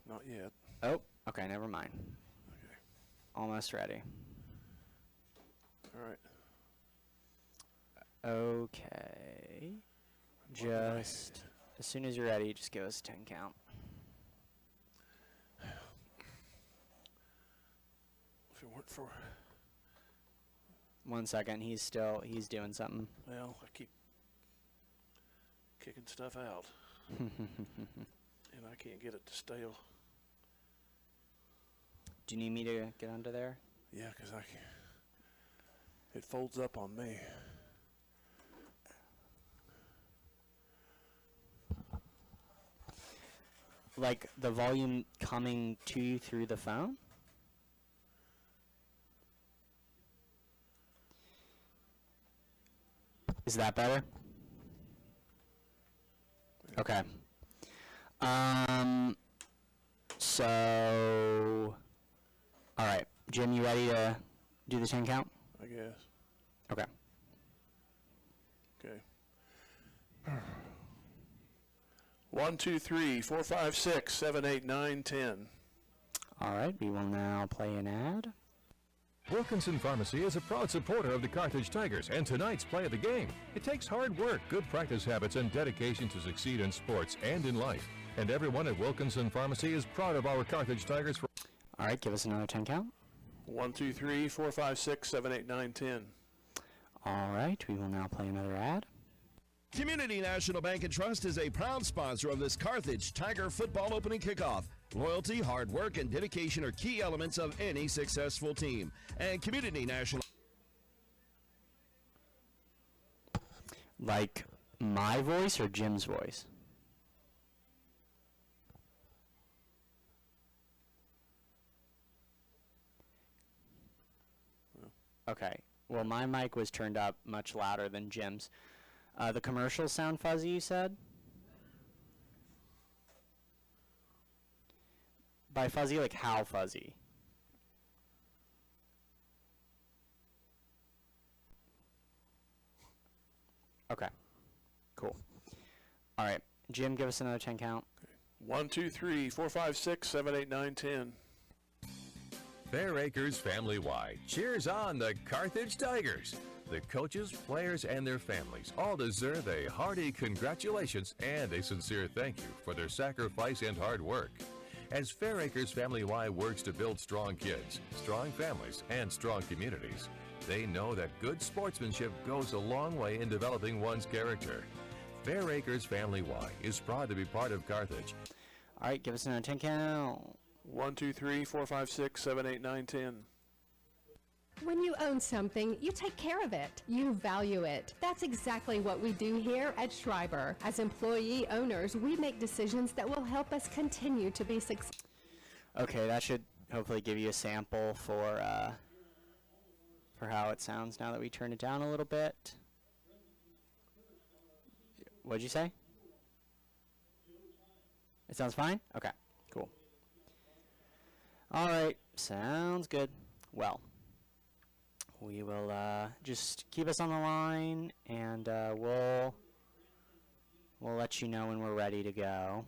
Not yet. Oh, okay, never mind. Okay. Almost ready. All right. Okay. Just as soon as you're ready, just give us a 10 count. If it weren't for, 1 second, he's doing something. well, I keep kicking stuff out, and I can't get it to stale. Do you need me to get under there? Yeah, because I can't. It folds up on me. Like the volume coming to you through the phone? Is that better? Okay. So, all right, Jim, you ready to do the 10 count? I guess. Okay. Okay. 1, 2, 3, 4, 5, 6, 7, 8, 9, 10. All right, we will now play an ad. Wilkinson Pharmacy is a proud supporter of the Carthage Tigers and tonight's play of the game. It takes hard work, good practice habits, and dedication to succeed in sports and in life. And everyone at Wilkinson Pharmacy is proud of our Carthage Tigers. All right, give us another 10 count. 1, 2, 3, 4, 5, 6, 7, 8, 9, 10. All right, we will now play another ad. Community National Bank and Trust is a proud sponsor of this Carthage Tiger football opening kickoff. Loyalty, hard work, and dedication are key elements of any successful team. And Community National... Like my voice or Jim's voice? Okay. Well, my mic was turned up much louder than Jim's. The commercials sound fuzzy, you said? By fuzzy, like how fuzzy? Okay. Cool. All right. Jim, give us another 10 count. 1, 2, 3, 4, 5, 6, 7, 8, 9, 10. Fair Acres family-wide cheers on the Carthage Tigers. The coaches, players, and their families all deserve a hearty congratulations and a sincere thank you for their sacrifice and hard work. As Fair Acres family-wide works to build strong kids, strong families, and strong communities, they know that good sportsmanship goes a long way in developing one's character. Fair Acres family-wide is proud to be part of Carthage. All right, give us another 10 count. 1, 2, 3, 4, 5, 6, 7, 8, 9, 10. When you own something, you take care of it. You value it. That's exactly what we do here at Schreiber. As employee owners, we make decisions that will help us continue to be successful. Okay, that should hopefully give you a sample for how it sounds now that we turn it down a little bit. What'd you say? It sounds fine? Okay, cool. All right, sounds good. Well, we will just keep us on the line, and we'll let you know when we're ready to go.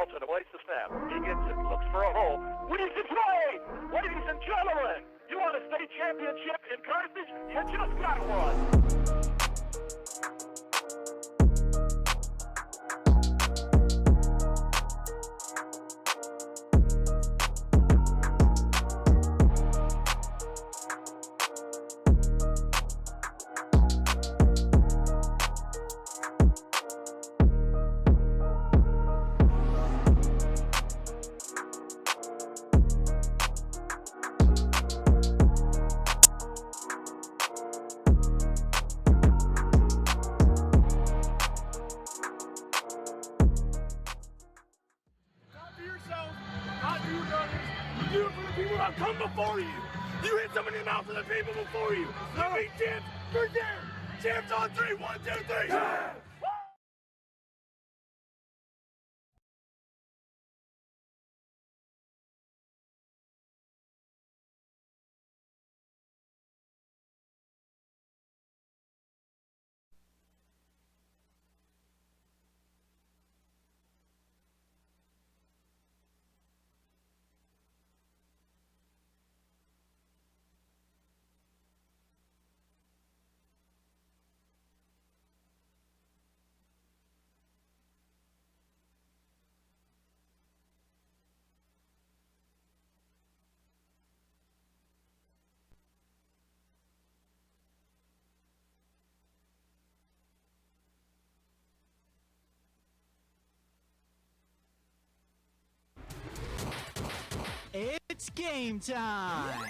Carlton awaits the snap. He gets it, looks for a hole. Weaves his way! Ladies and gentlemen, you want a state championship in Carthage? You just got one! Come before you. You hit some in the mouth of the people before you. I mean, champs, you're there. Champs on 3. 1, 2, 3. Yeah. It's game time!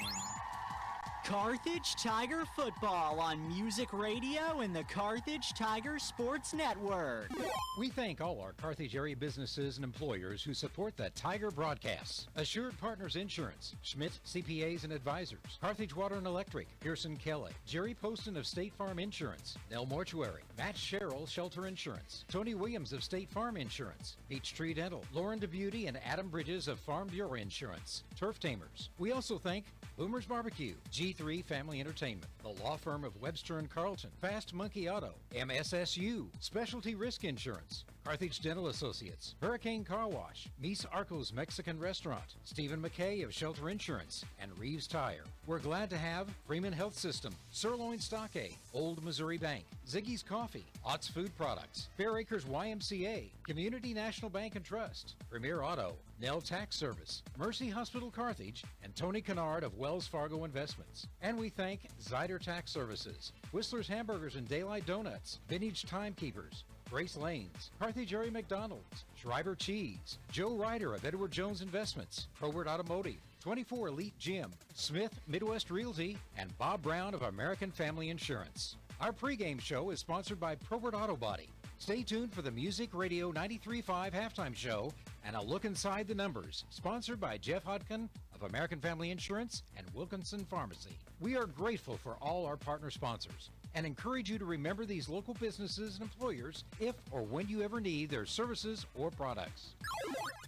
Carthage Tiger Football on Music Radio and the Carthage Tiger Sports Network. We thank all our Carthage area businesses and employers who support the Tiger broadcasts. Assured Partners Insurance, Schmidt CPAs and Advisors, Carthage Water and Electric, Pearson Kelly, Jerry Poston of State Farm Insurance, Nell Mortuary, Matt Sherrill Shelter Insurance, Tony Williams of State Farm Insurance, Peachtree Dental, Lauren DeBeauty and Adam Bridges of Farm Bureau Insurance, Turf Tamers. We also thank Boomer's Barbecue, G3 Family Entertainment, the law firm of Webster and Carlton, Fast Monkey Auto, MSSU, Specialty Risk Insurance, Carthage Dental Associates, Hurricane Car Wash, Mies Arco's Mexican Restaurant, Stephen McKay of Shelter Insurance, and Reeves Tire. We're glad to have Freeman Health System, Sirloin Stockade, Old Missouri Bank, Ziggy's Coffee, Ott's Food Products, Fair Acres YMCA, Community National Bank and Trust, Premier Auto, Nell Tax Service, Mercy Hospital Carthage, and Tony Kennard of Wells Fargo Investments. And we thank Zyder Tax Services, Whistler's Hamburgers and Daylight Donuts, Vintage Timekeepers, Grace Lanes, Carthage Area McDonald's, Schreiber Cheese, Joe Ryder of Edward Jones Investments, Probert Automotive, 24 Elite Gym, Smith Midwest Realty, and Bob Brown of American Family Insurance. Our pregame show is sponsored by Probert Auto Body. Stay tuned for the Music Radio 93.5 halftime show and a look inside the numbers, sponsored by Jeff Hodkin of American Family Insurance and Wilkinson Pharmacy. We are grateful for all our partner sponsors and encourage you to remember these local businesses and employers if or when you ever need their services or products.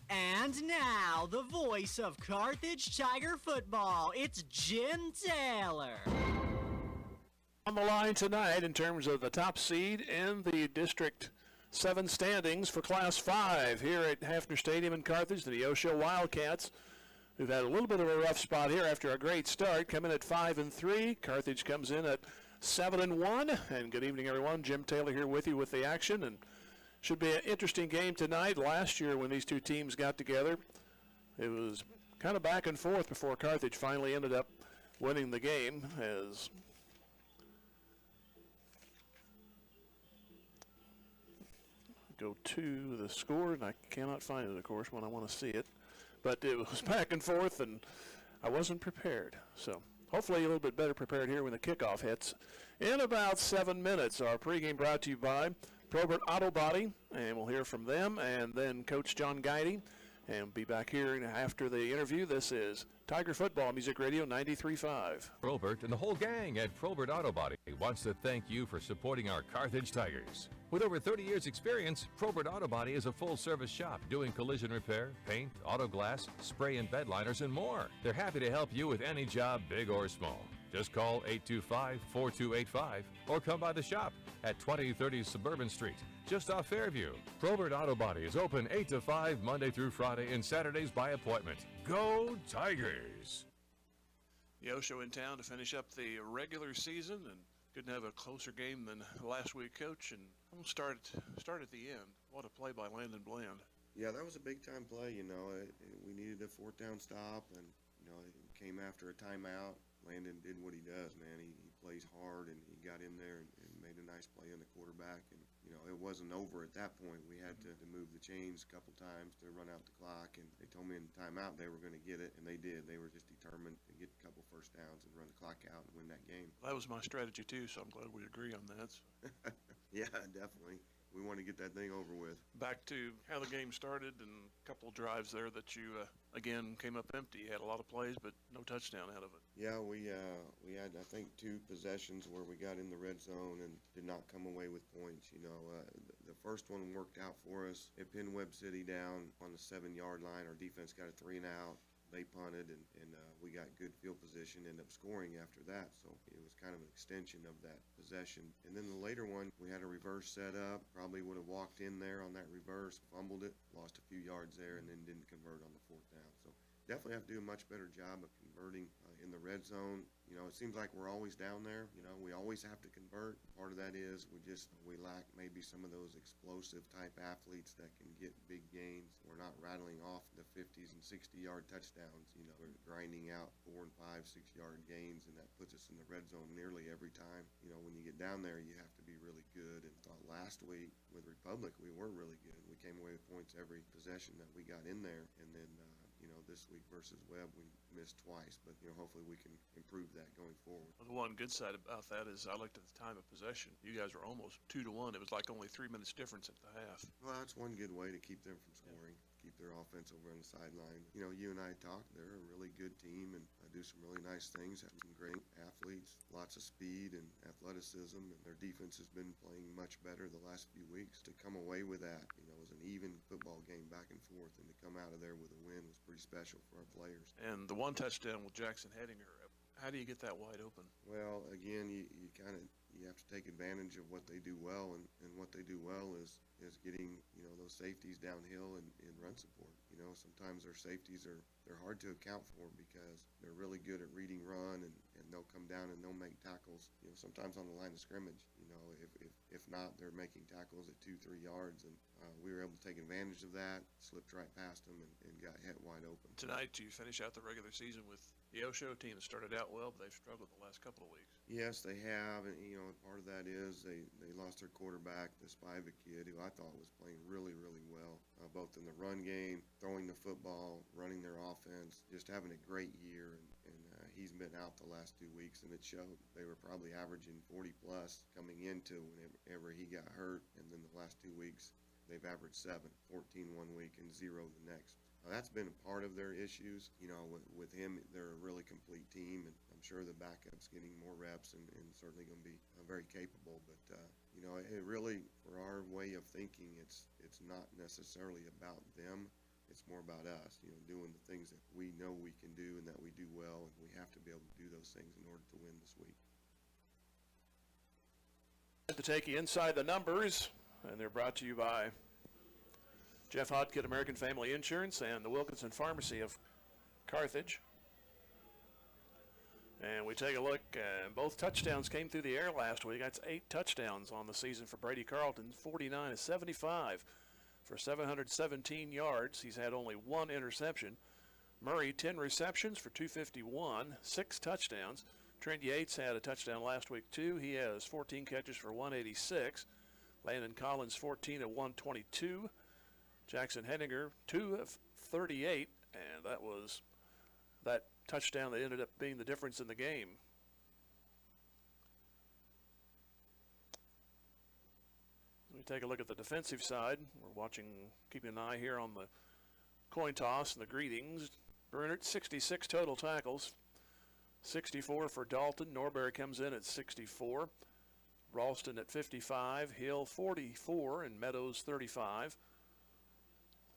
And now, the voice of Carthage Tiger Football, it's Jim Taylor. On the line tonight in terms of the top seed in the District 7 standings for Class 5 here at Hafner Stadium in Carthage, the Neosho Wildcats, who've had a little bit of a rough spot here after a great start, coming at 5-3. Carthage comes in at 7-1. And good evening, everyone. Jim Taylor here with you with the action, and should be an interesting game tonight. Last year when these two teams got together, it was kind of back and forth before Carthage finally ended up winning the game. As go to the score, and I cannot find it, of course, when I want to see it. But it was back and forth, and I wasn't prepared. So hopefully a little bit better prepared here when the kickoff hits in about 7 minutes. Our pregame brought to you by Probert Auto Body, and we'll hear from them, and then Coach John Guidey, and we'll be back here after the interview. This is Tiger Football, Music Radio 93.5. Probert and the whole gang at Probert Auto Body wants to thank you for supporting our Carthage Tigers. With over 30 years experience, Probert Auto Body is a full-service shop doing collision repair, paint, auto glass, spray and bed liners, and more. They're happy to help you with any job, big or small. Just call 825-4285 or come by the shop at 2030 Suburban Street, just off Fairview. Probert Auto Body is open 8 to 5 Monday through Friday and Saturdays by appointment. Go Tigers! Neosho in town to finish up the regular season, and couldn't have a closer game than last week, Coach. And we'll start at the end. What a play by Landon Bland. Yeah, that was a big-time play, you know. We needed a fourth down stop, and, you know, it came after a timeout. Landon did what he does, man. He plays hard, and he got in there and made a nice play on the quarterback. And, you know, it wasn't over at that point. We had to move the chains a couple times to run out the clock, and they told me in the timeout they were going to get it, and they did. They were just determined to get a couple first downs and run the clock out and win that game. That was my strategy, too, so I'm glad we agree on that. Yeah, definitely. We want to get that thing over with. Back to how the game started, and a couple drives there that you, again, came up empty. You had a lot of plays, but no touchdown out of it. Yeah, we had, I think, 2 possessions where we got in the red zone and did not come away with points. You know, the first one worked out for us. It pinned Webb City down on the 7-yard line. Our defense got a 3 and out. They punted, and we got good field position, ended up scoring after that. So it was kind of an extension of that possession. And then the later one, we had a reverse set up. Probably would have walked in there on that reverse, fumbled it, lost a few yards there, and then didn't convert on the 4th down. So definitely have to do a much better job of converting in the red zone. You know, it seems like we're always down there. You know, we always have to convert. Part of that is we lack maybe some of those explosive type athletes that can get big gains. We're not rattling off the 50s and 60-yard touchdowns. You know, we're grinding out 4 and 5, 6-yard gains, and that puts us in the red zone nearly every time. You know, when you get down there, you have to be really good. And thought last week with Republic, we were really good. We came away with points every possession that we got in there, and then you know, this week versus Webb, we missed twice, but, you know, hopefully we can improve that going forward. The one good side about that is I looked at the time of possession. You guys were almost 2-1. It was like only 3 minutes difference at the half. Well, that's one good way to keep them from scoring, keep their offense over on the sideline. You know, you and I talked, they're a really good team and do some really nice things, have some great athletes, lots of speed and athleticism, and their defense has been playing much better the last few weeks. To come away with that, you know, it was an even football game back and forth, and to come out of there with a win was pretty special for our players. And the one touchdown with Jackson Hedinger, how do you get that wide open? Well, again, you have to take advantage of what they do well, and what they do well is getting, you know, those safeties downhill and run support. You know, sometimes their safeties they're hard to account for because they're really good at reading run, and they'll come down and they'll make tackles, you know, sometimes on the line of scrimmage. You know, if not, they're making tackles at 2-3 yards, and we were able to take advantage of that, slipped right past them, and got hit wide open. Tonight, you finish out the regular season with the Neosho team that started out well, but they've struggled the last couple of weeks. Yes, they have, and, you know, part of that is they lost their quarterback, the Spivak kid, who I thought was playing really, really well, both in the run game, throwing the football, running their offense, just having a great year, and he's been out the last 2 weeks, and it showed. They were probably averaging 40-plus coming into whenever he got hurt, and then the last 2 weeks, they've averaged 7, 14 one week and 0 the next. That's been a part of their issues. You know, with him, they're a really complete team, and I'm sure the backup's getting more reps and certainly going to be very capable. But, you know, it really, for our way of thinking, it's not necessarily about them. It's more about us, you know, doing the things that we know we can do and that we do well, and we have to be able to do those things in order to win this week. To take you inside the numbers, and they're brought to you by Jeff Hodkin, American Family Insurance, and the Wilkinson Pharmacy of Carthage. And we take a look, both touchdowns came through the air last week. That's 8 touchdowns on the season for Brady Carlton, 49-75 for 717 yards. He's had only 1 interception. Murray, 10 receptions for 251, 6 touchdowns. Trent Yates had a touchdown last week, too. He has 14 catches for 186. Landon Collins, 14 at 122. Jackson Henninger, 2 of 38, and that was that touchdown that ended up being the difference in the game. Let me take a look at the defensive side. We're watching, keeping an eye here on the coin toss and the greetings. Bernert, 66 total tackles, 64 for Dalton. Norberry comes in at 64. Ralston at 55. Hill, 44, and Meadows, 35.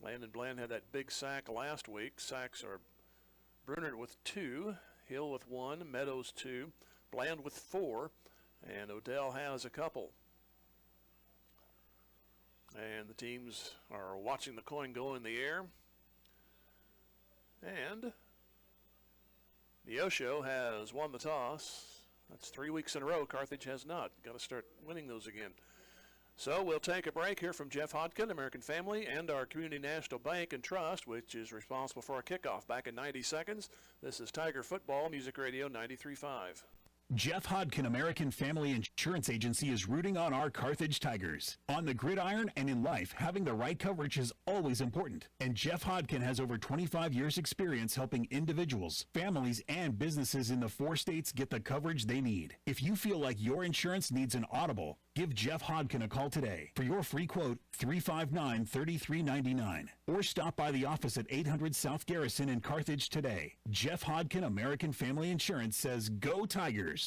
Landon Bland had that big sack last week. Sacks are Brunert with 2. Hill with 1, Meadows 2, Bland with 4, and Odell has a couple. And the teams are watching the coin go in the air. And Neosho has won the toss. That's 3 weeks in a row. Carthage has not. Got to start winning those again. So we'll take a break here from Jeff Hodkin, American Family, and our Community National Bank and Trust, which is responsible for our kickoff. Back in 90 seconds, this is Tiger Football, Music Radio 93.5. Jeff Hodkin American Family Insurance Agency is rooting on our Carthage Tigers. On the gridiron and in life, having the right coverage is always important. And Jeff Hodkin has over 25 years experience helping individuals, families, and businesses in the 4 states get the coverage they need. If you feel like your insurance needs an audible, give Jeff Hodkin a call today. For your free quote, 359-3399. Or stop by the office at 800 South Garrison in Carthage today. Jeff Hodkin American Family Insurance says, go Tigers.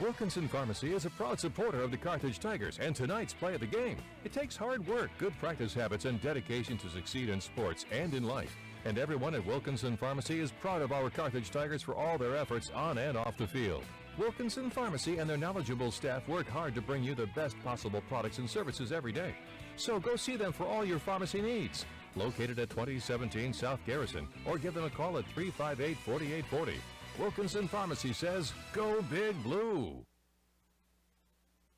Wilkinson Pharmacy is a proud supporter of the Carthage Tigers and tonight's play of the game. It takes hard work, good practice habits, and dedication to succeed in sports and in life. And everyone at Wilkinson Pharmacy is proud of our Carthage Tigers for all their efforts on and off the field. Wilkinson Pharmacy and their knowledgeable staff work hard to bring you the best possible products and services every day. So go see them for all your pharmacy needs. Located at 2017 South Garrison, or give them a call at 358-4840. Wilkinson Pharmacy says, go Big Blue.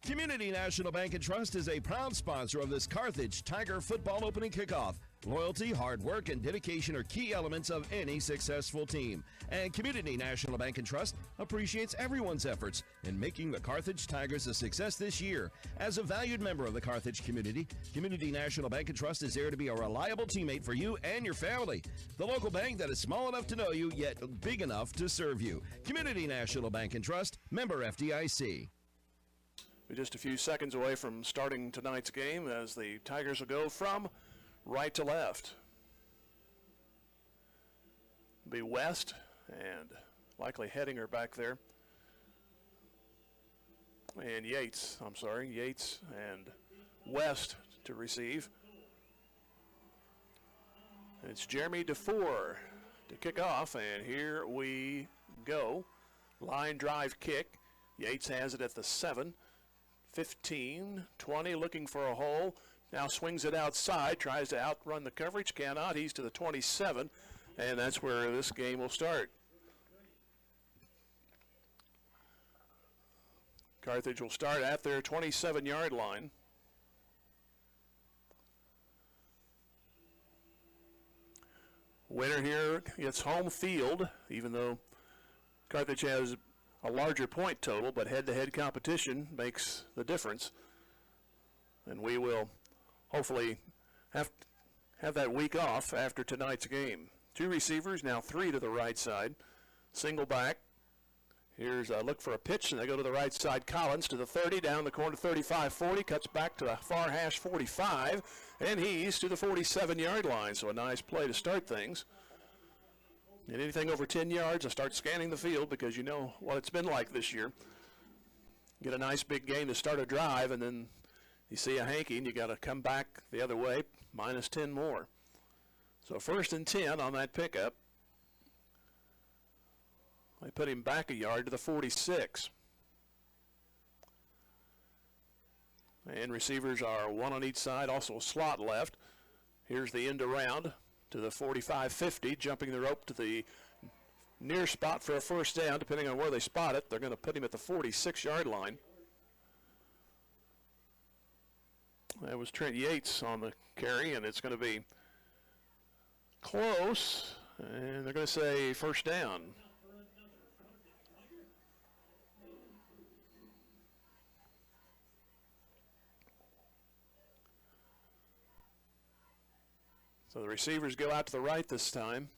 Community National Bank and Trust is a proud sponsor of this Carthage Tiger football opening kickoff. Loyalty, hard work, and dedication are key elements of any successful team. And Community National Bank and Trust appreciates everyone's efforts in making the Carthage Tigers a success this year. As a valued member of the Carthage community, Community National Bank and Trust is there to be a reliable teammate for you and your family. The local bank that is small enough to know you, yet big enough to serve you. Community National Bank and Trust, member FDIC. We're just a few seconds away from starting tonight's game as the Tigers will go from right to left. Be West and likely Hedinger back there. And Yates and West to receive. And it's Jeremy DeFore to kick off, and here we go. Line drive kick. Yates has it at the 7. 15, 20, looking for a hole. Now swings it outside, tries to outrun the coverage, cannot. He's to the 27, and that's where this game will start. Carthage will start at their 27-yard line. Winner here gets home field, even though Carthage has a larger point total, but head-to-head competition makes the difference. And we will hopefully have that week off after tonight's game. 2 receivers, now 3 to the right side. Single back. Here's a look for a pitch, and they go to the right side. Collins to the 30, down the corner 35-40, cuts back to the far hash 45, and he's to the 47-yard line. So a nice play to start things. And anything over 10 yards, I start scanning the field because you know what it's been like this year. Get a nice big gain to start a drive, and then you see a hanky, and you got to come back the other way, minus 10 more. So 1st and 10 on that pickup. They put him back a yard to the 46. And receivers are 1 on each side, also a slot left. Here's the end around to the 45-50, jumping the rope to the near spot for a first down, depending on where they spot it. They're going to put him at the 46-yard line. That was Trent Yates on the carry, and it's going to be close, and they're going to say first down. So the receivers go out to the right this time.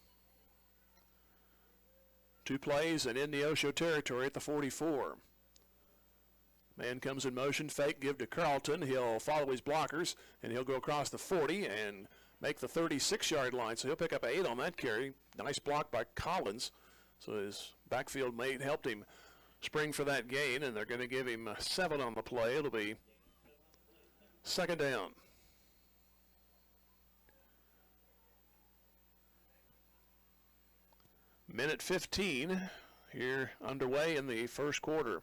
2 plays and in Neosho territory at the 44. Man comes in motion, fake, give to Carlton. He'll follow his blockers, and he'll go across the 40 and make the 36-yard line. So he'll pick up 8 on that carry. Nice block by Collins. So his backfield mate helped him spring for that gain, and they're going to give him 7 on the play. It'll be second down. Minute 15 here underway in the first quarter.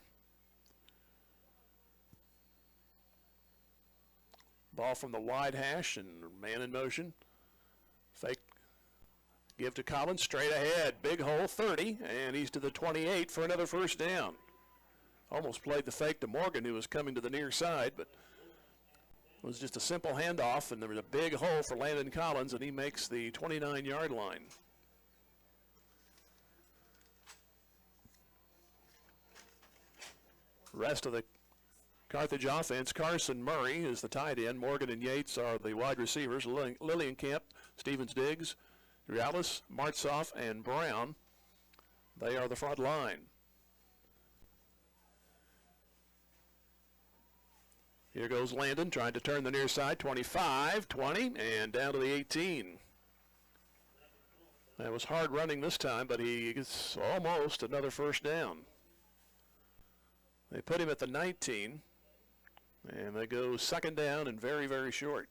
Ball from the wide hash and man in motion. Fake. Give to Collins, straight ahead. Big hole, 30, and he's to the 28 for another first down. Almost played the fake to Morgan, who was coming to the near side, but it was just a simple handoff, and there was a big hole for Landon Collins, and he makes the 29-yard line. Rest of the Carthage offense, Carson Murray is the tight end. Morgan and Yates are the wide receivers. Lillienkamp, Stevens-Diggs, Realis, Martzoff, and Brown, they are the front line. Here goes Landon trying to turn the near side, 25, 20, and down to the 18. That was hard running this time, but he gets almost another first down. They put him at the 19, and they go second down and very, very short.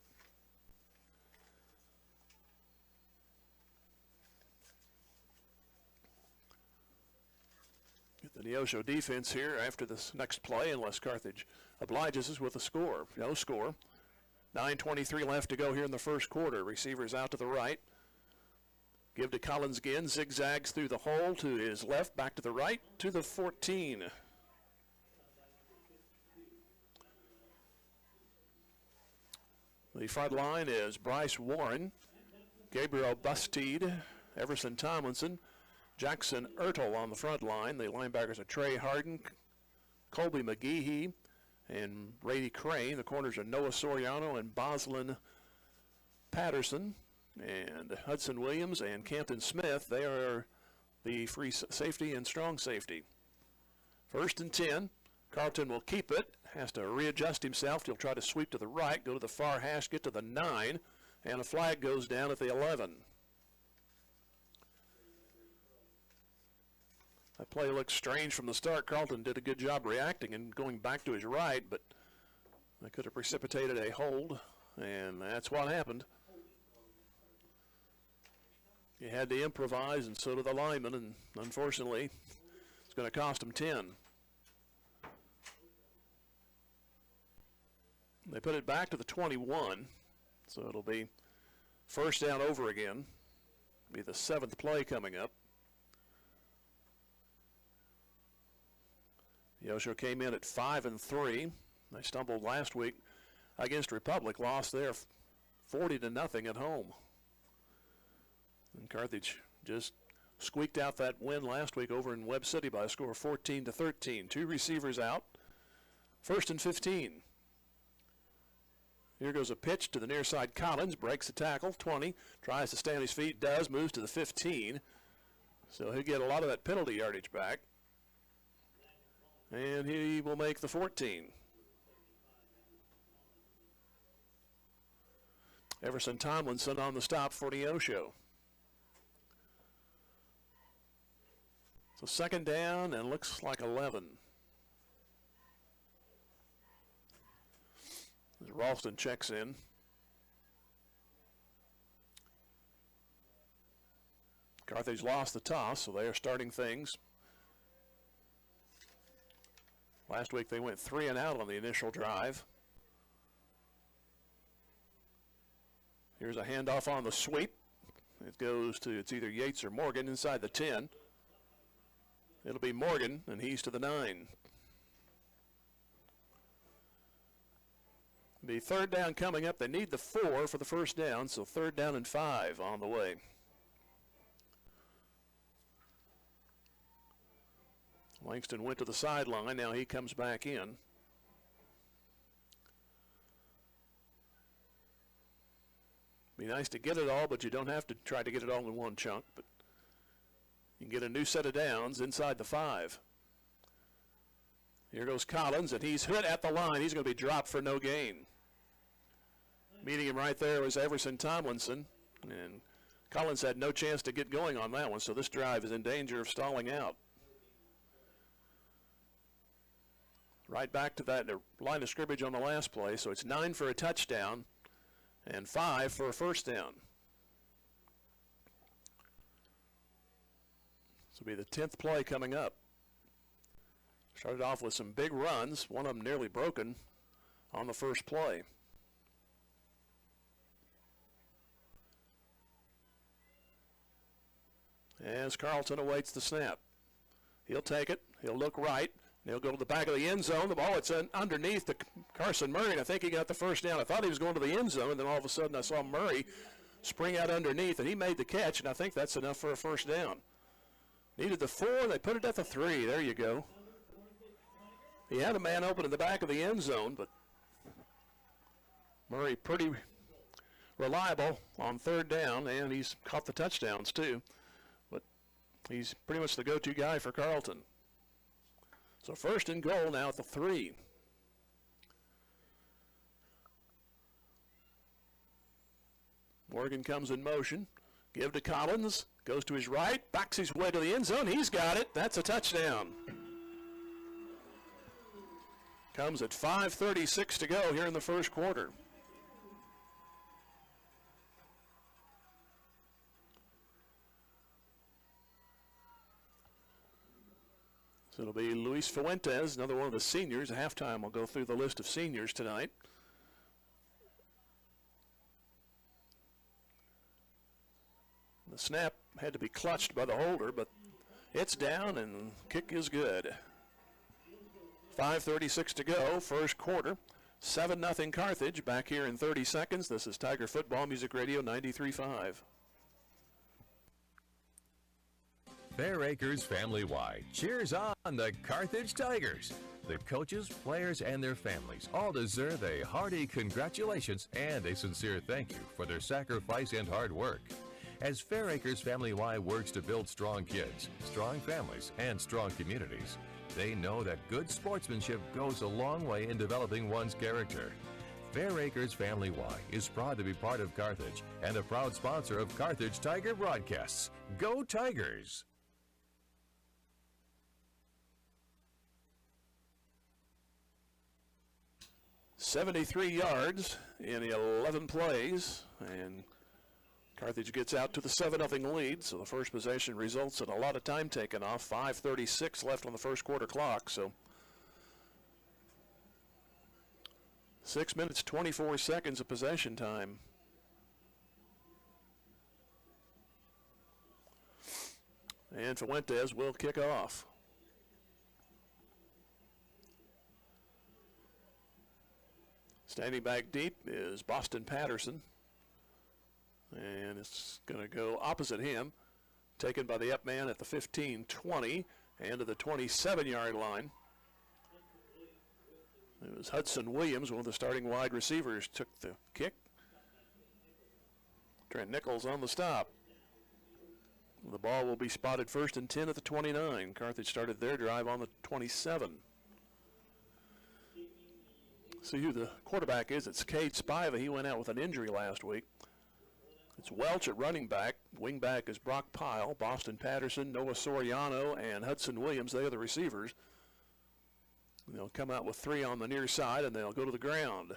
Get the Neosho defense here after this next play, unless Carthage obliges us with a score. No score. 9:23 left to go here in the first quarter. Receivers out to the right. Give to Collins again. Zigzags through the hole to his left, back to the right, to the 14. The front line is Bryce Warren, Gabriel Bustede, Everson Tomlinson, Jackson Ertel on the front line. The linebackers are Trey Harden, Colby McGehee, and Brady Crane. The corners are Noah Soriano and Boslin Patterson, and Hudson Williams and Campton Smith. They are the free safety and strong safety. 1st and 10. Carlton will keep it. Has to readjust himself. He'll try to sweep to the right, go to the far hash, get to the 9, and a flag goes down at the 11. That play looked strange from the start. Carlton did a good job reacting and going back to his right, but that could have precipitated a hold, and that's what happened. He had to improvise, and so did the lineman, and unfortunately, it's going to cost him 10. They put it back to the 21, so it'll be first down over again. Be the 7th play coming up. Neosho came in at 5-3. They stumbled last week against Republic, lost there 40-0 at home. And Carthage just squeaked out that win last week over in Webb City by a score of 14-13. 2 receivers out. 1st and 15. Here goes a pitch to the near side. Collins breaks the tackle, 20, tries to stay on his feet, does, moves to the 15. So he'll get a lot of that penalty yardage back. And he will make the 14. Everson Tomlinson on the stop for Neosho. So second down and looks like 11. As Ralston checks in. Carthage lost the toss, so they are starting things. Last week they went 3 and out on the initial drive. Here's a handoff on the sweep. It goes to, it's either Yates or Morgan inside the 10. It'll be Morgan, and he's to the 9. The third down coming up. They need the 4 for the first down, so 3rd down and 5 on the way. Langston went to the sideline. Now he comes back in. Be nice to get it all, but you don't have to try to get it all in one chunk. But you can get a new set of downs inside the 5. Here goes Collins, and he's hit at the line. He's going to be dropped for no gain. Meeting him right there was Everson Tomlinson, and Collins had no chance to get going on that one, so this drive is in danger of stalling out. Right back to that line of scrimmage on the last play, so it's 9 for a touchdown and 5 for a first down. This will be the 10th play coming up. Started off with some big runs, one of them nearly broken on the first play. As Carlton awaits the snap. He'll take it. He'll look right. He'll go to the back of the end zone. The ball, it's underneath to Carson Murray, and I think he got the first down. I thought he was going to the end zone, and then all of a sudden I saw Murray spring out underneath, and he made the catch, and I think that's enough for a first down. Needed the 4. They put it at the 3. There you go. He had a man open in the back of the end zone, but Murray pretty reliable on third down, and he's caught the touchdowns too. But he's pretty much the go-to guy for Carlton. So first and goal now at the 3. Morgan comes in motion. Give to Collins. Goes to his right. Backs his way to the end zone. He's got it. That's a touchdown. Comes at 5:36 to go here in the first quarter. So it'll be Luis Fuentes, another one of the seniors. At halftime, we'll go through the list of seniors tonight. The snap had to be clutched by the holder, but it's down and kick is good. 5:36 to go, first quarter. 7-0 Carthage. Back here in 30 seconds. This is Tiger Football Music Radio 93.5. Fair Acres family-wide cheers on the Carthage Tigers. The coaches, players, and their families all deserve a hearty congratulations and a sincere thank you for their sacrifice and hard work. As Fair Acres family-wide works to build strong kids, strong families, and strong communities, they know that good sportsmanship goes a long way in developing one's character. Fair Acres Family Y is proud to be part of Carthage and a proud sponsor of Carthage Tiger Broadcasts. Go Tigers! 73 yards in 11 plays, and Carthage gets out to the 7-0 lead, so the first possession results in a lot of time taken off. 5:36 left on the first quarter clock, so 6 minutes, 24 seconds of possession time. And Fuentes will kick off. Standing back deep is Boston Patterson. And it's going to go opposite him. Taken by the up man at the 15-20 and to the 27-yard line. It was Hudson Williams, one of the starting wide receivers, took the kick. Trent Nichols on the stop. The ball will be spotted first and 10 at the 29. Carthage started their drive on the 27. See who the quarterback is. It's Cade Spiva. He went out with an injury last week. It's Welch at running back. Wing back is Brock Pyle, Boston Patterson, Noah Soriano, and Hudson Williams. They are the receivers. And they'll come out with 3 on the near side, and they'll go to the ground.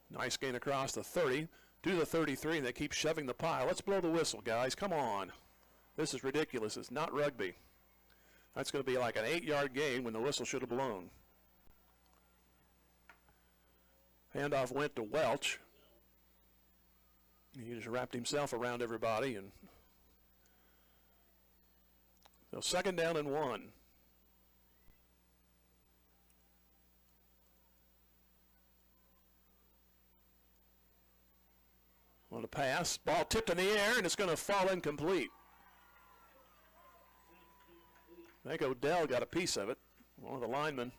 Nice gain across the 30 to the 33, and they keep shoving the pile. Let's blow the whistle, guys. Come on. This is ridiculous. It's not rugby. That's going to be like an 8-yard gain when the whistle should have blown. Handoff went to Welch. He just wrapped himself around everybody. And so second down and 1. On the pass, ball tipped in the air, and it's going to fall incomplete. I think Odell got a piece of it. One of the linemen.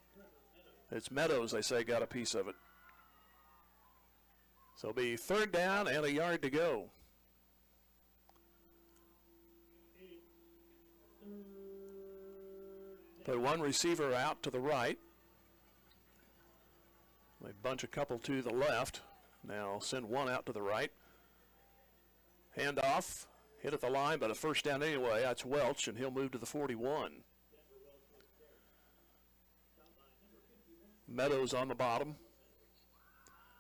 It's Meadows, they say, got a piece of it. So it'll be third down and a yard to go. Put one receiver out to the right. They bunch a couple to the left. Now send one out to the right. Handoff, hit at the line, but a first down anyway. That's Welch, and he'll move to the 41. Meadows on the bottom.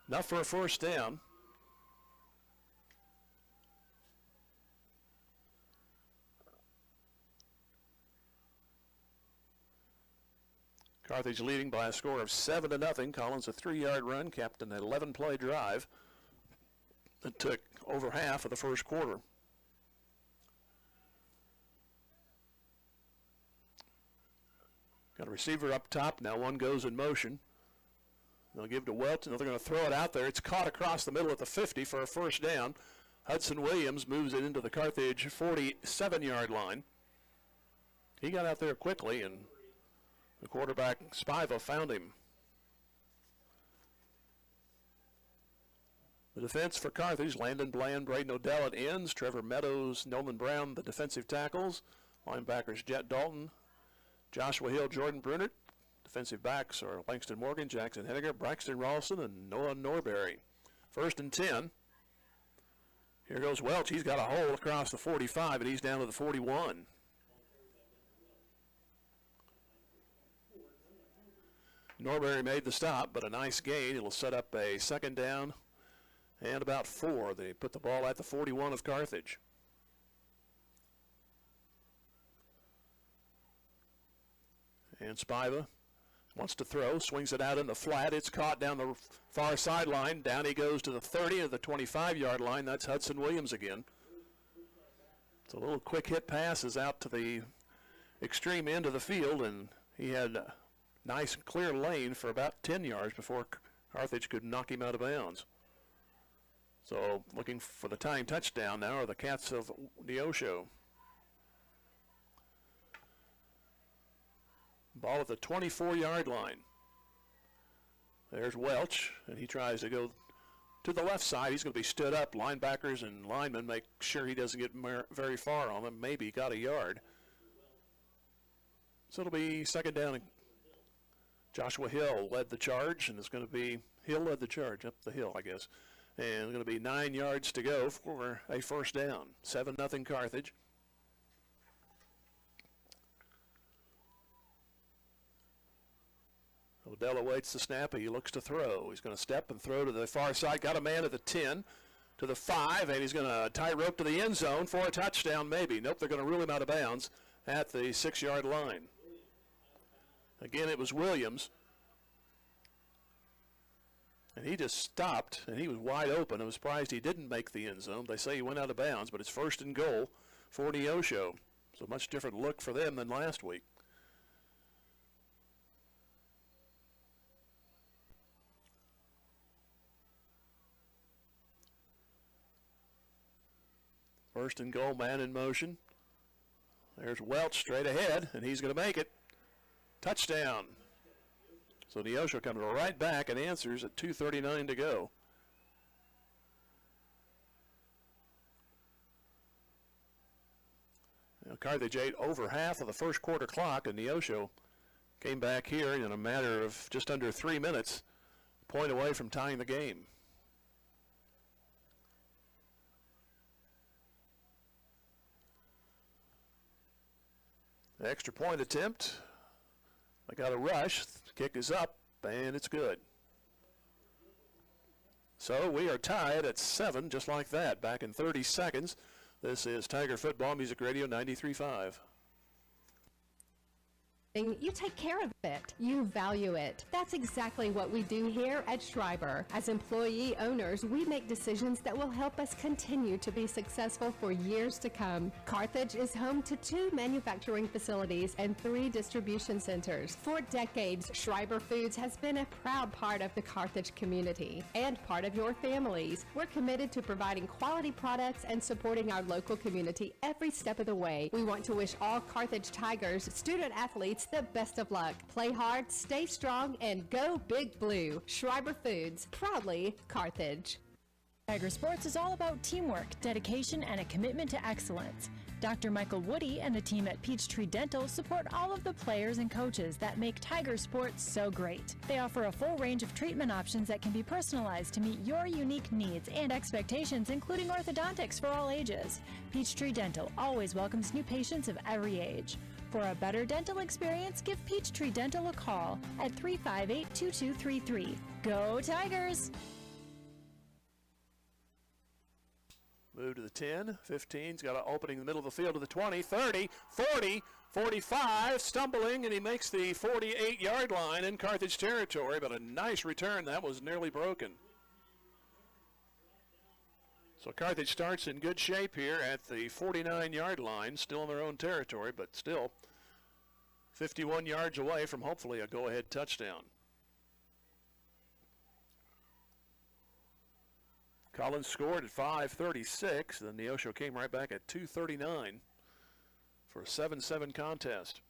Enough for a first down. Carthage leading by a score of 7-0. Collins a 3-yard run, capped an 11-play drive that took over half of the first quarter. Got a receiver up top. Now one goes in motion. They'll give to Welch, and they're going to throw it out there. It's caught across the middle at the 50 for a first down. Hudson Williams moves it into the Carthage 47-yard line. He got out there quickly, and the quarterback, Spiva, found him. The defense for Carthage, Landon Bland, Braden Odell at ends, Trevor Meadows, Nolan Brown, the defensive tackles. Linebackers, Jet Dalton, Joshua Hill, Jordan Brunert. Defensive backs are Langston Morgan, Jackson Henniger, Braxton Ralston, and Noah Norberry. 1st and 10. Here goes Welch. He's got a hole across the 45, and he's down to the 41. Norberry made the stop, but a nice gain. It'll set up a 2nd down and about 4. They put the ball at the 41 of Carthage. And Spiva wants to throw, swings it out in the flat. It's caught down the far sideline. Down he goes to the 30 of the 25-yard line. That's Hudson Williams again. It's a little quick hit passes out to the extreme end of the field, and he had a nice clear lane for about 10 yards before Carthage could knock him out of bounds. So looking for the tying touchdown now are the Cats of Neosho. Ball at the 24-yard line. There's Welch, and he tries to go to the left side. He's going to be stood up. Linebackers and linemen make sure he doesn't get very far on them. Maybe got a yard. So it'll be 2nd down. Joshua Hill led the charge, and it's going to be, Hill led the charge up the hill, I guess. And it's going to be 9 yards to go for a first down. 7-0 Carthage. Odell awaits the snap. He looks to throw. He's going to step and throw to the far side. Got a man at the 10, to the 5, and he's going to tie rope to the end zone for a touchdown maybe. Nope, they're going to rule him out of bounds at the 6-yard line. Again, it was Williams. And he just stopped, and he was wide open. I'm surprised he didn't make the end zone. They say he went out of bounds, but it's 1st and goal for Neosho. So much different look for them than last week. First and goal, man in motion. There's Welch straight ahead, and he's going to make it. Touchdown. So Neosho comes right back and answers at 2:39 to go. Now Carthage ate over half of the first quarter clock, and Neosho came back here in a matter of just under 3 minutes, a point away from tying the game. The extra point attempt. I got a rush. The kick is up, and it's good. So we are tied at 7, just like that, back in 30 seconds. This is Tiger Football Music Radio 93.5. You take care of it. You value it. That's exactly what we do here at Schreiber. As employee owners, we make decisions that will help us continue to be successful for years to come. Carthage is home to 2 manufacturing facilities and 3 distribution centers. For decades, Schreiber Foods has been a proud part of the Carthage community and part of your families. We're committed to providing quality products and supporting our local community every step of the way. We want to wish all Carthage Tigers student athletes the best of luck. Play hard, stay strong, and go Big Blue. Schreiber Foods, proudly Carthage. Tiger Sports is all about teamwork, dedication, and a commitment to excellence. Dr. Michael Woody and the team at Peachtree Dental support all of the players and coaches that make Tiger Sports so great. They offer a full range of treatment options that can be personalized to meet your unique needs and expectations, including orthodontics for all ages. Peachtree Dental always welcomes new patients of every age. For a better dental experience, give Peachtree Dental a call at 358-2233. Go Tigers! Move to the 10, 15's got an opening in the middle of the field to the 20, 30, 40, 45, stumbling, and he makes the 48-yard line in Carthage territory, but a nice return. That was nearly broken. So Carthage starts in good shape here at the 49-yard line, still in their own territory, but still 51 yards away from hopefully a go-ahead touchdown. Collins scored at 5:36. The Neosho came right back at 2:39 for a 7-7 contest.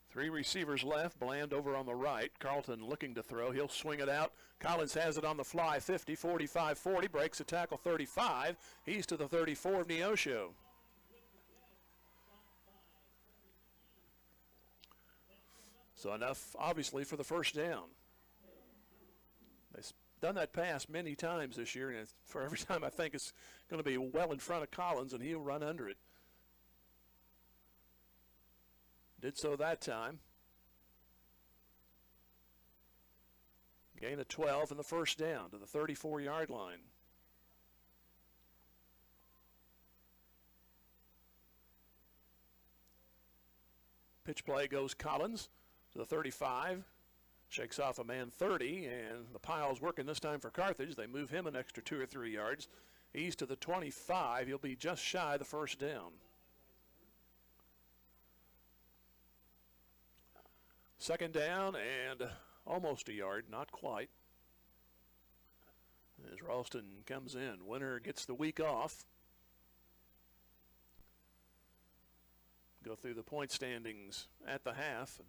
3 receivers left. Bland over on the right. Carlton looking to throw. He'll swing it out. Collins has it on the fly. 50, 45, 40. Breaks a tackle. 35. He's to the 34 of Neosho. So enough, obviously, for the first down. They've done that pass many times this year, and for every time I think it's going to be well in front of Collins, and he'll run under it. Did so that time. Gain of 12 and the first down to the 34-yard line. Pitch play goes Collins to the 35. Shakes off a man 30, and the pile's working this time for Carthage. They move him an extra 2 or 3 yards. He's to the 25. He'll be just shy of the first down. Second down and almost a yard, not quite. As Ralston comes in. Winner gets the week off. Go through the point standings at the half.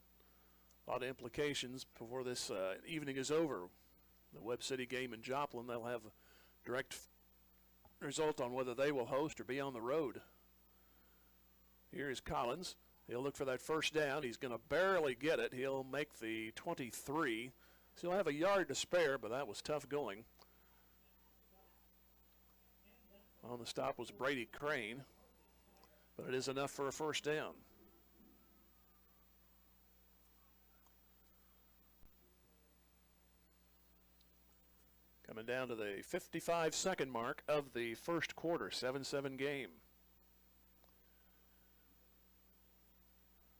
A lot of implications before this evening is over. The Webb City game in Joplin, they'll have a direct result on whether they will host or be on the road. Here is Collins. He'll look for that first down. He's going to barely get it. He'll make the 23. So he'll have a yard to spare, but that was tough going. On the stop was Brady Crane, but it is enough for a first down. Coming down to the 55-second mark of the first quarter, 7-7 game.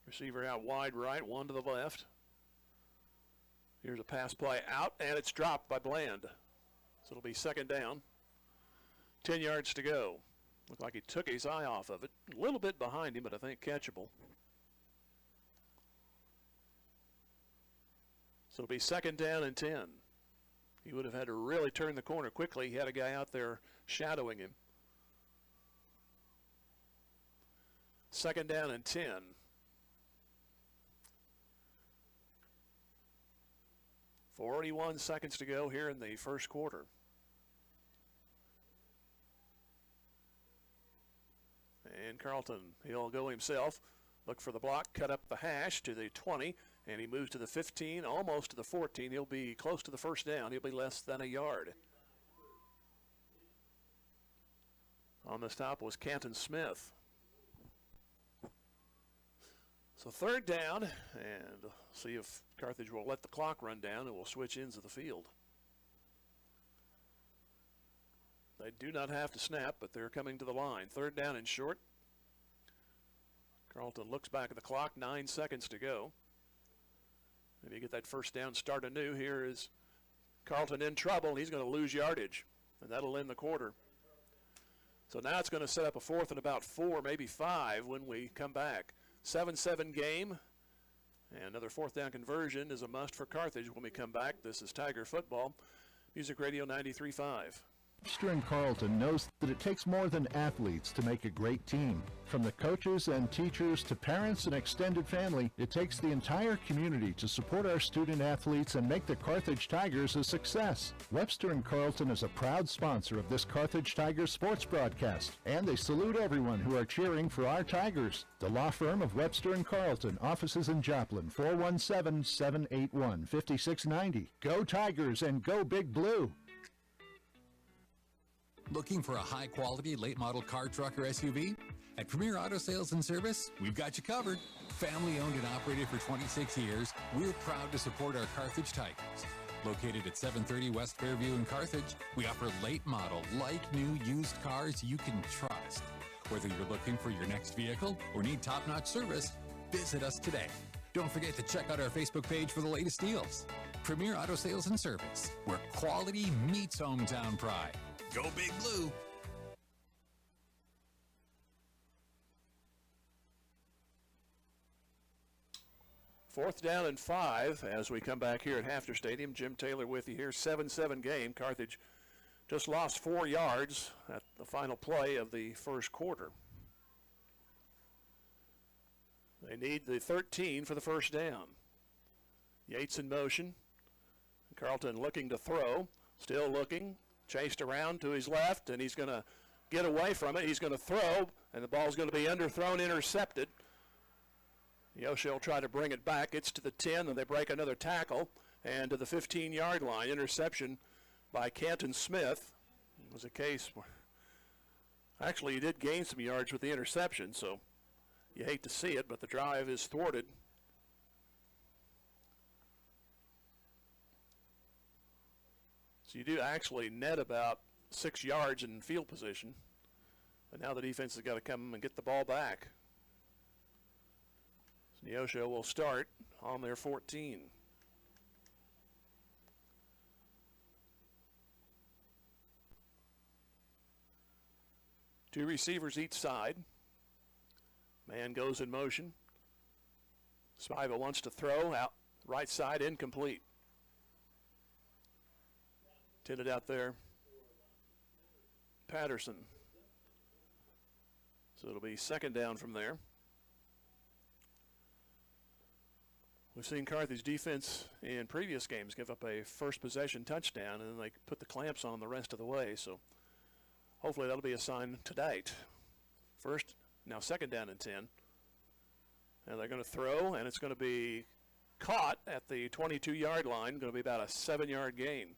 Receiver out wide right, one to the left. Here's a pass play out, and it's dropped by Bland. So it'll be second down. 10 yards to go. Looked like he took his eye off of it. A little bit behind him, but I think catchable. So it'll be second down and 10. He would have had to really turn the corner quickly. He had a guy out there shadowing him. Second down and 10. .41 seconds to go here in the first quarter. And Carlton, he'll go himself. Look for the block, cut up the hash to the 20, and he moves to the 15, almost to the 14. He'll be close to the first down. He'll be less than a yard. On the stop was Canton Smith. So third down, and see if Carthage will let the clock run down and will switch ends of the field. They do not have to snap, but they're coming to the line. Third down and short. Carlton looks back at the clock, 9 seconds to go. Maybe get that first down, start anew. Here is Carlton in trouble. He's going to lose yardage, and that'll end the quarter. So now it's going to set up a fourth and about 4, maybe 5 when we come back. 7-7 game, and another fourth down conversion is a must for Carthage when we come back. This is Tiger Football, Music Radio 93.5. Webster and Carlton knows that it takes more than athletes to make a great team. From the coaches and teachers to parents and extended family, it takes the entire community to support our student athletes and make the Carthage Tigers a success. Webster and Carlton is a proud sponsor of this Carthage Tigers sports broadcast, and they salute everyone who are cheering for our Tigers. The law firm of Webster and Carlton, offices in Joplin, 417-781-5690. Go Tigers and go Big Blue! Looking for a high-quality, late-model car, truck, or SUV? At Premier Auto Sales and Service, we've got you covered. Family-owned and operated for 26 years, we're proud to support our Carthage Tigers. Located at 730 West Fairview in Carthage, we offer late model, like new used cars you can trust. Whether you're looking for your next vehicle or need top-notch service, visit us today. Don't forget to check out our Facebook page for the latest deals. Premier Auto Sales and Service, where quality meets hometown pride. Go Big Blue! Fourth down and 5 as we come back here at Hafner Stadium. Jim Taylor with you here. 7-7 game. Carthage just lost 4 yards at the final play of the first quarter. They need the 13 for the first down. Yates in motion. Carlton looking to throw. Still looking. Chased around to his left, and he's going to get away from it. He's going to throw, and the ball's going to be underthrown, intercepted. Neosho will try to bring it back. It's to the 10, and they break another tackle. And to the 15-yard line. Interception by Canton Smith. It was a case where actually he did gain some yards with the interception, so you hate to see it, but the drive is thwarted. So you do actually net about 6 yards in field position. But now the defense has got to come and get the ball back. Neosho will start on their 14. Two receivers each side. Man goes in motion. Spiva wants to throw out right side, incomplete. Tended out there. Patterson. So it'll be second down from there. We've seen Carthage defense in previous games give up a first possession touchdown, and then they put the clamps on the rest of the way. So hopefully that'll be a sign tonight. First, now second down and 10. And they're going to throw, and it's going to be caught at the 22-yard line. Going to be about a 7-yard gain.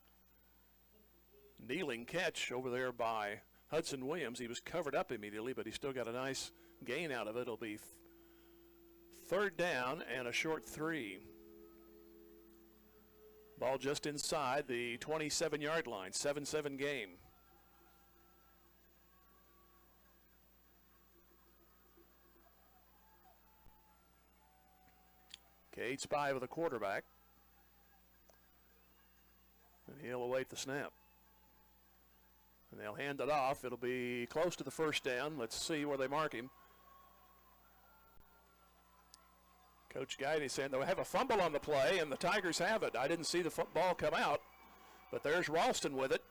Kneeling catch over there by Hudson Williams. He was covered up immediately, but he still got a nice gain out of it. It'll be third down and a short 3. Ball just inside the 27-yard line. 7-7 game. Cade Spy with the quarterback. And he'll await the snap. And they'll hand it off. It'll be close to the first down. Let's see where they mark him. Coach Guidey saying they'll have a fumble on the play, and the Tigers have it. I didn't see the football come out, but there's Ralston with it.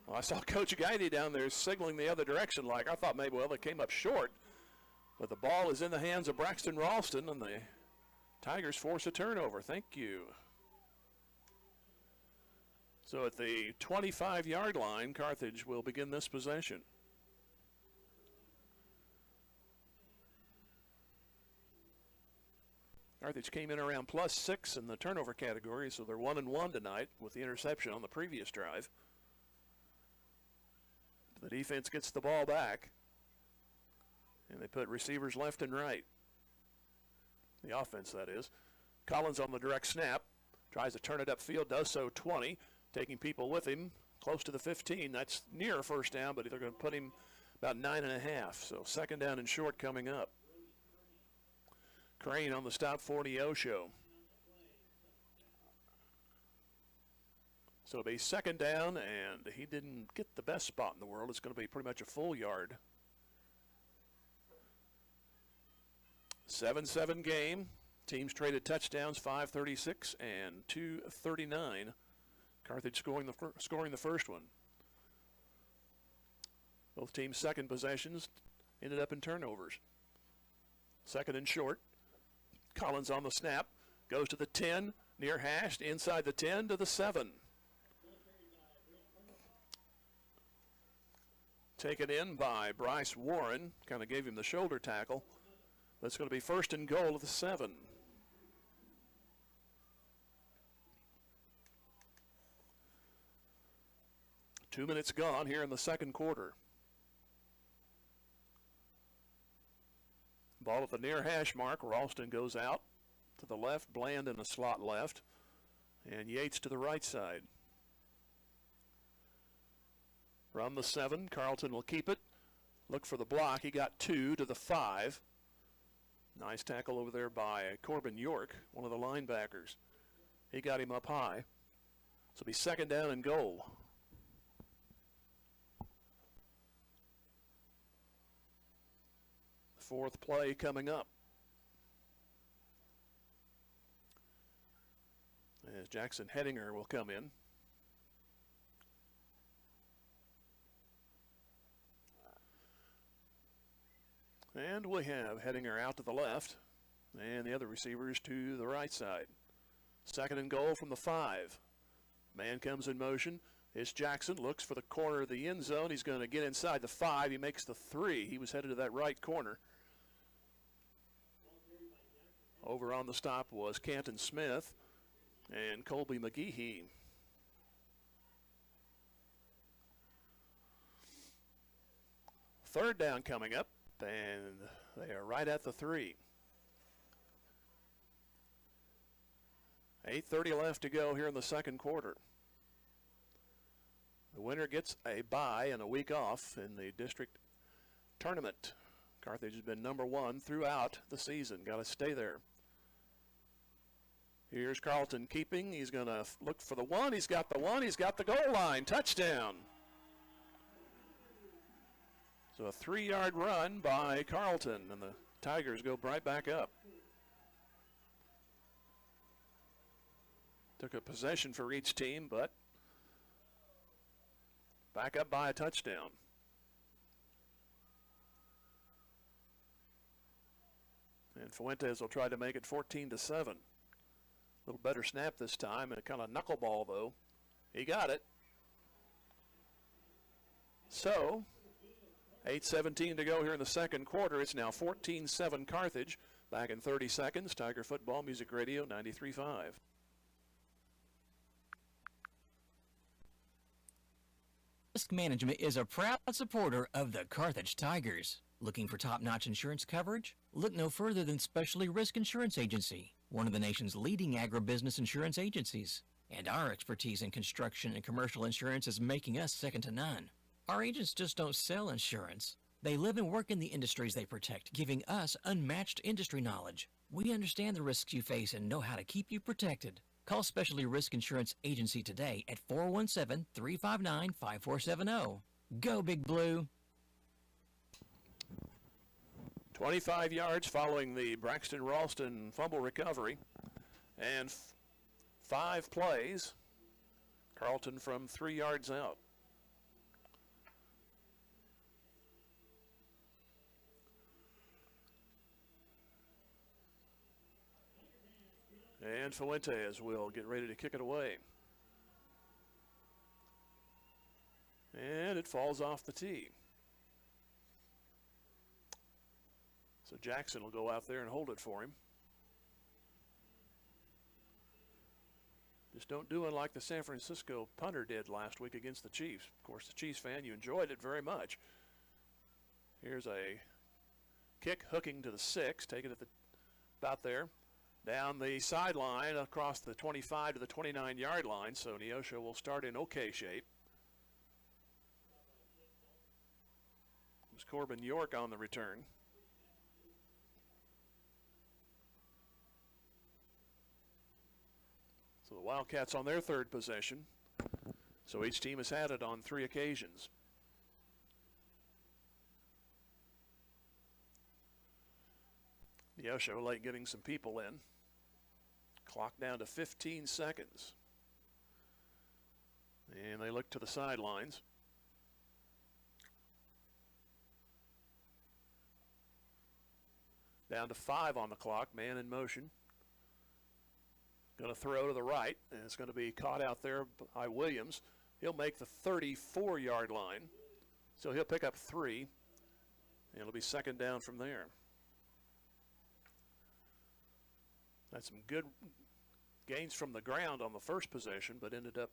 Well, I saw Coach Guidey down there signaling the other direction like I thought maybe, well, it came up short. But the ball is in the hands of Braxton Ralston, and the Tigers force a turnover. Thank you. So at the 25-yard line, Carthage will begin this possession. Carthage came in around +6 in the turnover category, so they're 1-1 tonight with the interception on the previous drive. The defense gets the ball back, and they put receivers left and right. The offense, that is. Collins on the direct snap, tries to turn it upfield, does so 20, taking people with him close to the 15. That's near first down, but they're going to put him about 9.5. So second down and short coming up. Crane on the stop for Neosho. So it'll be second down, and he didn't get the best spot in the world. It's going to be pretty much a full yard. 7-7 game. Teams traded touchdowns, 5:36 and 2:39. Carthage scoring the first one. Both teams' second possessions ended up in turnovers. Second and short. Collins on the snap. Goes to the 10, near hashed, inside the 10 to the 7. Taken in by Bryce Warren. Kind of gave him the shoulder tackle. That's going to be first and goal of the 7. Two minutes gone here in the second quarter. Ball at the near hash mark. Ralston goes out. to the left, Bland in a slot left, and Yates to the right side. From the 7, Carlton will keep it. Look for the block. He got 2 to the 5. Nice tackle over there by Corbin York, one of the linebackers. He got him up high. So it'll be second down and goal. The fourth play coming up. As Jackson Hedinger will come in. And we have Hedinger out to the left, and the other receivers to the right side. Second and goal from the 5. Man comes in motion. It's Jackson, looks for the corner of the end zone. He's going to get inside the 5. He makes the 3. He was headed to that right corner. Over on the stop was Canton Smith and Colby McGehee. Third down coming up, and they are right at the 3. 8:30 left to go here in the second quarter. The winner gets a bye and a week off in the district tournament. Carthage has been number 1 throughout the season. Got to stay there. Here's Carlton keeping. He's going to look for the 1. He's got the 1. He's got the goal line. Touchdown. So a 3-yard run by Carlton, and the Tigers go right back up. Took a possession for each team, but back up by a touchdown. And Fuentes will try to make it 14-7. A little better snap this time, and a kind of knuckleball, though. He got it. So 8:17 to go here in the second quarter. It's now 14-7 Carthage. Back in 30 seconds. Tiger Football, Music Radio 93.5. Risk Management is a proud supporter of the Carthage Tigers. Looking for top-notch insurance coverage? Look no further than Specialty Risk Insurance Agency, one of the nation's leading agribusiness insurance agencies. And our expertise in construction and commercial insurance is making us second to none. Our agents just don't sell insurance. They live and work in the industries they protect, giving us unmatched industry knowledge. We understand the risks you face and know how to keep you protected. Call Specialty Risk Insurance Agency today at 417-359-5470. Go, Big Blue. 25 yards following the Braxton Ralston fumble recovery. And 5 plays. Carlton from 3 yards out. And Fuentes will get ready to kick it away. And it falls off the tee. So Jackson will go out there and hold it for him. Just don't do it like the San Francisco punter did last week against the Chiefs. Of course, the Chiefs fan, you enjoyed it very much. Here's a kick hooking to the 6, taking it about there. Down the sideline across the 25 to the 29-yard line, so Neosho will start in okay shape. It was Corbin York on the return. So the Wildcats on their third possession. So each team has had it on 3 occasions. Neosho late getting some people in. Clock down to 15 seconds. And they look to the sidelines. Down to 5 on the clock, man in motion. Going to throw to the right, and it's going to be caught out there by Williams. He'll make the 34-yard line. So he'll pick up 3, and it'll be second down from there. That's some good gains from the ground on the first possession, but ended up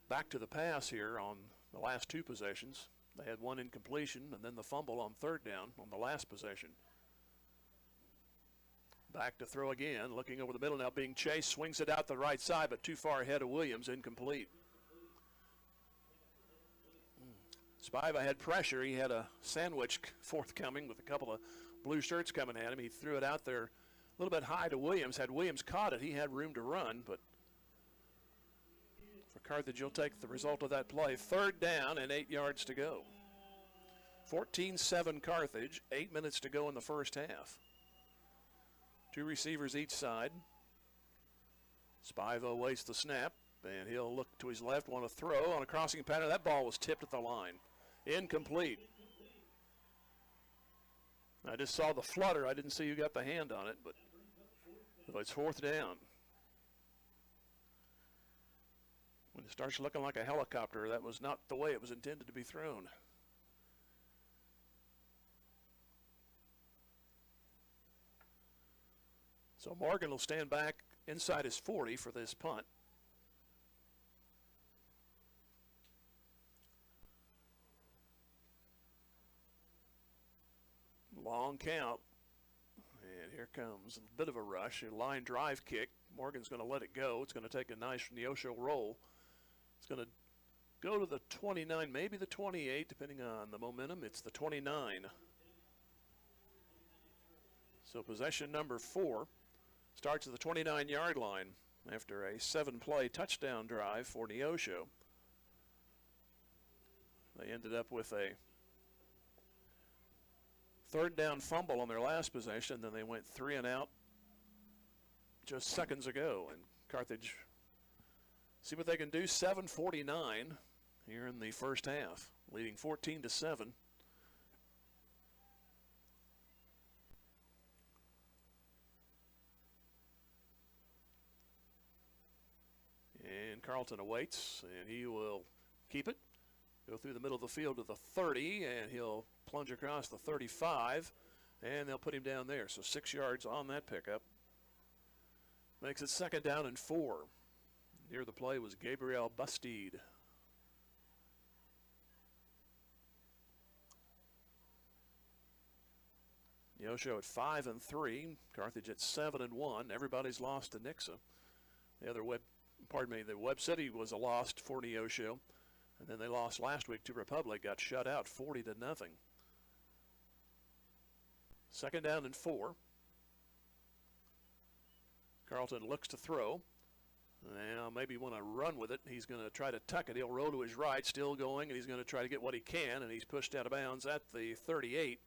back to the pass here on the last 2 possessions. They had 1 incompletion and then the fumble on third down on the last possession. Back to throw again, looking over the middle now, being chased, swings it out the right side, but too far ahead of Williams, incomplete. Spiva had pressure. He had a sandwich forthcoming with a couple of blue shirts coming at him. He threw it out there a little bit high to Williams. Had Williams caught it, he had room to run, but for Carthage, you'll take the result of that play. 3rd down and 8 yards to go. 14-7 Carthage, 8 minutes to go in the first half. 2 receivers each side. Spiva awaits the snap, and he'll look to his left, want to throw on a crossing pattern. That ball was tipped at the line. Incomplete. I just saw the flutter. I didn't see who got the hand on it, but it's 4th down. When it starts looking like a helicopter, that was not the way it was intended to be thrown. So Morgan will stand back inside his 40 for this punt. Long count. And here comes a bit of a rush. A line drive kick. Morgan's going to let it go. It's going to take a nice Neosho roll. It's going to go to the 29, maybe the 28, depending on the momentum. It's the 29. So possession number 4 starts at the 29-yard line after a 7-play touchdown drive for Neosho. They ended up with a 3rd down fumble on their last possession, then they went 3 and out just seconds ago. And Carthage, see what they can do. 7:49 here in the first half, leading 14-7. And Carlton awaits, and he will keep it. Go through the middle of the field to the 30, and he'll plunge across the 35, and they'll put him down there. So 6 yards on that pickup. Makes it 2nd down and 4. Near the play was Gabriel Bustede. Neosho at 5-3, Carthage at 7-1. Everybody's lost to Nixa. The Webb City was a loss for Neosho. And then they lost last week to Republic, got shut out 40-0. 2nd down and 4. Carlton looks to throw. Now maybe want to run with it. He's going to try to tuck it. He'll roll to his right, still going, and he's going to try to get what he can, and he's pushed out of bounds at the 38.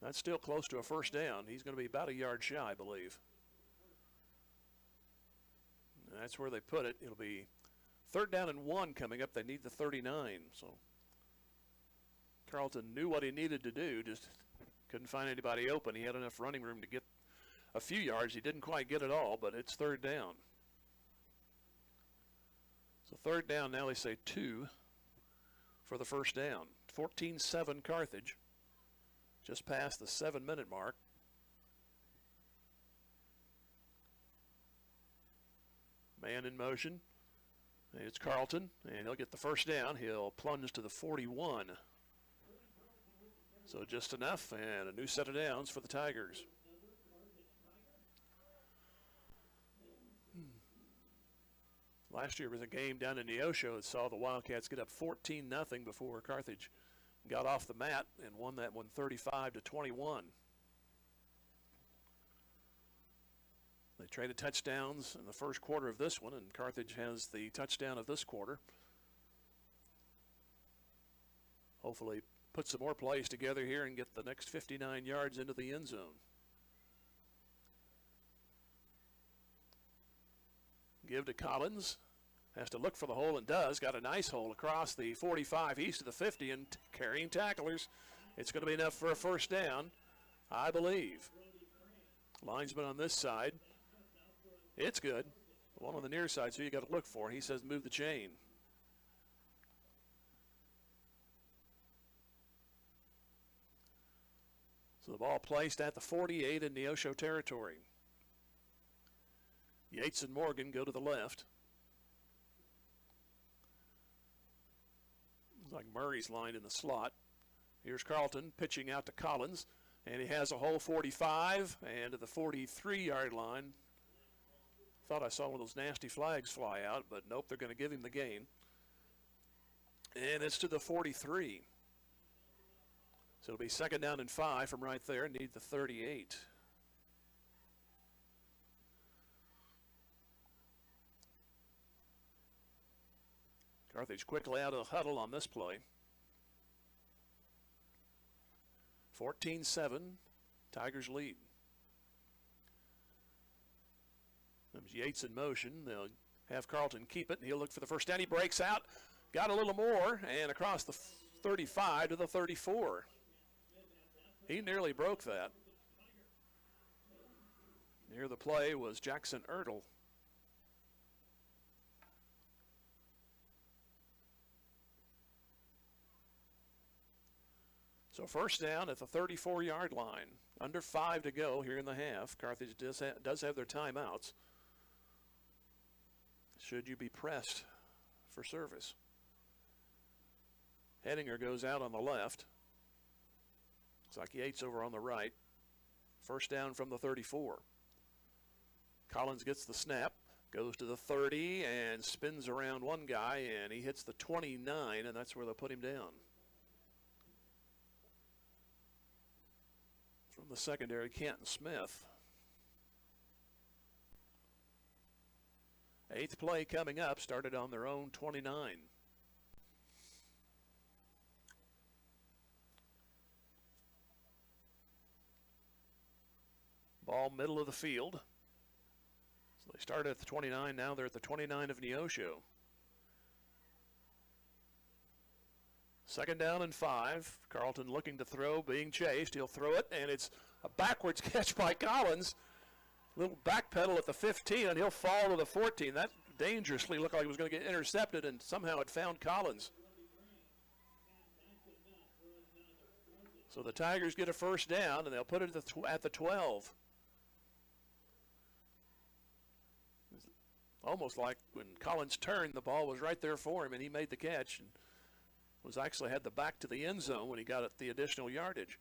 That's still close to a 1st down. He's going to be about a yard shy, I believe. And that's where they put it. It'll be 3rd down and 1 coming up. They need the 39. So Carlton knew what he needed to do, just couldn't find anybody open. He had enough running room to get a few yards. He didn't quite get it all, but it's 3rd down. So 3rd down, now they say 2 for the 1st down. 14-7 Carthage, just past the 7-minute mark. Man in motion. It's Carlton, and he'll get the 1st down. He'll plunge to the 41. So just enough, and a new set of downs for the Tigers. Last year was a game down in Neosho that saw the Wildcats get up 14-0 before Carthage got off the mat and won that one 35-21. They traded touchdowns in the first quarter of this one, and Carthage has the touchdown of this quarter. Hopefully put some more plays together here and get the next 59 yards into the end zone. Give to Collins. Has to look for the hole and does. Got a nice hole across the 45 east of the 50 and carrying tacklers. It's going to be enough for a 1st down, I believe. Linesman on this side. It's good. The one on the near side, so you got to look for. He says move the chain. So the ball placed at the 48 in Neosho territory. Yates and Morgan go to the left. Looks like Murray's lined in the slot. Here's Carlton pitching out to Collins. And he has a whole 45 and to the 43-yard line. Thought I saw one of those nasty flags fly out, but nope, they're going to give him the gain. And it's to the 43. So it'll be 2nd down and 5 from right there. Need the 38. Carthage quickly out of the huddle on this play. 14-7, Tigers lead. There's Yates in motion. They'll have Carlton keep it, and he'll look for the first down. He breaks out, got a little more, and across the 35 to the 34. He nearly broke that. Near the play was Jackson Ertl. So first down at the 34-yard line. Under 5 to go here in the half. Carthage does have their timeouts. Should you be pressed for service. Henninger goes out on the left. Looks like Yates over on the right. First down from the 34. Collins gets the snap, goes to the 30 and spins around one guy, and he hits the 29, and that's where they'll put him down. From the secondary, Canton Smith. 8th play coming up, started on their own 29. Ball middle of the field. So they started at the 29, now they're at the 29 of Neosho. 2nd down and 5. Carlton looking to throw, being chased. He'll throw it, and it's a backwards catch by Collins. Little back pedal at the 15, and he'll fall to the 14. That dangerously looked like it was going to get intercepted, and somehow it found Collins. So the Tigers get a first down, and they'll put it at the 12. Almost like when Collins turned, the ball was right there for him, and he made the catch. And was actually had the back to the end zone when he got the additional yardage.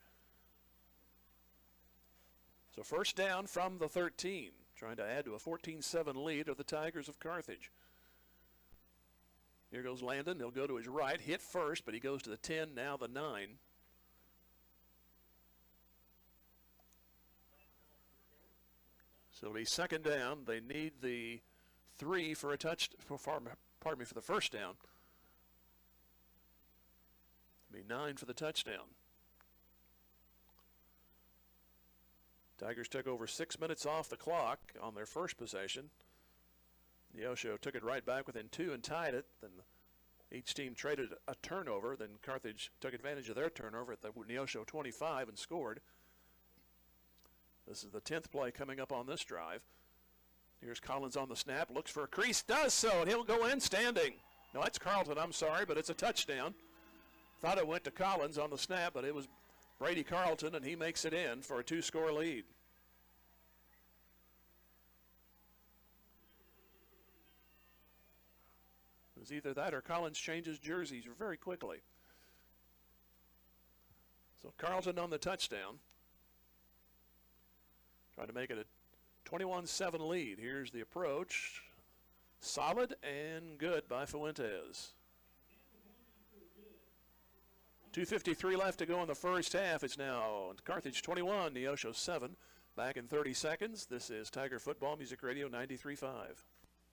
So first down from the 13, trying to add to a 14-7 lead of the Tigers of Carthage. Here goes Landon. He'll go to his right, hit first, but he goes to the 10, now the 9. So it'll be 2nd down. They need the 3 for a for the first down. It'll be 9 for the touchdown. Tigers took over 6 minutes off the clock on their first possession. Neosho took it right back within 2 and tied it. Then each team traded a turnover. Then Carthage took advantage of their turnover at the Neosho 25 and scored. This is the 10th play coming up on this drive. Here's Collins on the snap, looks for a crease, does so, and he'll go in standing. No, that's Carlton, I'm sorry, but it's a touchdown. Thought it went to Collins on the snap, but it was Brady Carlton, and he makes it in for a 2-score lead. It was either that or Collins changes jerseys very quickly. So Carlton on the touchdown. Trying to make it a 21-7 lead. Here's the approach. Solid and good by Fuentes. 2:53 left to go in the first half. It's now Carthage 21, Neosho 7. Back in 30 seconds. This is Tiger Football Music Radio 93.5.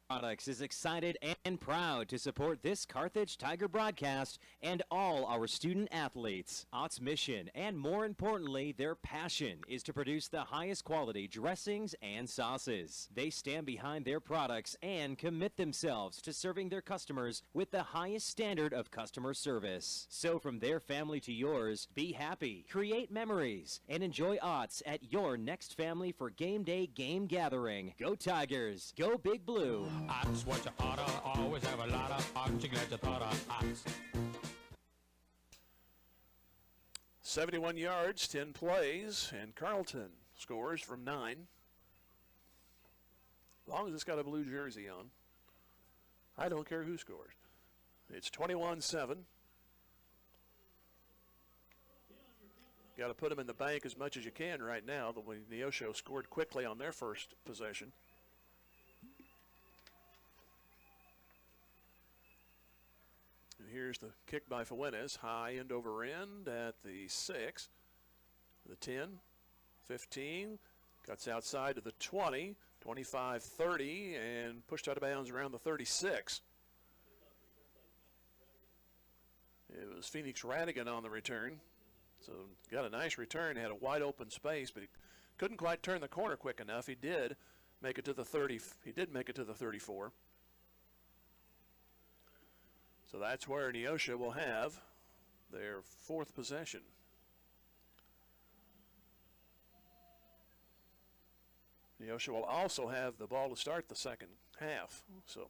Products is excited and proud to support this Carthage Tiger broadcast and all our student athletes. OTT's mission, and more importantly, their passion, is to produce the highest quality dressings and sauces. They stand behind their products and commit themselves to serving their customers with the highest standard of customer service. So from their family to yours, be happy, create memories, and enjoy OTT's at your next family for game day game gathering. Go Tigers! Go Big Blue! Ox, what you oughta always have a lot of ox. You glad you thought of ox. 71 yards, 10 plays, and Carlton scores from 9. As long as it's got a blue jersey on, I don't care who scores. It's 21-7. got to put them in the bank as much as you can right now. The Neosho scored quickly on their first possession. And here's the kick by Fuentes, high end over end at the 6, the 10, 15, cuts outside to the 20, 25, 30, and pushed out of bounds around the 36. It was Phoenix Radigan on the return. So got a nice return, had a wide open space, but he couldn't quite turn the corner quick enough. He did make it to the 30. He did make it to the 34. So that's where Neosho will have their fourth possession. Neosho will also have the ball to start the second half. So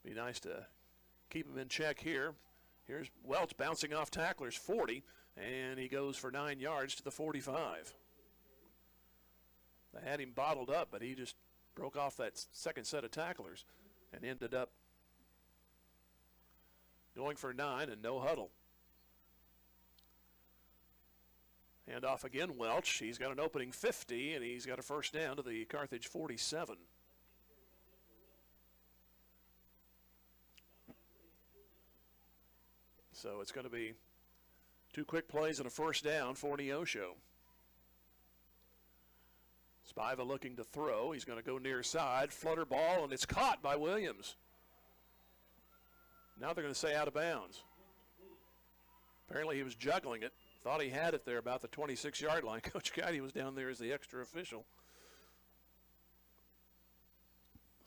be nice to keep him in check here. Here's Welch bouncing off tacklers, 40, and he goes for 9 yards to the 45. They had him bottled up, but he just broke off that second set of tacklers and ended up going for 9 and no huddle. Hand off again, Welch. He's got an opening 50, and he's got a first down to the Carthage 47. So it's going to be 2 quick plays and a first down for Neosho. Spiva looking to throw. He's going to go near side, flutter ball, and it's caught by Williams. Now they're going to say out of bounds. Apparently he was juggling it. Thought he had it there about the 26-yard line. Coach Gotti was down there as the extra official.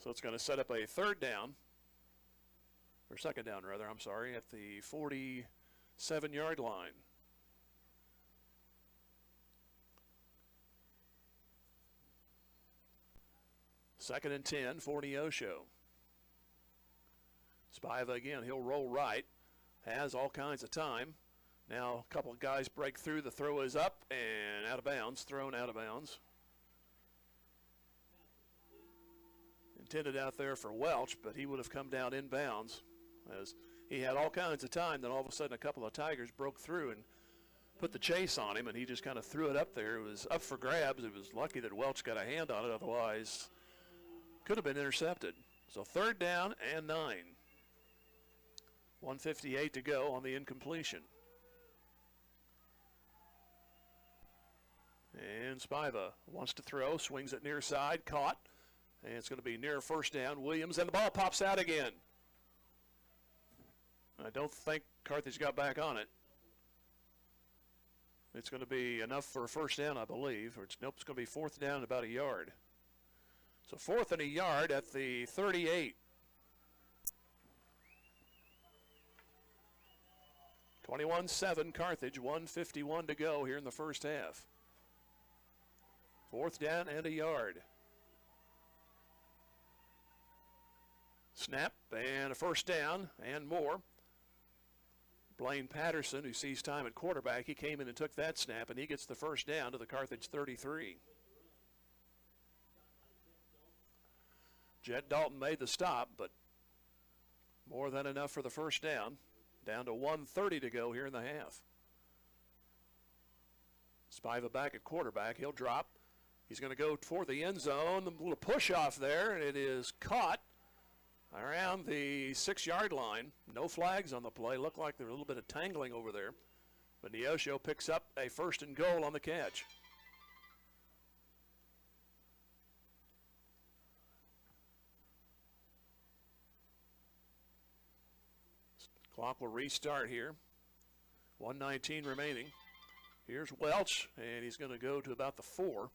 So it's going to set up a third down. Or second down, rather, I'm sorry, at the 47-yard line. Second and 10 for Neosho. Spiva again, he'll roll right. Has all kinds of time. Now a couple of guys break through. The throw is up and out of bounds, thrown out of bounds. Intended out there for Welch, but he would have come down inbounds. As he had all kinds of time, then all of a sudden a couple of Tigers broke through and put the chase on him, and he just kind of threw it up there. It was up for grabs. It was lucky that Welch got a hand on it, otherwise could have been intercepted. So third down and 9. 1:58 to go on the incompletion. And Spiva wants to throw, swings it near side, caught, and it's going to be near first down. Williams, and the ball pops out again. I don't think Carthage got back on it. It's going to be enough for a first down, I believe. Or nope, it's going to be fourth down and about a yard. So fourth and a yard at the 38. 21-7 Carthage, 1:51 to go here in the first half. Fourth down and a yard. Snap and a first down and more. Blaine Patterson, who sees time at quarterback, he came in and took that snap, and he gets the first down to the Carthage 33. Jet Dalton made the stop, but more than enough for the first down. Down to 1:30 to go here in the half. Spiva back at quarterback. He'll drop. He's going to go toward the end zone. A little push off there, and it is caught around the 6-yard line. No flags on the play. Looked like there was a little bit of tangling over there. But Neosho picks up a first and goal on the catch. Clock will restart here. 1:19 remaining. Here's Welch, and he's going to go to about the 4.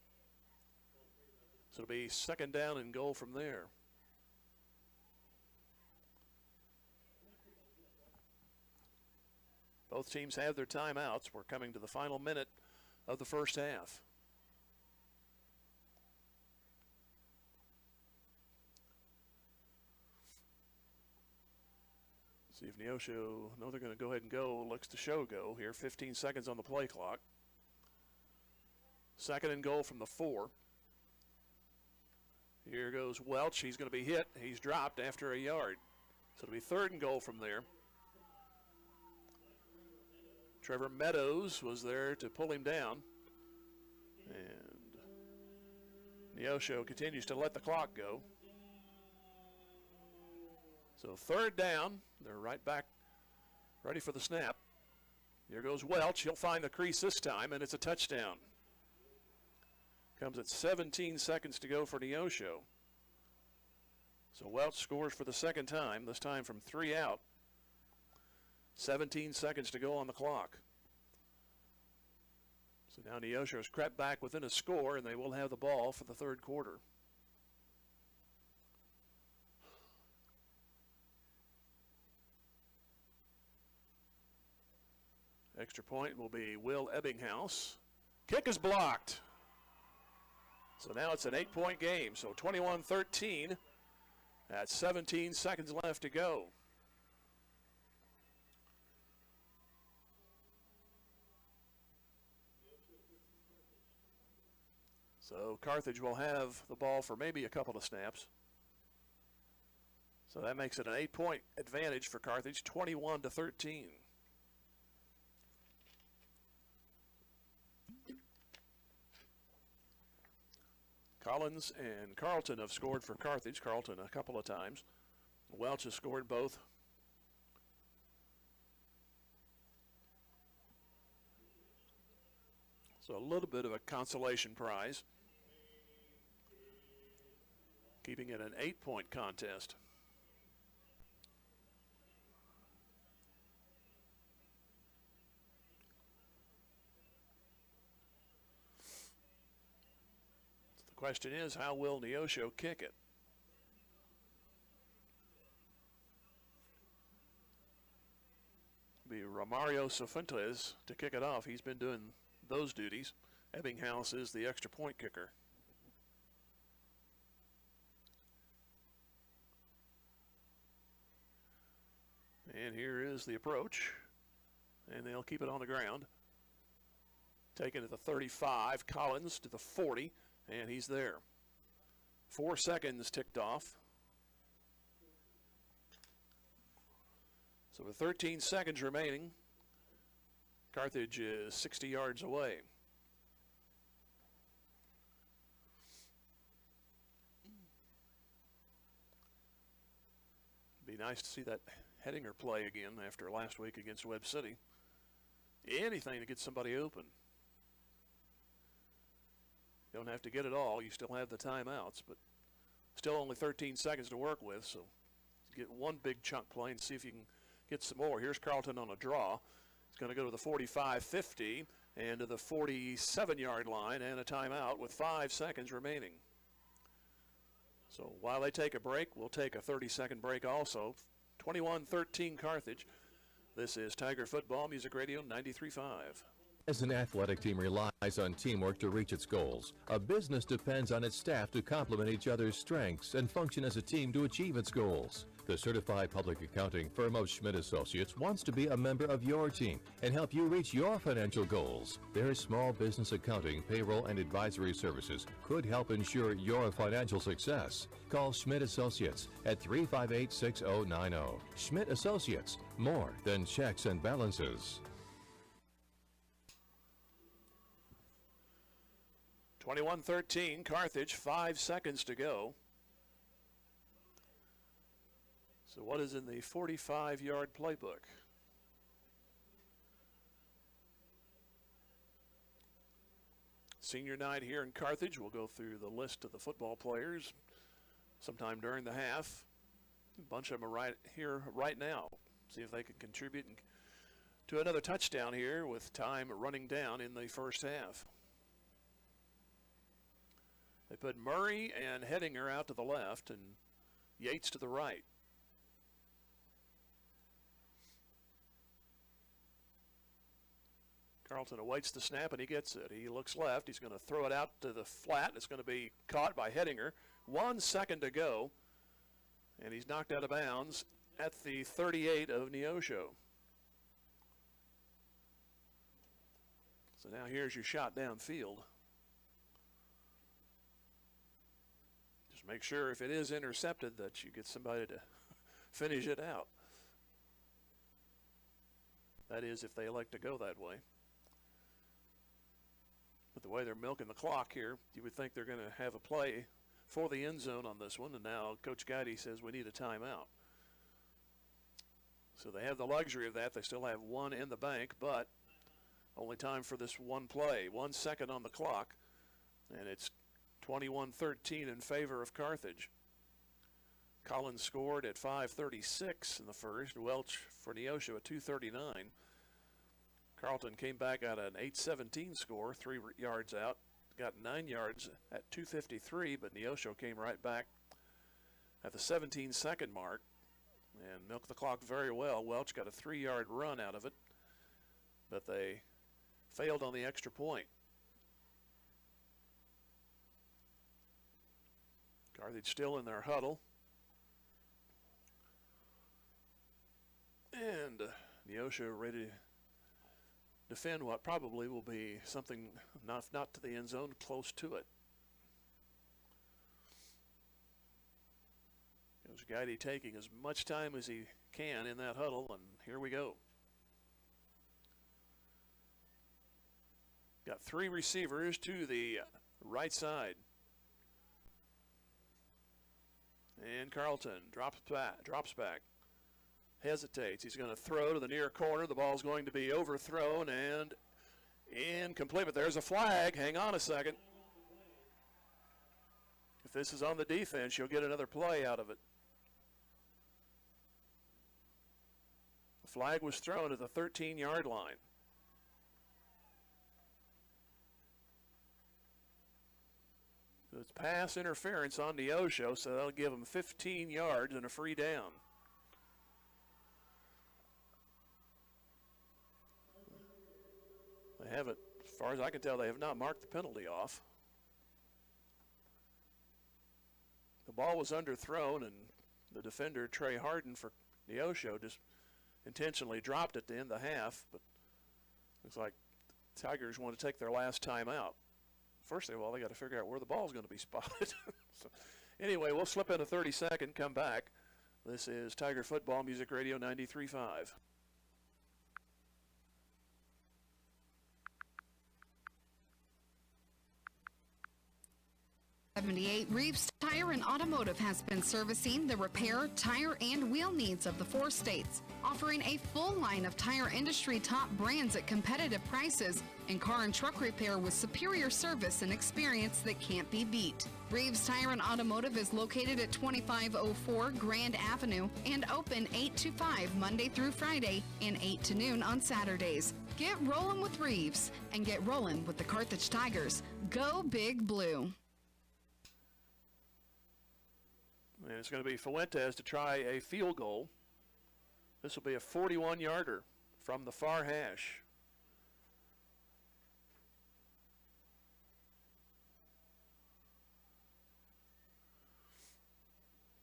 So it'll be second down and goal from there. Both teams have their timeouts. We're coming to the final minute of the first half. See if Neosho, no, they're going to go ahead and go. Looks to show go here. 15 seconds on the play clock. Second and goal from the 4. Here goes Welch. He's going to be hit. He's dropped after a yard. So it'll be third and goal from there. Trevor Meadows was there to pull him down. And Neosho continues to let the clock go. So third down, they're right back, ready for the snap. Here goes Welch. He'll find the crease this time, and it's a touchdown. Comes at 17 seconds to go for Neosho. So Welch scores for the second time, this time from 3 out. 17 seconds to go on the clock. So now Neosho has crept back within a score, and they will have the ball for the third quarter. Extra point will be Will Ebbinghaus. Kick is blocked. So now it's an 8-point game. So 21-13 at 17 seconds left to go. So Carthage will have the ball for maybe a couple of snaps. So that makes it an 8-point advantage for Carthage, 21-13. Collins and Carlton have scored for Carthage. Carlton a couple of times. Welch has scored both. So a little bit of a consolation prize, keeping it an 8-point contest. The question is, how will Neosho kick it? Be Romario Cifuentes to kick it off. He's been doing those duties. Ebbinghaus is the extra point kicker. And here is the approach. And they'll keep it on the ground. Taken to the 35, Collins to the 40, and he's there. 4 seconds ticked off. So with 13 seconds remaining, Carthage is 60 yards away. Be nice to see that Hettinger play again after last week against Webb City. Anything to get somebody open. Don't have to get it all. You still have the timeouts, but still only 13 seconds to work with, so get one big chunk play and see if you can get some more. Here's Carlton on a draw. He's going to go to the 45-50 and to the 47-yard line and a timeout with 5 seconds remaining. So while they take a break, we'll take a 30-second break also. 21-13 Carthage. This is Tiger Football Music Radio 93.5. As an athletic team relies on teamwork to reach its goals, a business depends on its staff to complement each other's strengths and function as a team to achieve its goals. The certified public accounting firm of Schmidt Associates wants to be a member of your team and help you reach your financial goals. Their small business accounting, payroll, and advisory services could help ensure your financial success. Call Schmidt Associates at 358-6090. Schmidt Associates, more than checks and balances. 21-13, Carthage, 5 seconds to go. So what is in the 45-yard playbook? Senior night here in Carthage. We'll go through the list of the football players sometime during the half. A bunch of them are right here right now. See if they can contribute to another touchdown here with time running down in the first half. They put Murray and Hettinger out to the left and Yates to the right. Carlton awaits the snap and he gets it. He looks left. He's going to throw it out to the flat. It's going to be caught by Hettinger. 1 second to go. And he's knocked out of bounds at the 38 of Neosho. So now here's your shot downfield. Just make sure if it is intercepted that you get somebody to finish it out. That is, if they elect to go that way. But the way they're milking the clock here, you would think they're going to have a play for the end zone on this one, and now Coach Guidey says we need a timeout. So they have the luxury of that. They still have one in the bank, but only time for this one play. 1 second on the clock, and it's 21-13 in favor of Carthage. Collins scored at 5:36 in the first. Welch for Neosho at 2:39. Carlton came back at an 8:17 score, 3 yards out. Got 9 yards at 2:53, but Neosho came right back at the 17-second mark and milked the clock very well. Welch got a 3-yard run out of it, but they failed on the extra point. Carthage still in their huddle. And Neosho ready to defend what probably will be something not to the end zone, close to it. Coach Guidey taking as much time as he can in that huddle, and here we go. Got 3 receivers to the right side. And Carlton drops back. Hesitates. He's going to throw to the near corner. The ball's going to be overthrown and incomplete. But there's a flag. Hang on a second. If this is on the defense, you'll get another play out of it. The flag was thrown at the 13-yard line. So it's pass interference on Neosho, so that'll give him 15 yards and a free down. They haven't, as far as I can tell, they have not marked the penalty off. The ball was underthrown, and the defender, Trey Harden for Neosho, just intentionally dropped it to end the half, but looks like the Tigers want to take their last time out. First of all, they got to figure out where the ball's going to be spotted. So, anyway, we'll slip in a 30-second, come back. This is Tiger Football Music Radio 93.5. 78 Reeves Tire and Automotive has been servicing the repair, tire, and wheel needs of the 4 states, offering a full line of tire industry top brands at competitive prices and car and truck repair with superior service and experience that can't be beat. Reeves Tire and Automotive is located at 2504 Grand Avenue and open 8 to 5 Monday through Friday and 8 to noon on Saturdays. Get rolling with Reeves and get rolling with the Carthage Tigers. Go Big Blue. And it's going to be Fuentes to try a field goal. This will be a 41-yarder from the far hash.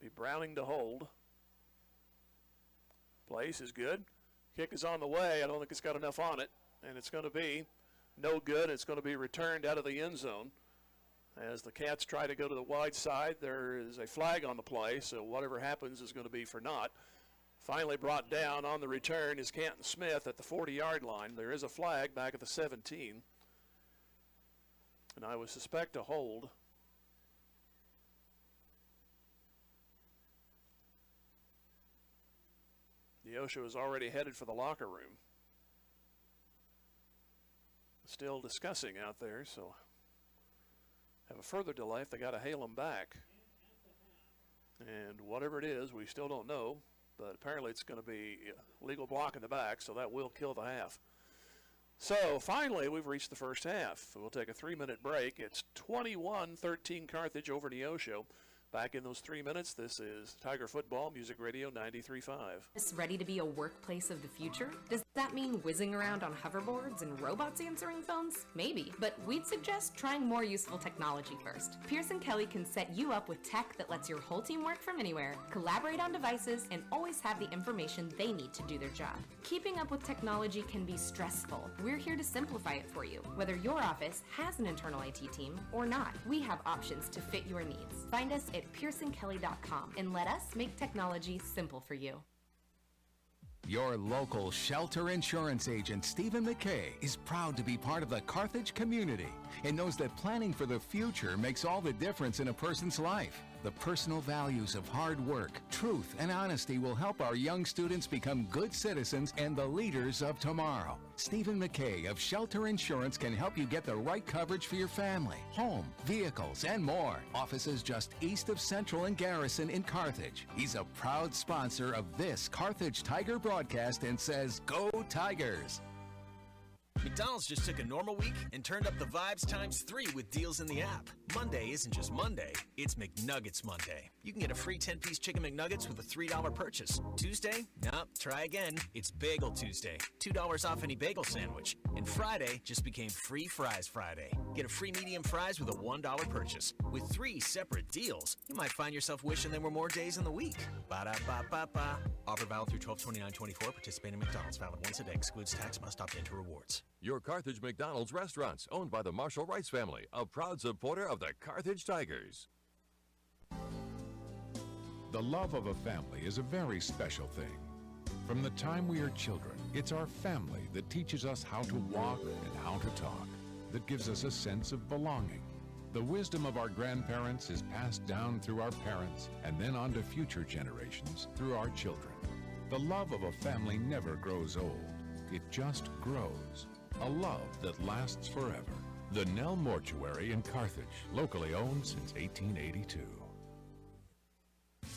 Be Browning to hold. Place is good. Kick is on the way. I don't think it's got enough on it. And it's going to be no good. It's going to be returned out of the end zone. As the Cats try to go to the wide side, there is a flag on the play, so whatever happens is going to be for naught. Finally brought down on the return is Canton Smith at the 40-yard line. There is a flag back at the 17. And I would suspect a hold. Neosho is already headed for the locker room. Still discussing out there, so have a further delay if they got to hail him back. And whatever it is, we still don't know, but apparently it's going to be a legal block in the back, so that will kill the half. So finally, we've reached the first half. We'll take a 3-minute break. It's 21-13 Carthage over Neosho. Back in those 3 minutes, this is Tiger Football Music Radio 93.5. Is ready to be a workplace of the future? Does that mean whizzing around on hoverboards and robots answering phones? Maybe, but we'd suggest trying more useful technology first. Pearson Kelly can set you up with tech that lets your whole team work from anywhere, collaborate on devices, and always have the information they need to do their job. Keeping up with technology can be stressful. We're here to simplify it for you. Whether your office has an internal IT team or not, we have options to fit your needs. Find us at PearsonKelly.com and let us make technology simple for you. Your local shelter insurance agent, Stephen McKay, is proud to be part of the Carthage community and knows that planning for the future makes all the difference in a person's life. The personal values of hard work, truth, and honesty will help our young students become good citizens and the leaders of tomorrow. Stephen McKay of Shelter Insurance can help you get the right coverage for your family, home, vehicles, and more. Offices just east of Central and Garrison in Carthage. He's a proud sponsor of this Carthage Tiger broadcast and says, "Go Tigers!" McDonald's just took a normal week and turned up the vibes ×3 with deals in the app. Monday isn't just Monday, it's McNuggets Monday. You can get a free 10-piece chicken McNuggets with a $3 purchase. Tuesday? Nope, try again. It's Bagel Tuesday. $2 off any bagel sandwich. And Friday just became Free Fries Friday. Get a free medium fries with a $1 purchase. With 3 separate deals, you might find yourself wishing there were more days in the week. Ba-da-ba-ba-ba. Offer valid through 12/29/24. Participating McDonald's. Valid once a day. Excludes tax. Must opt into rewards. Your Carthage McDonald's restaurants, owned by the Marshall Rice family, a proud supporter of the Carthage Tigers. The love of a family is a very special thing. From the time we are children, it's our family that teaches us how to walk and how to talk, that gives us a sense of belonging. The wisdom of our grandparents is passed down through our parents and then on to future generations through our children. The love of a family never grows old. It just grows. A love that lasts forever. The Nell Mortuary in Carthage, locally owned since 1882.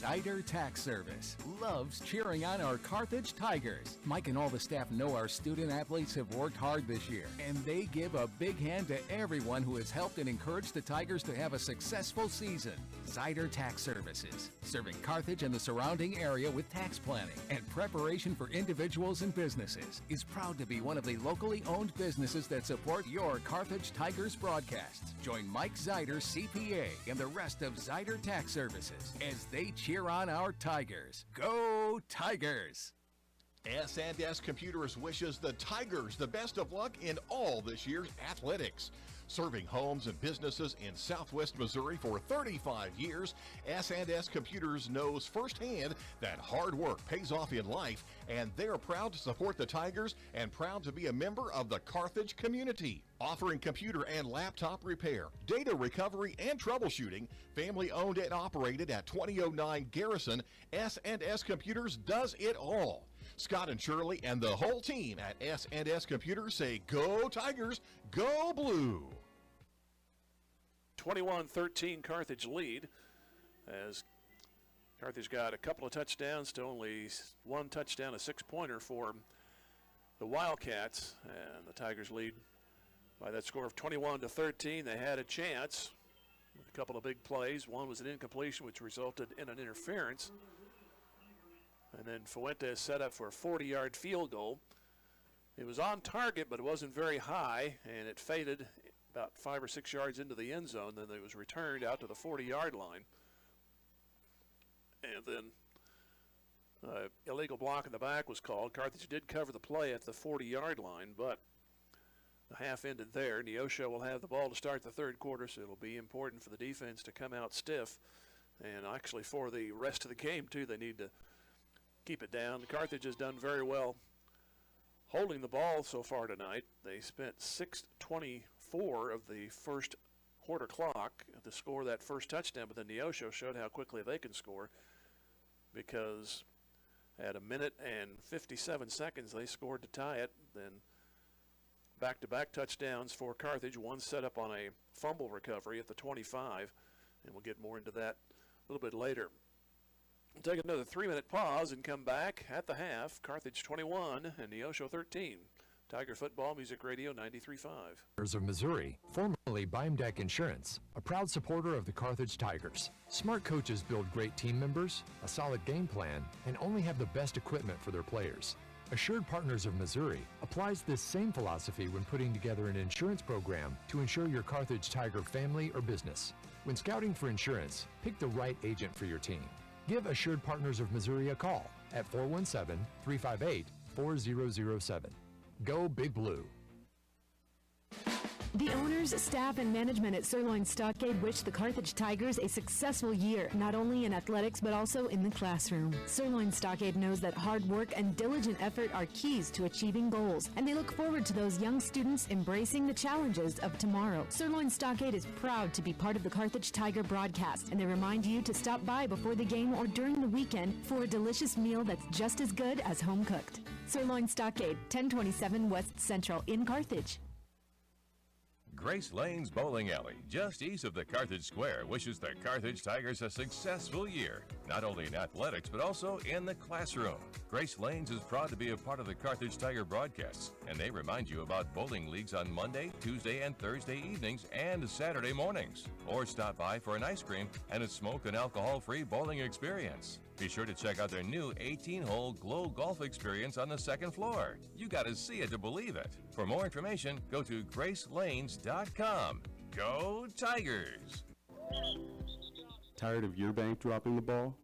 Zyder Tax Service loves cheering on our Carthage Tigers. Mike and all the staff know our student athletes have worked hard this year, and they give a big hand to everyone who has helped and encouraged the Tigers to have a successful season. Zyder Tax Services, serving Carthage and the surrounding area with tax planning and preparation for individuals and businesses, is proud to be one of the locally owned businesses that support your Carthage Tigers broadcasts. Join Mike Zyder, CPA, and the rest of Zyder Tax Services as they cheer on our Tigers. Go Tigers! S&S Computers wishes the Tigers the best of luck in all this year's athletics. Serving homes and businesses in Southwest Missouri for 35 years, S&S Computers knows firsthand that hard work pays off in life, and they're proud to support the Tigers and proud to be a member of the Carthage community. Offering computer and laptop repair, data recovery, and troubleshooting, family owned and operated at 2009 Garrison, S&S Computers does it all. Scott and Shirley and the whole team at S&S Computers say, "Go Tigers, go Blue!" 21-13 Carthage lead, as Carthage got a couple of touchdowns to only one touchdown, a 6-pointer for the Wildcats, and the Tigers lead by that score of 21-13. They had a chance with a couple of big plays. One was an incompletion, which resulted in an interference. And then Fuentes set up for a 40-yard field goal. It was on target, but it wasn't very high, and it faded about 5 or 6 yards into the end zone. Then it was returned out to the 40-yard line. And then illegal block in the back was called. Carthage did cover the play at the 40-yard line, but the half ended there. Neosho will have the ball to start the third quarter, so it'll be important for the defense to come out stiff. And actually for the rest of the game, too, they need to keep it down. Carthage has done very well holding the ball so far tonight. They spent 6:24 of the first quarter clock to score that first touchdown, but then Neosho showed how quickly they can score, because at 1 minute and 57 seconds they scored to tie it. Then back-to-back touchdowns for Carthage, one set up on a fumble recovery at the 25, and we'll get more into that a little bit later. We'll take another 3-minute pause and come back at the half. Carthage 21 and Neosho 13. Tiger Football, Music Radio 93.5. Of Missouri, formerly Beimdeck Insurance, a proud supporter of the Carthage Tigers. Smart coaches build great team members, a solid game plan, and only have the best equipment for their players. Assured Partners of Missouri applies this same philosophy when putting together an insurance program to insure your Carthage Tiger family or business. When scouting for insurance, pick the right agent for your team. Give Assured Partners of Missouri a call at 417-358-4007. Go Big Blue. The owners, staff, and management at Sirloin Stockade wish the Carthage Tigers a successful year, not only in athletics but also in the classroom. Sirloin Stockade knows that hard work and diligent effort are keys to achieving goals, and they look forward to those young students embracing the challenges of tomorrow. Sirloin Stockade is proud to be part of the Carthage Tiger broadcast, and they remind you to stop by before the game or during the weekend for a delicious meal that's just as good as home cooked. Sirloin Stockade, 1027 West Central in Carthage. Grace Lane's Bowling Alley, just east of the Carthage Square, wishes the Carthage Tigers a successful year, not only in athletics, but also in the classroom. Grace Lane's is proud to be a part of the Carthage Tiger broadcasts, and they remind you about bowling leagues on Monday, Tuesday, and Thursday evenings and Saturday mornings. Or stop by for an ice cream and a smoke and alcohol-free bowling experience. Be sure to check out their new 18-hole Glow Golf experience on the second floor. You gotta see it to believe it. For more information, go to gracelanes.com. Go Tigers! Tired of your bank dropping the ball?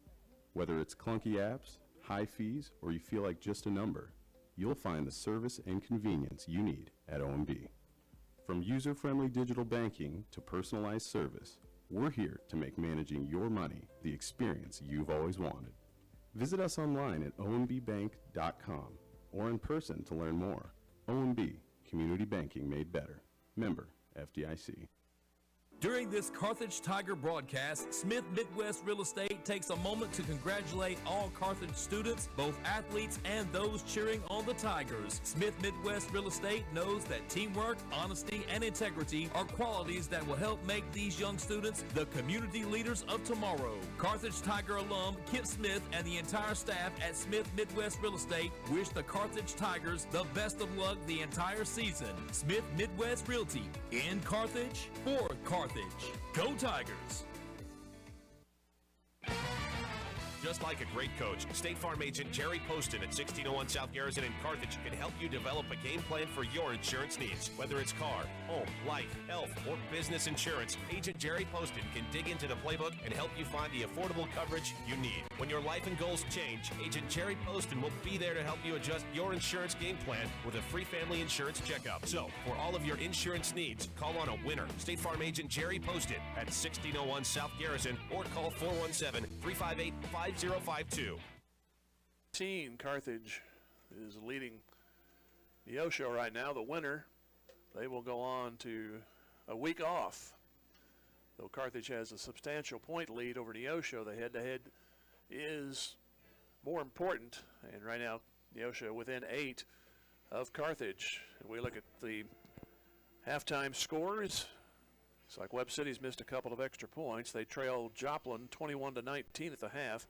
Whether it's clunky apps, high fees, or you feel like just a number, you'll find the service and convenience you need at OMB. From user-friendly digital banking to personalized service, we're here to make managing your money the experience you've always wanted. Visit us online at ombbank.com or in person to learn more. OMB, community banking made better. Member FDIC. During this Carthage Tiger broadcast, Smith Midwest Real Estate takes a moment to congratulate all Carthage students, both athletes and those cheering on the Tigers. Smith Midwest Real Estate knows that teamwork, honesty, and integrity are qualities that will help make these young students the community leaders of tomorrow. Carthage Tiger alum Kip Smith and the entire staff at Smith Midwest Real Estate wish the Carthage Tigers the best of luck the entire season. Smith Midwest Realty, in Carthage, for Carthage. Go Tigers! Just like a great coach, State Farm agent Jerry Poston at 1601 South Garrison in Carthage can help you develop a game plan for your insurance needs. Whether it's car, home, life, health, or business insurance, Agent Jerry Poston can dig into the playbook and help you find the affordable coverage you need. When your life and goals change, Agent Jerry Poston will be there to help you adjust your insurance game plan with a free family insurance checkup. So, for all of your insurance needs, call on a winner. State Farm agent Jerry Poston at 1601 South Garrison or call 417-358-5052. Carthage is leading Neosho right now. The winner, they will go on to a week off. Though Carthage has a substantial point lead over Neosho, the head-to-head is more important. And right now, Neosho within 8 of Carthage. And we look at the halftime scores. It's like Webb City's missed a couple of extra points. They trailed Joplin 21-19 at the half.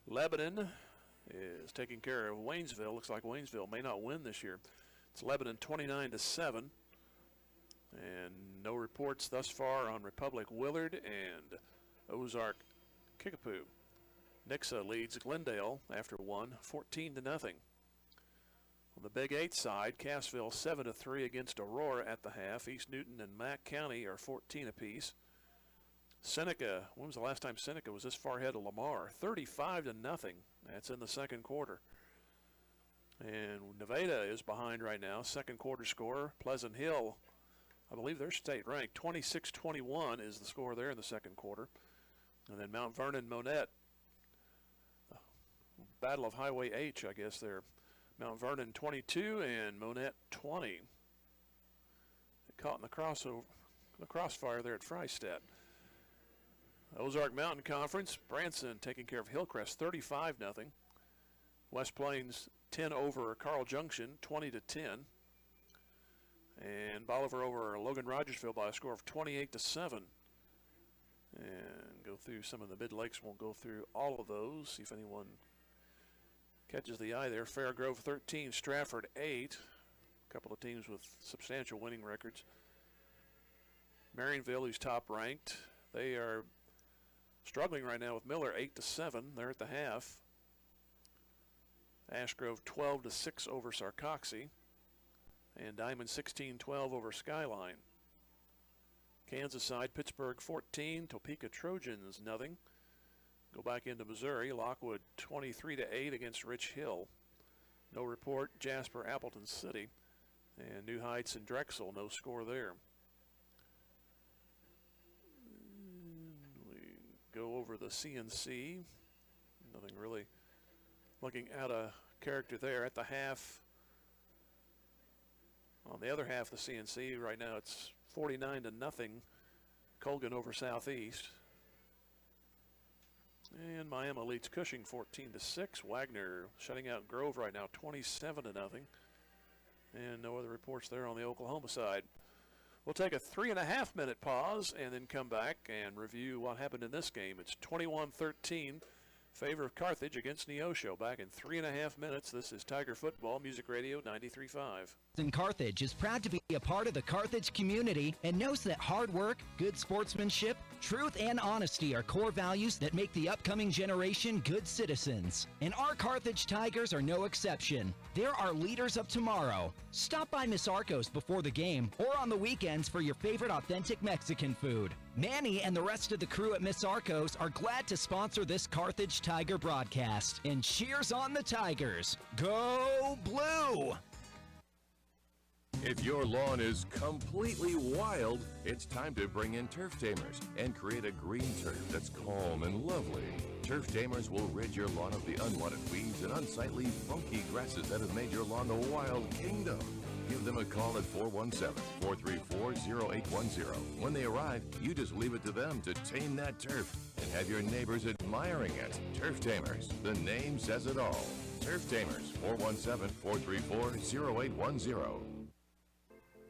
Lebanon is taking care of Waynesville. Looks like Waynesville may not win this year. It's Lebanon 29-7. And no reports thus far on Republic Willard and Ozark Kickapoo. Nixa leads Glendale after 1, 14-0. On the Big 8 side, Cassville 7-3 against Aurora at the half. East Newton and Mack County are 14 apiece. Seneca, when was the last time Seneca was this far ahead of Lamar? 35-0. That's in the second quarter. And Nevada is behind right now. Second quarter score. Pleasant Hill, I believe they're state ranked. 26-21 is the score there in the second quarter. And then Mount Vernon, Monette. Battle of Highway H, I guess there. Mount Vernon 22 and Monette 20. They caught in the crossfire there at Freistadt. Ozark Mountain Conference, Branson taking care of Hillcrest 35-0. West Plains 10 over Carl Junction 20-10. And Bolivar over Logan Rogersville by a score of 28-7. And go through some of the Mid Lakes. Won't go through all of those. See if anyone catches the eye there. Fairgrove 13, Stratford 8. A couple of teams with substantial winning records. Marionville, who's top ranked, they are struggling right now with Miller 8-7. They're at the half. Ashgrove 12-6 over Sarcoxy. And Diamond 16-12 over Skyline. Kansas side, Pittsburgh 14, Topeka Trojans nothing. Go back into Missouri, Lockwood 23-8 against Rich Hill. No report, Jasper Appleton City And New Heights and Drexel, no score there. We go over the CNC. Nothing really looking out of character there. At the half, on the other half of the CNC, right now it's 49-0. Colgan over Southeast. And Miami leads Cushing 14-6. Wagner shutting out Grove right now 27-0. And no other reports there on the Oklahoma side. We'll take a 3.5-minute pause and then come back and review what happened in this game. It's 21-13, favor of Carthage against Neosho. Back in 3.5 minutes. This is Tiger Football, Music Radio 93.5. Carthage is proud to be a part of the Carthage community and knows that hard work, good sportsmanship, truth, and honesty are core values that make the upcoming generation good citizens. And our Carthage Tigers are no exception. They're our leaders of tomorrow. Stop by Miss Arcos before the game or on the weekends for your favorite authentic Mexican food. Manny and the rest of the crew at Miss Arcos are glad to sponsor this Carthage Tiger broadcast. And cheers on the Tigers. Go Blue! If your lawn is completely wild, it's time to bring in Turf Tamers and create a green turf that's calm and lovely. Turf Tamers will rid your lawn of the unwanted weeds and unsightly, funky grasses that have made your lawn a wild kingdom. Give them a call at 417-434-0810. When they arrive, you just leave it to them to tame that turf and have your neighbors admiring it. Turf Tamers, the name says it all. Turf Tamers, 417-434-0810.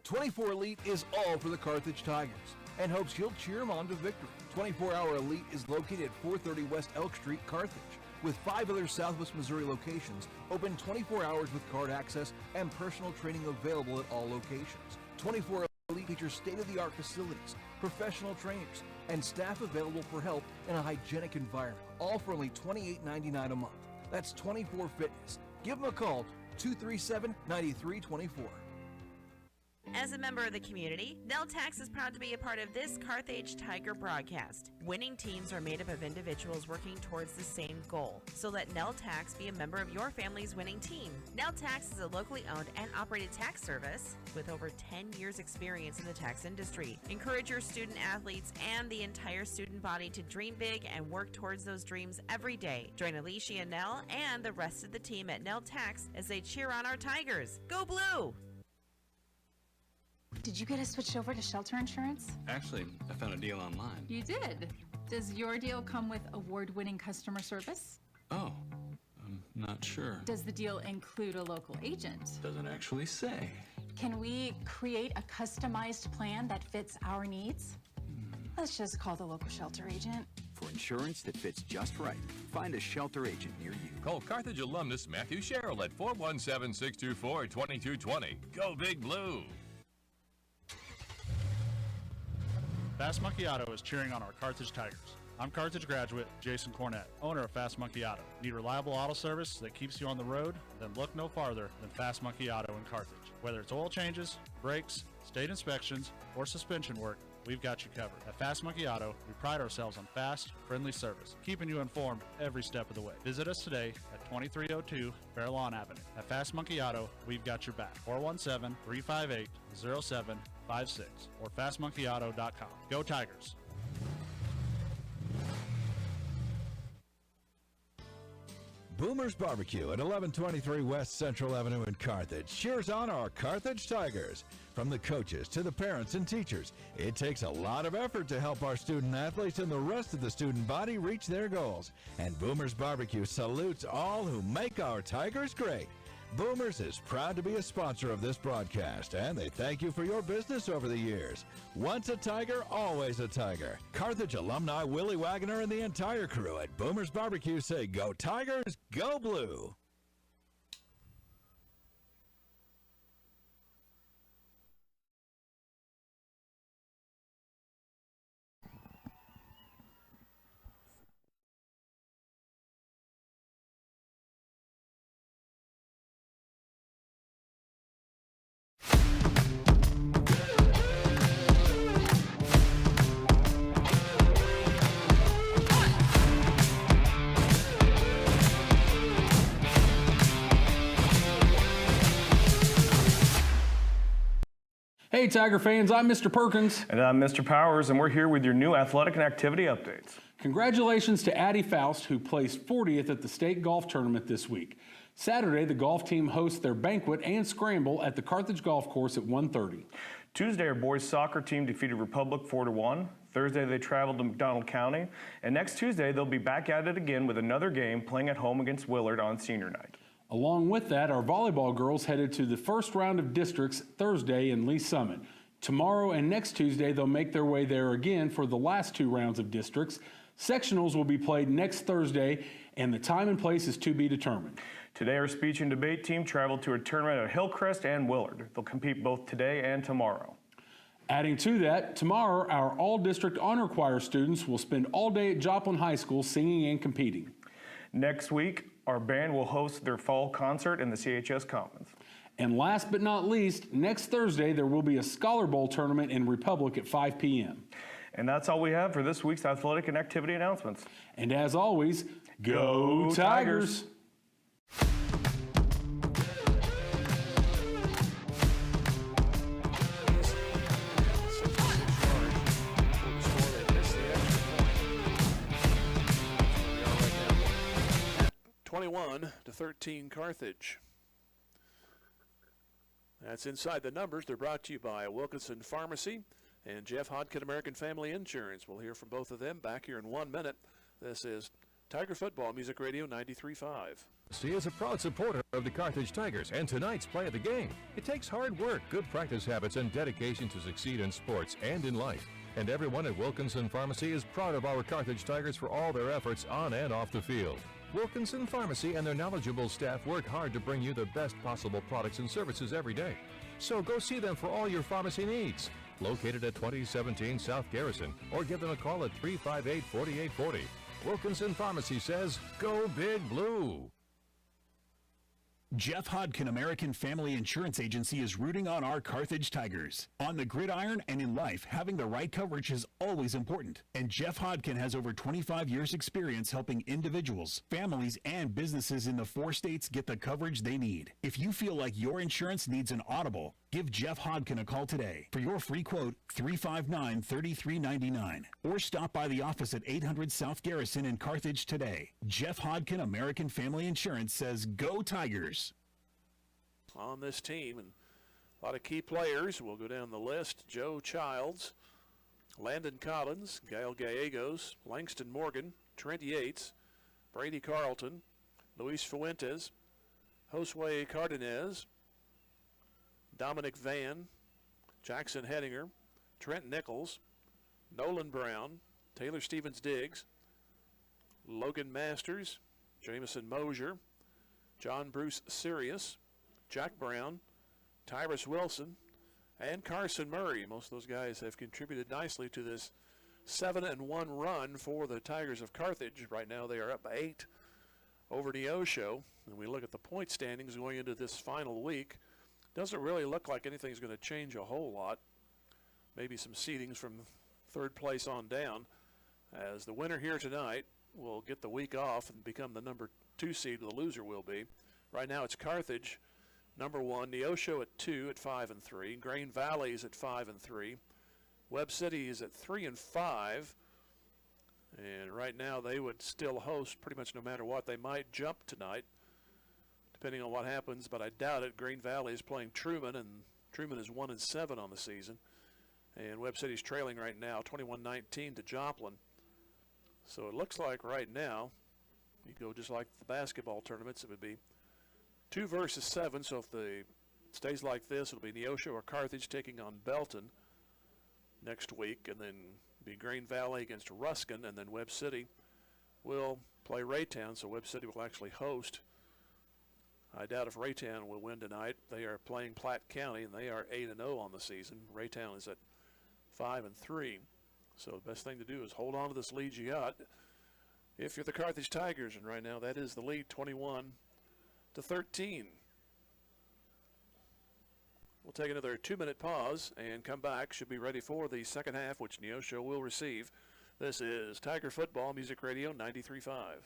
24 Elite is all for the Carthage Tigers and hopes you'll cheer them on to victory. 24-Hour Elite is located at 430 West Elk Street, Carthage, with 5 other Southwest Missouri locations open 24 hours with card access and personal training available at all locations. 24 Elite features state-of-the-art facilities, professional trainers, and staff available for help in a hygienic environment, all for only $28.99 a month. That's 24 Fitness. Give them a call, 237-9324. As a member of the community, Neltax is proud to be a part of this Carthage Tiger broadcast. Winning teams are made up of individuals working towards the same goal. So let Neltax be a member of your family's winning team. Neltax is a locally owned and operated tax service with over 10 years experience in the tax industry. Encourage your student athletes and the entire student body to dream big and work towards those dreams every day. Join Alicia and Nell and the rest of the team at Neltax as they cheer on our Tigers. Go Blue! Did you get us switched over to shelter insurance? Actually, I found a deal online. You did? Does your deal come with award-winning customer service? Oh, I'm not sure. Does the deal include a local agent? Doesn't actually say. Can we create a customized plan that fits our needs? Let's just call the local shelter agent. For insurance that fits just right, find a shelter agent near you. Call Carthage alumnus Matthew Sherrill at 417-624-2220. Go Big Blue! Fast Monkey Auto is cheering on our Carthage Tigers. I'm Carthage graduate Jason Cornett, owner of Fast Monkey Auto. Need reliable auto service that keeps you on the road? Then look no farther than Fast Monkey Auto in Carthage. Whether it's oil changes, brakes, state inspections, or suspension work, we've got you covered. At Fast Monkey Auto, we pride ourselves on fast, friendly service, keeping you informed every step of the way. Visit us today at 2302 Fairlawn Avenue. At Fast Monkey Auto, we've got your back. 417-358-0756 or fastmonkeyauto.com. Go Tigers! Boomer's Barbecue at 1123 West Central Avenue in Carthage cheers on our Carthage Tigers. From the coaches to the parents and teachers, it takes a lot of effort to help our student athletes and the rest of the student body reach their goals. And Boomer's Barbecue salutes all who make our Tigers great. Boomers is proud to be a sponsor of this broadcast, and they thank you for your business over the years. Once a Tiger, always a Tiger. Carthage alumni Willie Wagner and the entire crew at Boomers Barbecue say, go Tigers, go Blue! Hey Tiger fans, I'm Mr. Perkins. And I'm Mr. Powers, and we're here with your new athletic and activity updates. Congratulations to Addie Faust, who placed 40th at the state golf tournament this week. Saturday, the golf team hosts their banquet and scramble at the Carthage Golf Course at 1:30. Tuesday, our boys soccer team defeated Republic 4-1. Thursday, they traveled to McDonald County. And next Tuesday, they'll be back at it again with another game playing at home against Willard on senior night. Along with that, our volleyball girls headed to the first round of districts Thursday in Lee Summit. Tomorrow and next Tuesday, they'll make their way there again for the last 2 rounds of districts. Sectionals will be played next Thursday, and the time and place is to be determined. Today, our speech and debate team traveled to a tournament at Hillcrest and Willard. They'll compete both today and tomorrow. Adding to that, tomorrow, our all-district honor choir students will spend all day at Joplin High School singing and competing. Next week, our band will host their fall concert in the CHS Commons. And last but not least, next Thursday, there will be a Scholar Bowl tournament in Republic at 5 p.m. And that's all we have for this week's athletic and activity announcements. And as always, go Tigers! (21 to 13) Carthage. That's Inside the Numbers. They're brought to you by Wilkinson Pharmacy and Jeff Hodkin American Family Insurance. We'll hear from both of them back here in 1 minute. This is Tiger Football Music Radio 93.5. He is a proud supporter of the Carthage Tigers and tonight's play of the game. It takes hard work, good practice habits, and dedication to succeed in sports and in life. And everyone at Wilkinson Pharmacy is proud of our Carthage Tigers for all their efforts on and off the field. Wilkinson Pharmacy and their knowledgeable staff work hard to bring you the best possible products and services every day. So go see them for all your pharmacy needs. Located at 2017 South Garrison, or give them a call at 358-4840. Wilkinson Pharmacy says, go Big Blue. Jeff Hodkin American Family Insurance Agency is rooting on our Carthage Tigers. On the gridiron and in life, having the right coverage is always important. And Jeff Hodkin has over 25 years experience helping individuals, families, and businesses in the 4 states get the coverage they need. If you feel like your insurance needs an audible, give Jeff Hodkin a call today. For your free quote, 359-3399. Or stop by the office at 800 South Garrison in Carthage today. Jeff Hodkin American Family Insurance says, go Tigers. On this team, and a lot of key players. We'll go down the list. Joe Childs, Landon Collins, Gail Gallegos, Langston Morgan, Trent Yates, Brady Carlton, Luis Fuentes, Josue Cardenas, Dominic Van, Jackson Hedinger, Trent Nichols, Nolan Brown, Taylor Stevens-Diggs, Logan Masters, Jamison Mosier, John Bruce Sirius, Jack Brown, Tyrus Wilson, and Carson Murray. Most of those guys have contributed nicely to this 7-1 run for the Tigers of Carthage. Right now they are up 8 over Neosho. And we look at the point standings going into this final week. Doesn't really look like anything's going to change a whole lot. Maybe some seedings from 3rd place on down, as the winner here tonight will get the week off and become the number 2 seed. The loser will be. Right now it's Carthage, number 1, Neosho at 2 at 5-3, Grain Valley is at 5-3, Webb City is at 3-5, and right now they would still host pretty much no matter what. They might jump tonight, depending on what happens, but I doubt it. Grain Valley is playing Truman, and Truman is 1-7 on the season, and Webb City's trailing right now 21-19 to Joplin. So it looks like right now, you go just like the basketball tournaments, it would be 2 versus 7, so if it stays like this, it'll be Neosho or Carthage taking on Belton next week, and then be Grain Valley against Ruskin, and then Webb City will play Raytown, so Webb City will actually host. I doubt if Raytown will win tonight. They are playing Platte County, and they are 8-0 on the season. Raytown is at 5-3, so the best thing to do is hold on to this lead you got if you're the Carthage Tigers, and right now that is the lead, 21 to 13. We'll take another 2-minute pause and come back. Should be ready for the second half, which Neosho will receive. This is Tiger Football Music Radio 93.5.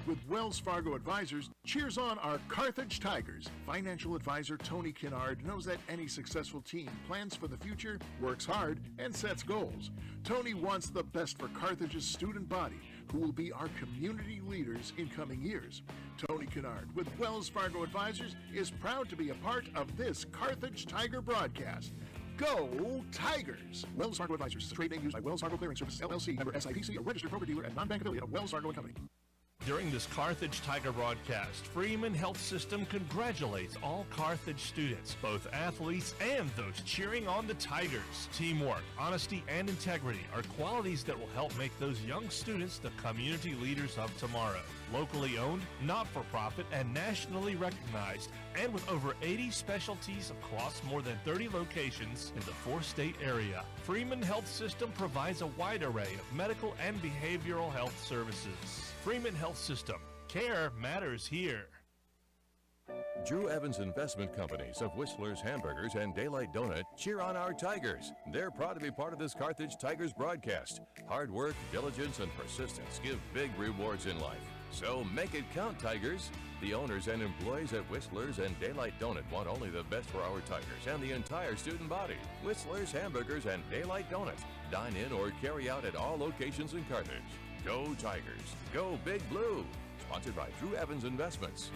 With Wells Fargo Advisors, cheers on our Carthage Tigers. Financial advisor Tony Kennard knows that any successful team plans for the future, works hard, and sets goals. Tony wants the best for Carthage's student body, who will be our community leaders in coming years. Tony Kennard with Wells Fargo Advisors is proud to be a part of this Carthage Tiger broadcast. Go Tigers! Wells Fargo Advisors is a trade name used by Wells Fargo Clearing Services, LLC, member SIPC, a registered broker-dealer and non-bank affiliate of Wells Fargo & Company. During this Carthage Tiger broadcast, Freeman Health System congratulates all Carthage students, both athletes and those cheering on the Tigers. Teamwork, honesty, and integrity are qualities that will help make those young students the community leaders of tomorrow. Locally owned, not-for-profit, and nationally recognized, and with over 80 specialties across more than 30 locations in the four-state area, Freeman Health System provides a wide array of medical and behavioral health services. Freeman Health System. Care matters here. Drew Evans Investment Companies of Whistler's Hamburgers and Daylight Donut cheer on our Tigers. They're proud to be part of this Carthage Tigers broadcast. Hard work, diligence, and persistence give big rewards in life. So make it count, Tigers. The owners and employees at Whistler's and Daylight Donut want only the best for our Tigers and the entire student body. Whistler's Hamburgers and Daylight Donut. Dine in or carry out at all locations in Carthage. Go Tigers. Go Big Blue. Sponsored by Drew Evans Investments.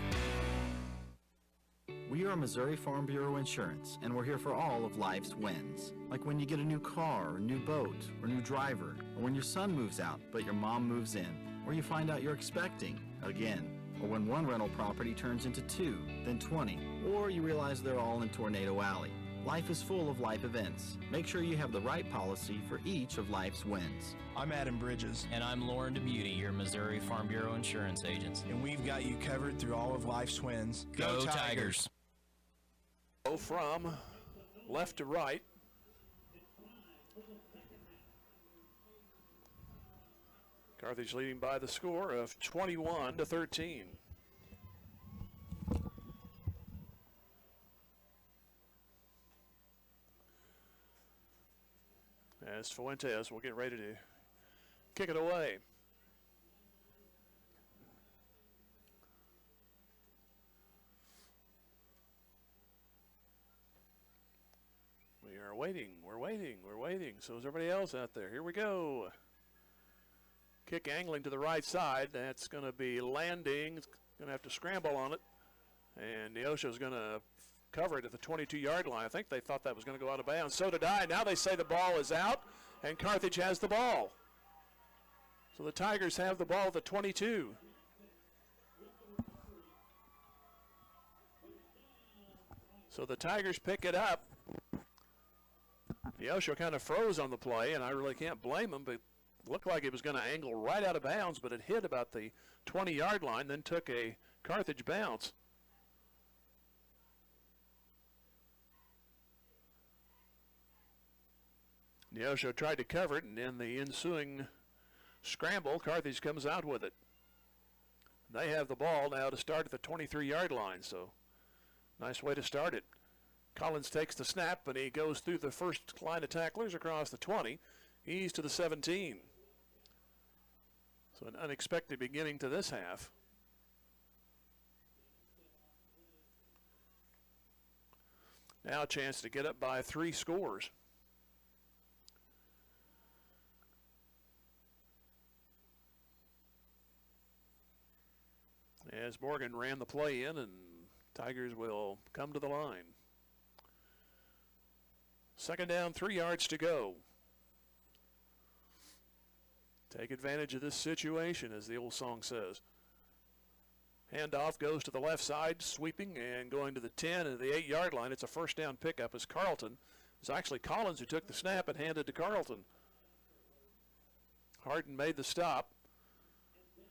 We are Missouri Farm Bureau Insurance, and we're here for all of life's wins. Like when you get a new car, or new boat, or new driver, or when your son moves out, but your mom moves in, or you find out you're expecting again, or when one rental property turns into 2, then 20, or you realize they're all in Tornado Alley. Life is full of life events. Make sure you have the right policy for each of life's wins. I'm Adam Bridges. And I'm Lauren DeButy, your Missouri Farm Bureau Insurance agent. And we've got you covered through all of life's wins. Go Tigers! Go from left to right. Carthage leading by the score of 21-13. As Fuentes will get ready to kick it away. We are waiting, we're waiting, we're waiting. So is everybody else out there. Here we go. Kick angling to the right side. That's going to be landing. It's going to have to scramble on it. And Neosho is going to cover it at the 22-yard line. I think they thought that was going to go out of bounds. So did I. Now they say the ball is out, and Carthage has the ball. So the Tigers have the ball at the 22. So the Tigers pick it up. Neosho kind of froze on the play, and I really can't blame him, but looked like it was going to angle right out of bounds, but it hit about the 20-yard line, then took a Carthage bounce. Neosho tried to cover it, and in the ensuing scramble, Carthage comes out with it. They have the ball now to start at the 23-yard line, so nice way to start it. Collins takes the snap, and he goes through the first line of tacklers across the 20. He's to the 17. So an unexpected beginning to this half. Now a chance to get up by 3 scores. As Morgan ran the play in, and Tigers will come to the line. Second down, 3 yards to go. Take advantage of this situation, as the old song says. Handoff goes to the left side, sweeping and going to the 10 and the 8-yard line. It's a first down pickup as Carlton. It's actually Collins who took the snap and handed to Carlton. Harden made the stop,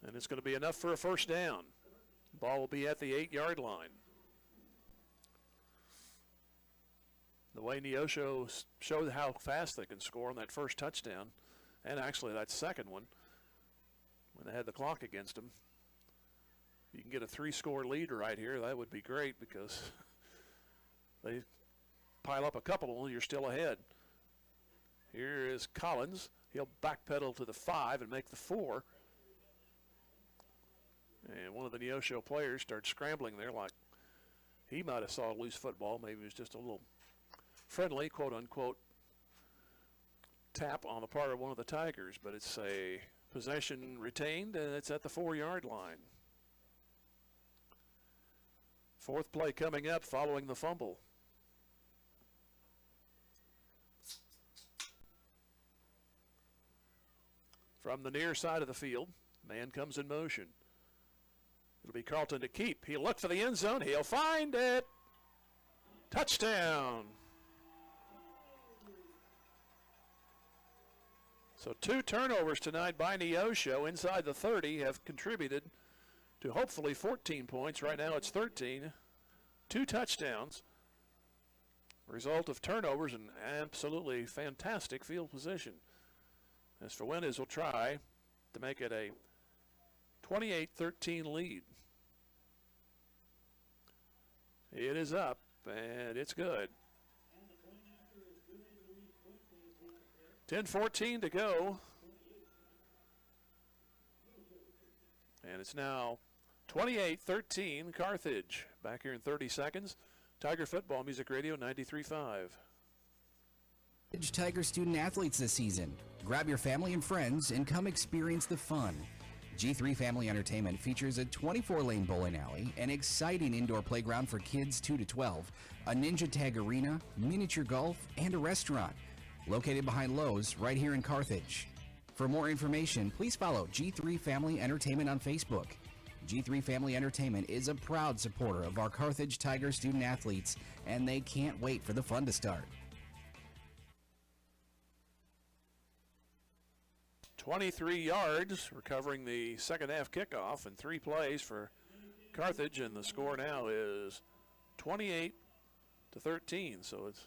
and it's going to be enough for a first down. Ball will be at the 8-yard line. The way Neosho showed how fast they can score on that first touchdown, and actually that second one, when they had the clock against them. You can get a 3-score lead right here. That would be great because they pile up a couple, you're still ahead. Here is Collins. He'll backpedal to the 5 and make the 4. And one of the Neosho players started scrambling there like he might have saw a loose football. Maybe it was just a little friendly, quote-unquote, tap on the part of one of the Tigers. But it's a possession retained, and it's at the 4-yard line. Fourth play coming up following the fumble. From the near side of the field, man comes in motion. It'll be Carlton to keep. He'll look for the end zone. He'll find it. Touchdown. So 2 turnovers tonight by Neosho inside the 30 have contributed to hopefully 14 points. Right now it's 13. 2 touchdowns. Result of turnovers and absolutely fantastic field position. As for Fuentes will try to make it a 28-13 lead. It is up, and it's good. 10:14 to go. And it's now 28-13 Carthage. Back here in 30 seconds. Tiger Football Music Radio 93.5. Tiger student athletes this season. Grab your family and friends and come experience the fun. G3 Family Entertainment features a 24-lane bowling alley, an exciting indoor playground for kids 2 to 12, a ninja tag arena, miniature golf, and a restaurant. Located behind Lowe's right here in Carthage. For more information, please follow G3 Family Entertainment on Facebook. G3 Family Entertainment is a proud supporter of our Carthage Tiger student athletes, and they can't wait for the fun to start. 23 yards, recovering the second half kickoff, and 3 plays for Carthage, and the score now is 28-13. So it's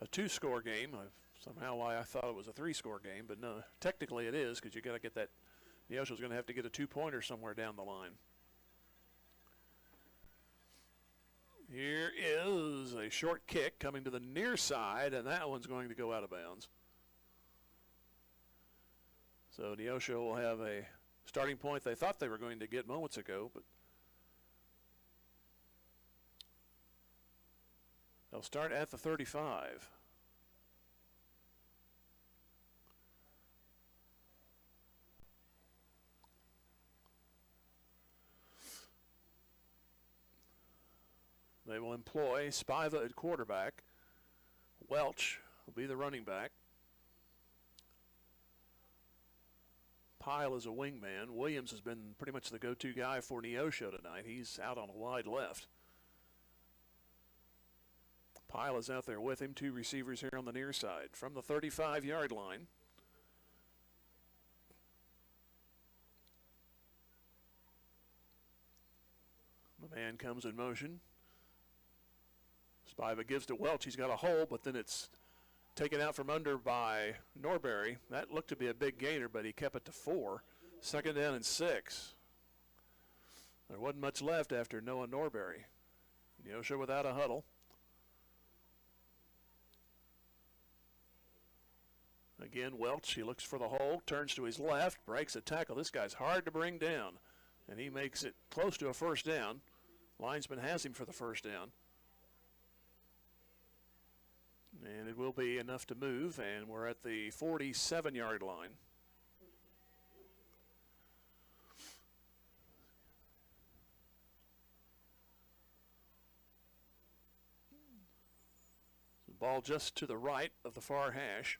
a 2-score game. Somehow I thought it was a 3-score game, but no, technically it is, because you got to get that. Neosho's going to have to get a 2-pointer somewhere down the line. Here is a short kick coming to the near side, and that one's going to go out of bounds. So Neosho will have a starting point they thought they were going to get moments ago, but they'll start at the 35. They will employ Spiva at quarterback. Welch will be the running back. Pyle is a wingman. Williams has been pretty much the go-to guy for Neosho tonight. He's out on a wide left. Pyle is out there with him. 2 receivers here on the near side. From the 35-yard line. The man comes in motion. Spiva gives to Welch. He's got a hole, but then it's taken out from under by Norberry. That looked to be a big gainer, but he kept it to 4. 2nd down and 6. There wasn't much left after Noah Norberry. Neosho without a huddle. Again, Welch, he looks for the hole, turns to his left, breaks a tackle. This guy's hard to bring down, and he makes it close to a 1st down. Linesman has him for the 1st down. And it will be enough to move, and we're at the 47-yard line. The ball just to the right of the far hash.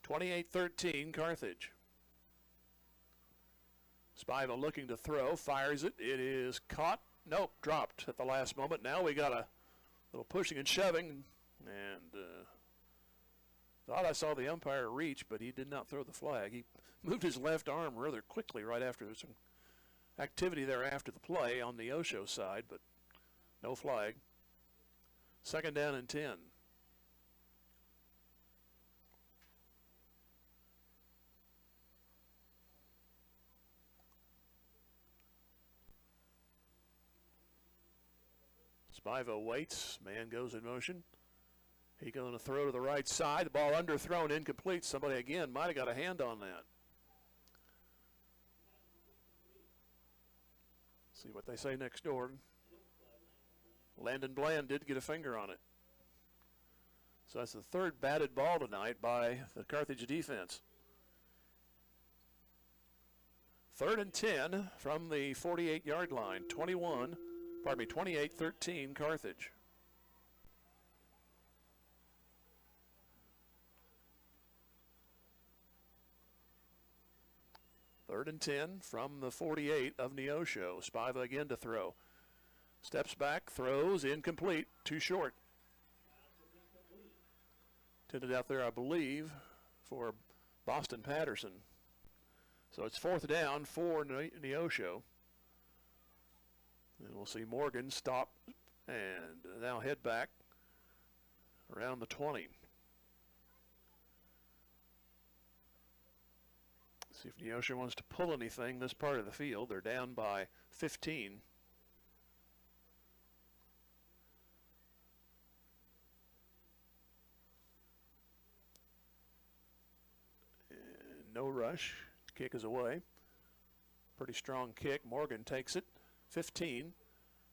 28-13 Carthage. Spiva looking to throw, fires it. It is caught. Nope, dropped at the last moment. Now we got a little pushing and shoving. And thought I saw the umpire reach, but he did not throw the flag. He moved his left arm rather quickly right after. There's some activity there after the play on the Neosho side, but no flag. 2nd down and 10. Spiva waits. Man goes in motion. He going to throw to the right side. The ball underthrown, incomplete. Somebody again might have got a hand on that. See what they say next door. Landon Bland did get a finger on it. So that's the third batted ball tonight by the Carthage defense. 3rd and 10 from the 48-yard line. 28-13 Carthage. Third and 10 from the 48 of Neosho. Spiva again to throw. Steps back, throws, incomplete, too short. Tended out there, I believe, for Boston Patterson. So it's 4th down for Neosho. And we'll see Morgan stop and now head back around the 20. See if Neosho wants to pull anything this part of the field. They're down by 15. And no rush. Kick is away. Pretty strong kick. Morgan takes it. 15.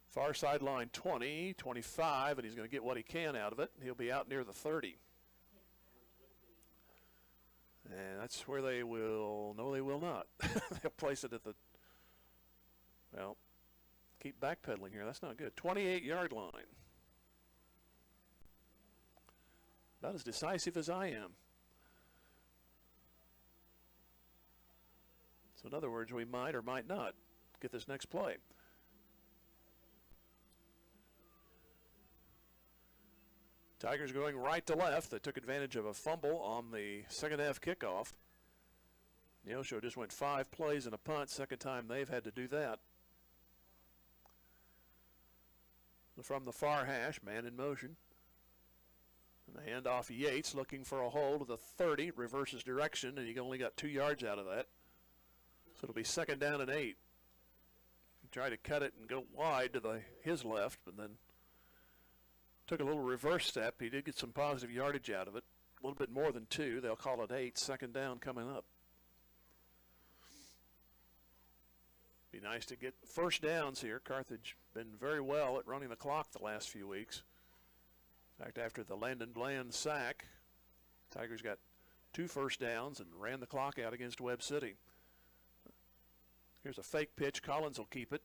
Far sideline 20, 25, and he's going to get what he can out of it. He'll be out near the 30. And that's where they will, no they will not. They'll place it at the, well, keep backpedaling here. That's not good. 28-yard line. About as decisive as I am. So in other words, we might or might not get this next play. Tigers going right to left. They took advantage of a fumble on the second half kickoff. Neosho just went 5 plays and a punt. Second time they've had to do that. From the far hash, man in motion. And the handoff Yates looking for a hole to the 30. Reverses direction, and he only got 2 yards out of that. So it'll be 2nd down and 8. He tried to cut it and go wide to his left, but then took a little reverse step. He did get some positive yardage out of it. A little bit more than 2. They'll call it 8. 2nd down coming up. Be nice to get first downs here. Carthage been very well at running the clock the last few weeks. In fact, after the Landon Bland sack, Tigers got 2 first downs and ran the clock out against Webb City. Here's a fake pitch. Collins will keep it.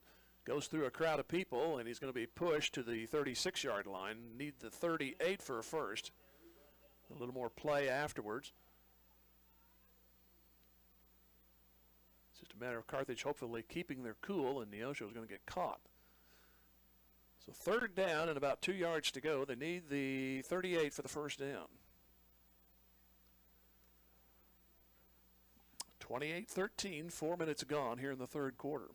Goes through a crowd of people, and he's going to be pushed to the 36-yard line. Need the 38 for a first. A little more play afterwards. It's just a matter of Carthage hopefully keeping their cool, and Neosho is going to get caught. So 3rd down and about 2 yards to go. They need the 38 for the first down. 28-13, 4 minutes gone here in the 3rd quarter.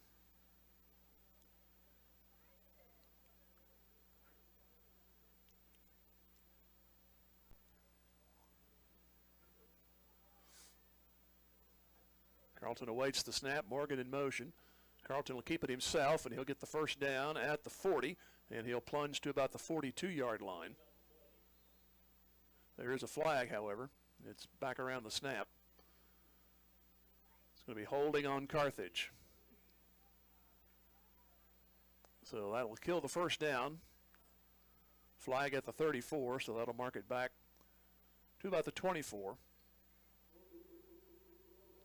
Carlton awaits the snap. Morgan in motion. Carlton will keep it himself, and he'll get the first down at the 40, and he'll plunge to about the 42-yard line. There is a flag, however. It's back around the snap. It's going to be holding on Carthage. So that will kill the first down. Flag at the 34, so that'll mark it back to about the 24.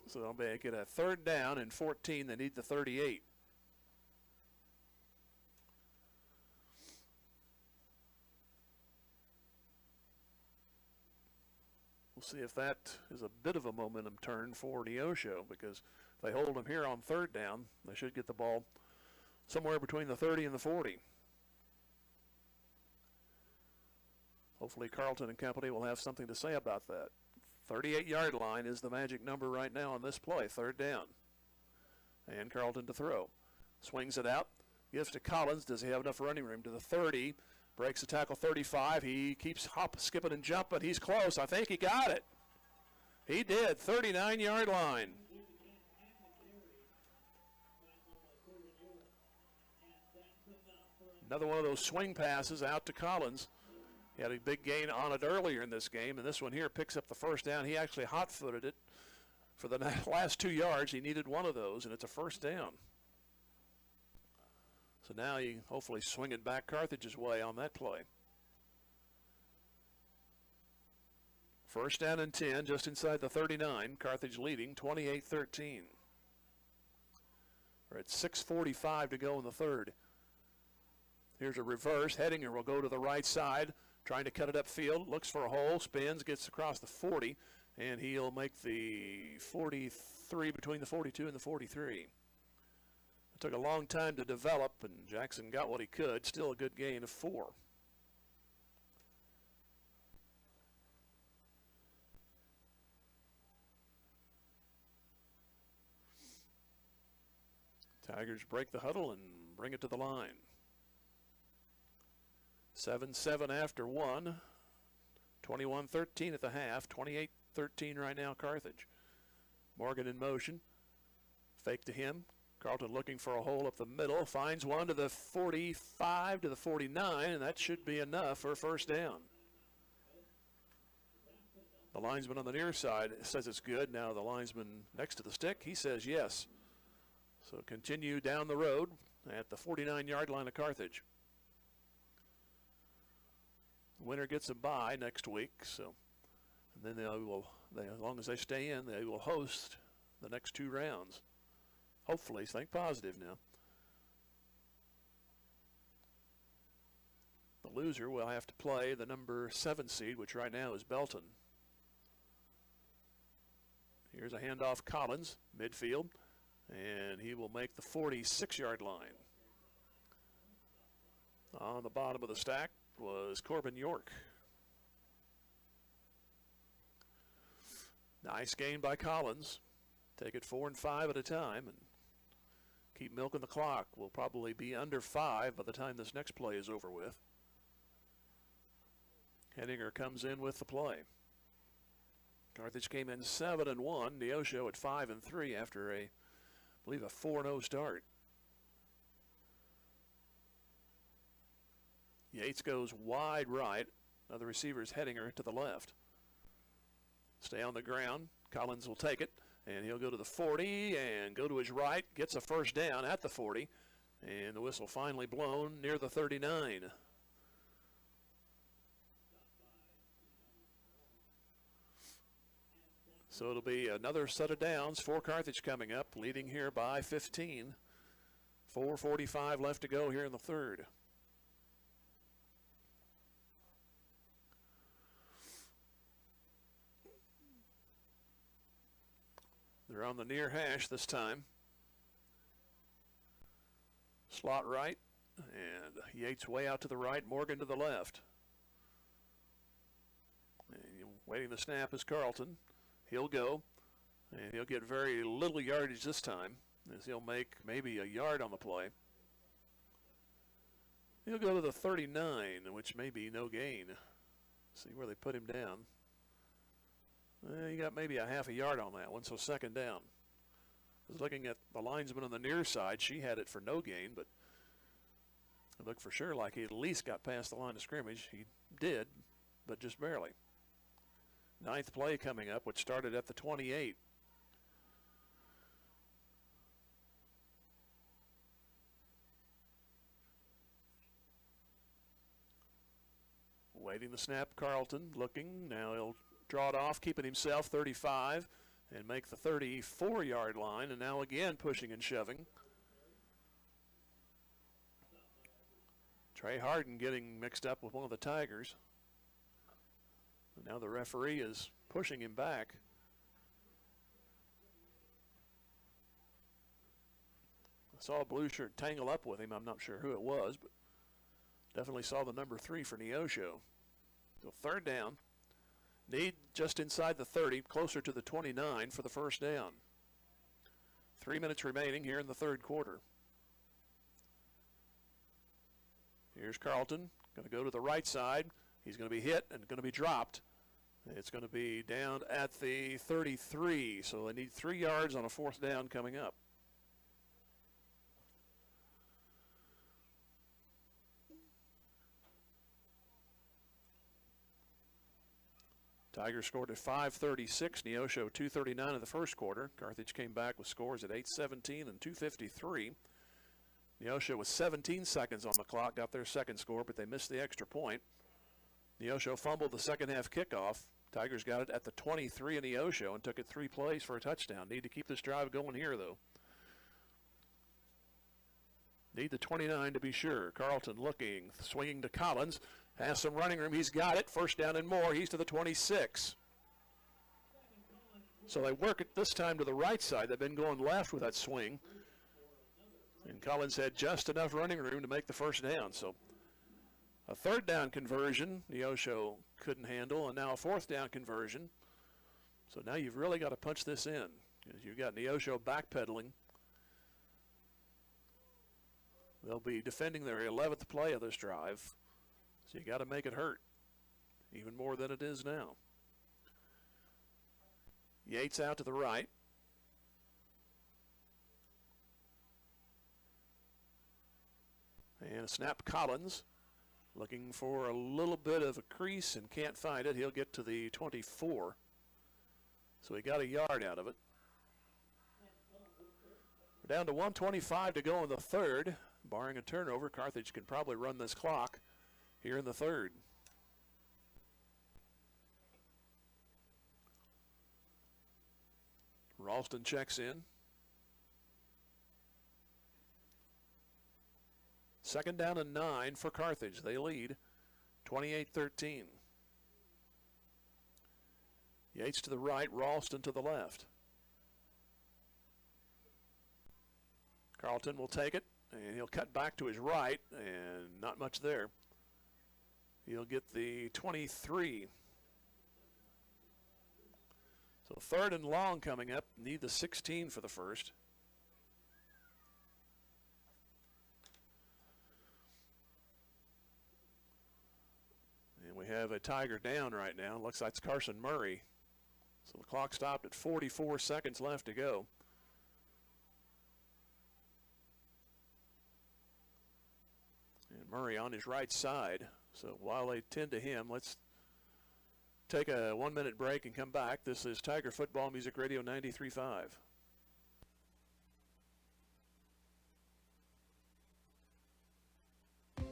So they'll make it a 3rd down and 14. They need the 38. We'll see if that is a bit of a momentum turn for Neosho, because if they hold them here on 3rd down, they should get the ball somewhere between the 30 and the 40. Hopefully Carlton and company will have something to say about that. 38-yard line is the magic number right now on this play. 3rd down. And Carlton to throw. Swings it out. Gives to Collins. Does he have enough running room? To the 30. Breaks the tackle 35. He keeps skipping and jumping. He's close. I think he got it. He did. 39-yard line. Another one of those swing passes out to Collins. He had a big gain on it earlier in this game, and this one here picks up the first down. He actually hot-footed it for the last 2 yards. He needed one of those, and it's a first down. So now you hopefully swing it back Carthage's way on that play. First down and 10, just inside the 39. Carthage leading 28-13. We're at 6:45 to go in the third. Here's a reverse. Hedinger will go to the right side, trying to cut it upfield. Looks for a hole, spins, gets across the 40, and he'll make the 43, between the 42 and the 43. It took a long time to develop, and Jackson got what he could. Still a good gain of 4. Tigers break the huddle and bring it to the line. 7-7 after 1. 21-13 at the half. 28-13 right now, Carthage. Morgan in motion. Fake to him. Carlton looking for a hole up the middle. Finds one to the 45 to the 49, and that should be enough for a first down. The linesman on the near side says it's good. Now the linesman next to the stick, he says yes. So continue down the road at the 49-yard line of Carthage. The winner gets a bye next week, so and then as long as they stay in, they will host the next 2 rounds. Hopefully, think positive now. The loser will have to play the number 7 seed, which right now is Belton. Here's a handoff, Collins, midfield. And he will make the 46-yard line. On the bottom of the stack was Corbin York. Nice gain by Collins. Take it 4 and 5 at a time and keep milking the clock. We'll probably be under 5 by the time this next play is over with. Henninger comes in with the play. Carthage came in 7-1. Neosho at 5-3 after I believe a 4-0 start. Yates goes wide right. Now the receiver's Hedinger to the left. Stay on the ground. Collins will take it, and he'll go to the 40 and go to his right. Gets a first down at the 40, and the whistle finally blown near the 39. So it'll be another set of downs for Carthage coming up, leading here by 15. 4:45 left to go here in the third. They're on the near hash this time. Slot right, and Yates way out to the right, Morgan to the left. And waiting the snap is Carlton. He'll go, and he'll get very little yardage this time, as he'll make maybe a yard on the play. He'll go to the 39, which may be no gain. See where they put him down. He got maybe a half a yard on that one, so second down. I was looking at the linesman on the near side. She had it for no gain, but it looked for sure like he at least got past the line of scrimmage. He did, but just barely. Ninth play coming up, which started at the 28. Waiting the snap, Carlton looking. Now he'll draw it off, keeping himself 35 and make the 34-yard line, and now again pushing and shoving. Trey Harden getting mixed up with one of the Tigers. And now the referee is pushing him back. I saw a blue shirt tangle up with him. I'm not sure who it was, but definitely saw the number 3 for Neosho. So third down. Need just inside the 30, closer to the 29 for the first down. 3 minutes remaining here in the third quarter. Here's Carlton, going to go to the right side. He's going to be hit and going to be dropped. It's going to be down at the 33, so they need 3 yards on a fourth down coming up. Tigers scored at 5:36. Neosho 2:39 in the first quarter. Carthage came back with scores at 8:17 and 2:53. Neosho with 17 seconds on the clock got their second score, but they missed the extra point. Neosho fumbled the second half kickoff. Tigers got it at the 23 in Neosho and took it 3 plays for a touchdown. Need to keep this drive going here, though. Need the 29 to be sure. Carlton looking, swinging to Collins. Has some running room. He's got it. First down and more. He's to the 26. So they work it this time to the right side. They've been going left with that swing. And Collins had just enough running room to make the first down. So a third down conversion, Neosho couldn't handle, and now a fourth down conversion. So now you've really got to punch this in. You've got Neosho backpedaling. They'll be defending their 11th play of this drive. So you got to make it hurt, even more than it is now. Yates out to the right. And a snap. Collins looking for a little bit of a crease and can't find it. He'll get to the 24. So he got a yard out of it. We're down to 1:25 to go in the third. Barring a turnover, Carthage can probably run this clock here in the third. Ralston checks in. Second down and 9 for Carthage. They lead 28-13. Yates to the right, Ralston to the left. Carlton will take it, and he'll cut back to his right, and not much there. He'll get the 23. So third and long coming up. Need the 16 for the first. And we have a Tiger down right now. Looks like it's Carson Murray. So the clock stopped at 44 seconds left to go. And Murray on his right side. So while they tend to him, let's take a 1-minute break and come back. This is Tiger Football Music Radio 93.5.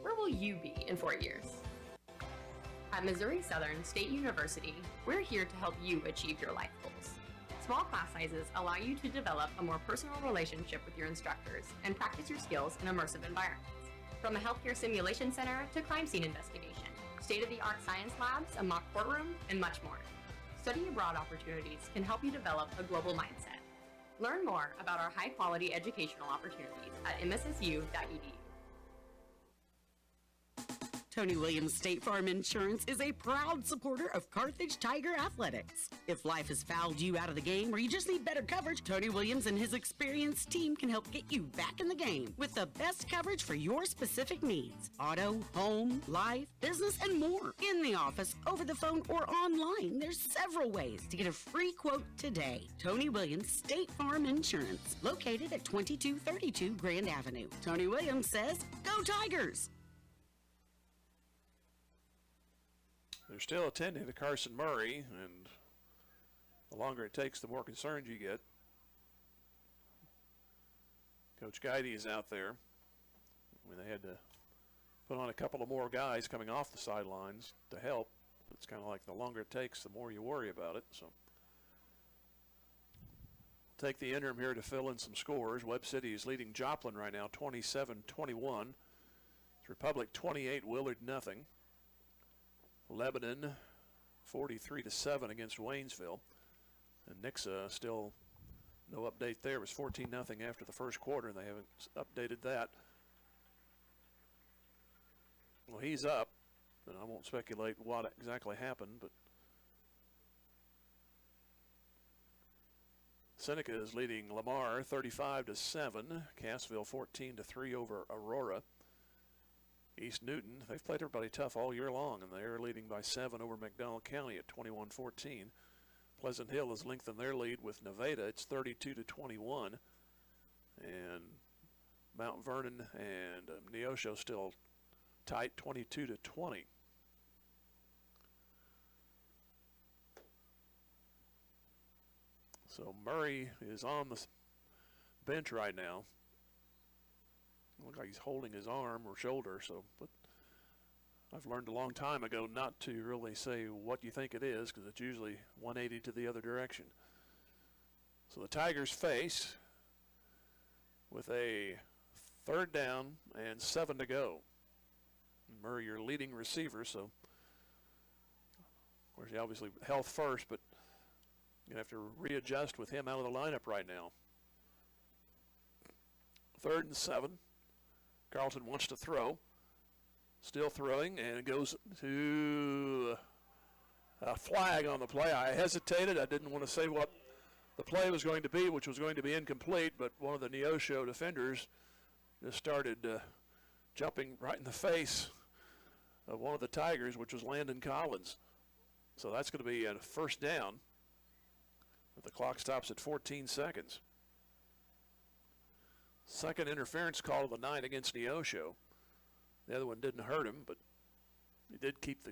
Where will you be in 4 years? At Missouri Southern State University, we're here to help you achieve your life goals. Small class sizes allow you to develop a more personal relationship with your instructors and practice your skills in immersive environments. From a healthcare simulation center to crime scene investigation, state-of-the-art science labs, a mock courtroom, and much more. Study abroad opportunities can help you develop a global mindset. Learn more about our high-quality educational opportunities at mssu.edu. Tony Williams State Farm Insurance is a proud supporter of Carthage Tiger Athletics. If life has fouled you out of the game or you just need better coverage, Tony Williams and his experienced team can help get you back in the game with the best coverage for your specific needs. Auto, home, life, business, and more. In the office, over the phone, or online, there's several ways to get a free quote today. Tony Williams State Farm Insurance, located at 2232 Grand Avenue. Tony Williams says, go Tigers! They're still attending to Carson Murray, and the longer it takes, the more concerned you get. Coach Guide is out there. I mean, they had to put on a couple of more guys coming off the sidelines to help. It's kind of like the longer it takes, the more you worry about it. So take the interim here to fill in some scores. Webb City is leading Joplin right now, 27-21. It's Republic 28, Willard nothing. Lebanon 43-7 against Waynesville. And Nixa still no update there. It was 14-0 after the first quarter, and they haven't updated that. Well, he's up, and I won't speculate what exactly happened, but Seneca is leading Lamar 35-7. Cassville 14-3 over Aurora. East Newton, they've played everybody tough all year long, and they're leading by 7 over McDonald County at 21-14. Pleasant Hill has lengthened their lead with Nevada. It's 32-21. And Mount Vernon and Neosho still tight, 22-20. So Murray is on the bench right now. Looks like he's holding his arm or shoulder. So, but I've learned a long time ago not to really say what you think it is, because it's usually 180 to the other direction. So the Tigers face with a 3rd down and 7 to go. Murray, your leading receiver, so of course he obviously health first, but you have to readjust with him out of the lineup right now. 3rd and 7. Carlton wants to throw. Still throwing, and it goes to a flag on the play. I hesitated. I didn't want to say what the play was going to be, which was going to be incomplete, but one of the Neosho defenders just started jumping right in the face of one of the Tigers, which was Landon Collins. So that's going to be a 1st down. But the clock stops at 14 seconds. Second interference call of the night against Neosho. The other one didn't hurt him, but he did keep the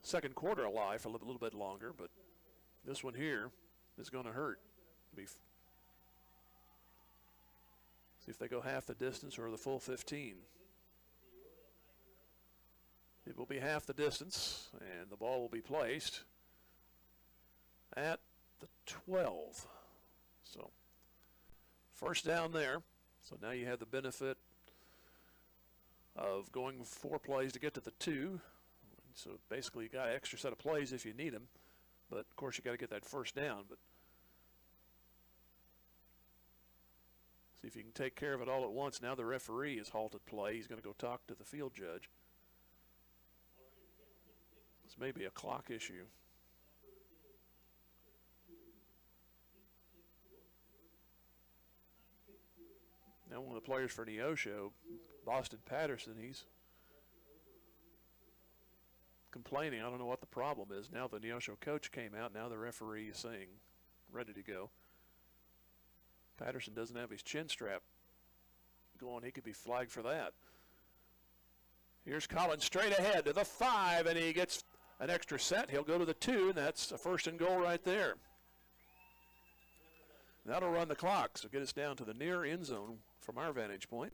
second quarter alive for a little bit longer. But this one here is going to hurt. See if they go half the distance or the full 15. It will be half the distance, and the ball will be placed at the 12. So 1st down there. So now you have the benefit of going 4 plays to get to the 2. So basically you got an extra set of plays if you need them. But of course you got to get that 1st down. But see if you can take care of it all at once. Now the referee has halted play. He's going to go talk to the field judge. This may be a clock issue. Now one of the players for Neosho, Boston Patterson, he's complaining. I don't know what the problem is. Now the Neosho coach came out. Now the referee is saying, ready to go. Patterson doesn't have his chin strap going. He could be flagged for that. Here's Collins straight ahead to the 5, and he gets an extra set. He'll go to the 2, and that's a 1st and goal right there. That'll run the clock, so get us down to the near end zone from our vantage point.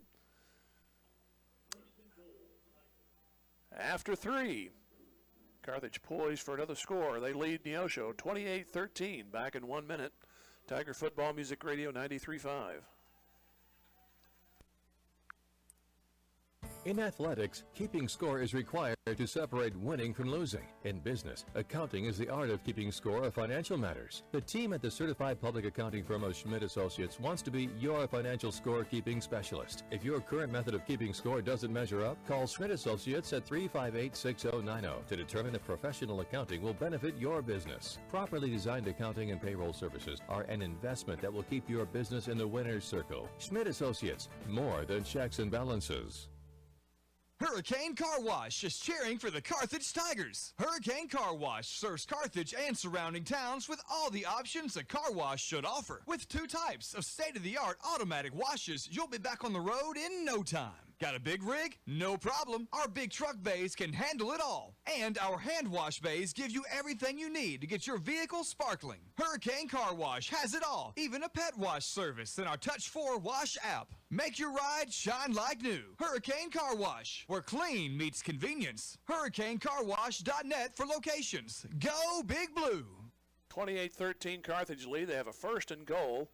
After 3, Carthage poised for another score. They lead Neosho 28-13 back in 1 minute. Tiger Football Music Radio 93.5. In athletics, keeping score is required to separate winning from losing. In business, accounting is the art of keeping score of financial matters. The team at the certified public accounting firm of Schmidt Associates wants to be your financial score-keeping specialist. If your current method of keeping score doesn't measure up, call Schmidt Associates at 358-6090 to determine if professional accounting will benefit your business. Properly designed accounting and payroll services are an investment that will keep your business in the winner's circle. Schmidt Associates, more than checks and balances. Hurricane Car Wash is cheering for the Carthage Tigers. Hurricane Car Wash serves Carthage and surrounding towns with all the options a car wash should offer. With 2 types of state-of-the-art automatic washes, you'll be back on the road in no time. Got a big rig? No problem. Our big truck bays can handle it all. And our hand wash bays give you everything you need to get your vehicle sparkling. Hurricane Car Wash has it all, even a pet wash service in our Touch 4 Wash app. Make your ride shine like new. Hurricane Car Wash, where clean meets convenience. HurricaneCarWash.net for locations. Go Big Blue. 28-13 Carthage lead. They have a 1st and goal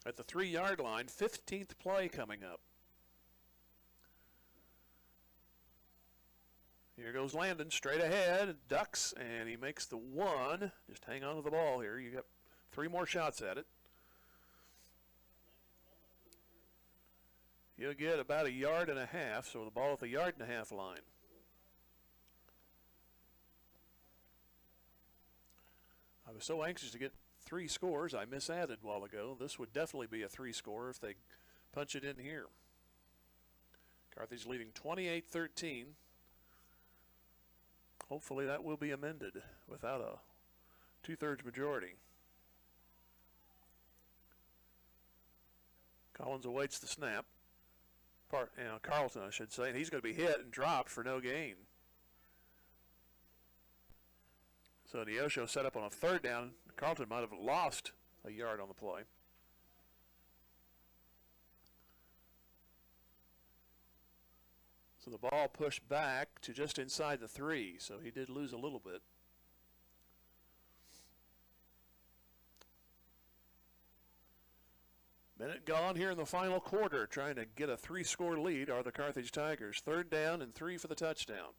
at the 3-yard line. 15th play coming up. Here goes Landon straight ahead, ducks, and he makes the 1. Just hang on to the ball here. You got 3 more shots at it. He'll get about 1.5 yards, so the ball at the 1.5 yard line. I was so anxious to get 3 scores, I misadded a while ago. This would definitely be a 3-scorer if they punch it in here. Carthage leading 28-13. Hopefully that will be amended without a 2/3 majority. Collins awaits the snap. Carlton, I should say, and he's going to be hit and dropped for no gain. So Neosho set up on a 3rd down. Carlton might have lost 1 yard on the play. So the ball pushed back to just inside the 3, so he did lose a little bit. Minute gone here in the final quarter. Trying to get a 3-score lead are the Carthage Tigers. 3rd down and 3 for the touchdown.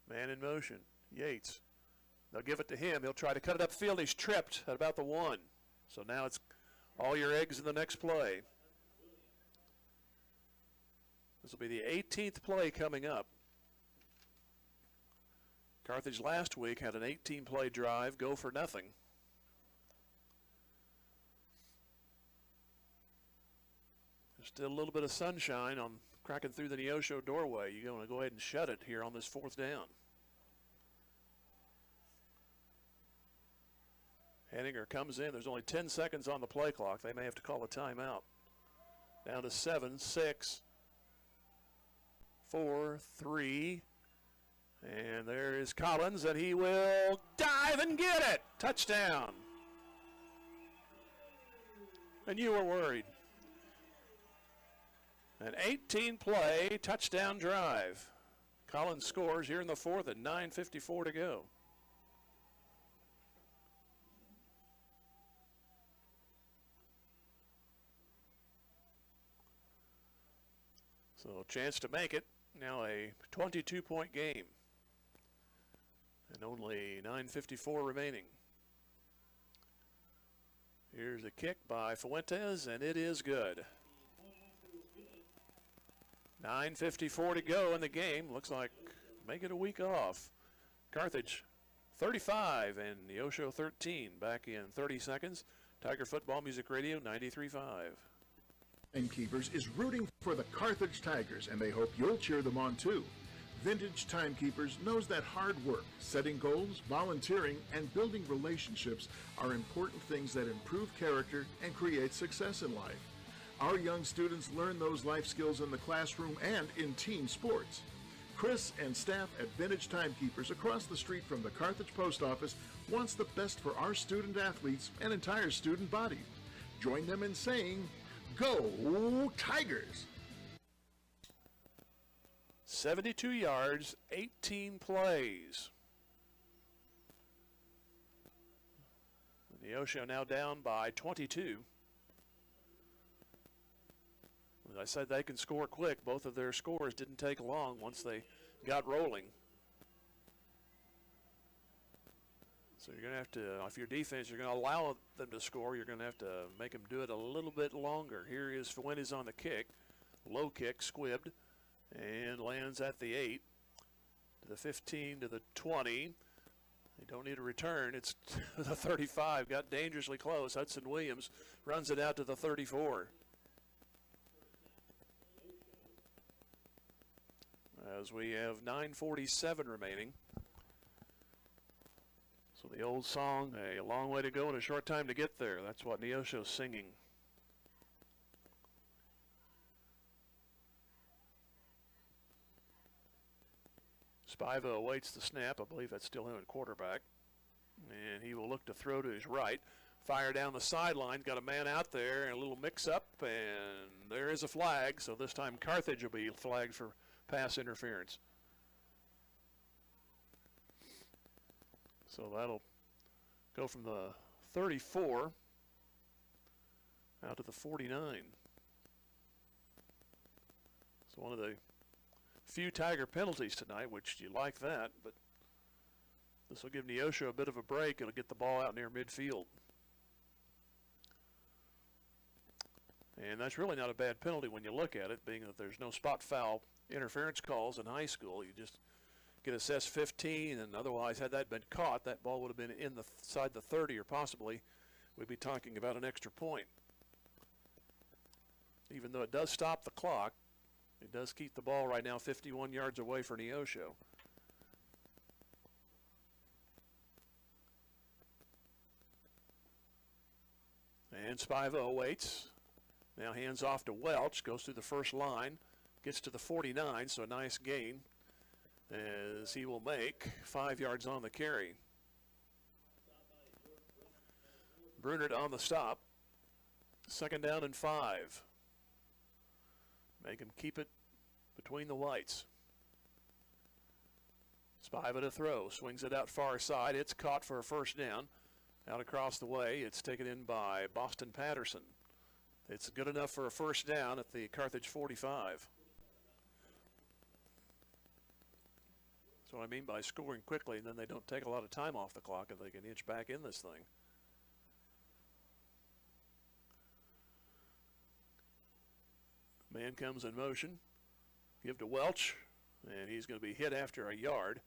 Man in motion. Yates. They'll give it to him. He'll try to cut it upfield. He's tripped at about the 1. So now it's all your eggs in the next play. This will be the 18th play coming up. Carthage last week had an 18-play drive, go for nothing. There's still a little bit of sunshine on cracking through the Neosho doorway. You're going to go ahead and shut it here on this 4th down. Henninger comes in. There's only 10 seconds on the play clock. They may have to call a timeout. Down to 7, 6, 4, 3. And there is Collins, and he will dive and get it. Touchdown. And you were worried. An 18-play touchdown drive. Collins scores here in the 4th at 9:54 to go. So a chance to make it. Now a 22-point game. And only 9:54 remaining. Here's a kick by Fuentes, and it is good. 9:54 to go in the game. Looks like make it a week off. Carthage 35 and Neosho 13. Back in 30 seconds. Tiger Football Music Radio 93.5. Timekeepers is rooting for the Carthage Tigers, and they hope you'll cheer them on too. Vintage Timekeepers knows that hard work, setting goals, volunteering, and building relationships are important things that improve character and create success in life. Our young students learn those life skills in the classroom and in team sports. Chris and staff at Vintage Timekeepers across the street from the Carthage Post Office wants the best for our student athletes and entire student body. Join them in saying, "Go Tigers!" 72 yards, 18 plays. Neosho now down by 22. As I said, they can score quick. Both of their scores didn't take long once they got rolling. So you're going to have to, if your defense, you're going to allow them to score, you're going to have to make them do it a little bit longer. Here is Fuentes on the kick. Low kick, squibbed, and lands at the 8, to the 15, to the 20. They don't need a return. It's the 35. Got dangerously close. Hudson Williams runs it out to the 34. As we have 9:47 remaining. So the old song, a long way to go and a short time to get there. That's what Neosho's singing. Spiva awaits the snap. I believe that's still him at quarterback. And he will look to throw to his right. Fire down the sideline. Got a man out there and a little mix-up. And there is a flag. So this time Carthage will be flagged for pass interference. So that'll go from the 34 out to the 49. So one of the few Tiger penalties tonight, which you like that, but this will give Neosho a bit of a break. It'll get the ball out near midfield. And that's really not a bad penalty when you look at it, being that there's no spot foul interference calls in high school. You just get assessed 15, and otherwise, had that been caught, that ball would have been inside the 30, or possibly we'd be talking about an extra point. Even though it does stop the clock, it does keep the ball right now 51 yards away for Neosho. And Spiva awaits. Now hands off to Welch, goes through the first line, gets to the 49, so a nice gain as he will make 5 yards on the carry. Brunert on the stop. 2nd down and 5. Make him keep it between the whites. Spiva to throw. Swings it out far side. It's caught for a first down. Out across the way. It's taken in by Boston Patterson. It's good enough for a first down at the Carthage 45. That's what I mean by scoring quickly, and then they don't take a lot of time off the clock, and they can inch back in this thing. Man comes in motion. Give to Welch, and he's going to be hit after a yard.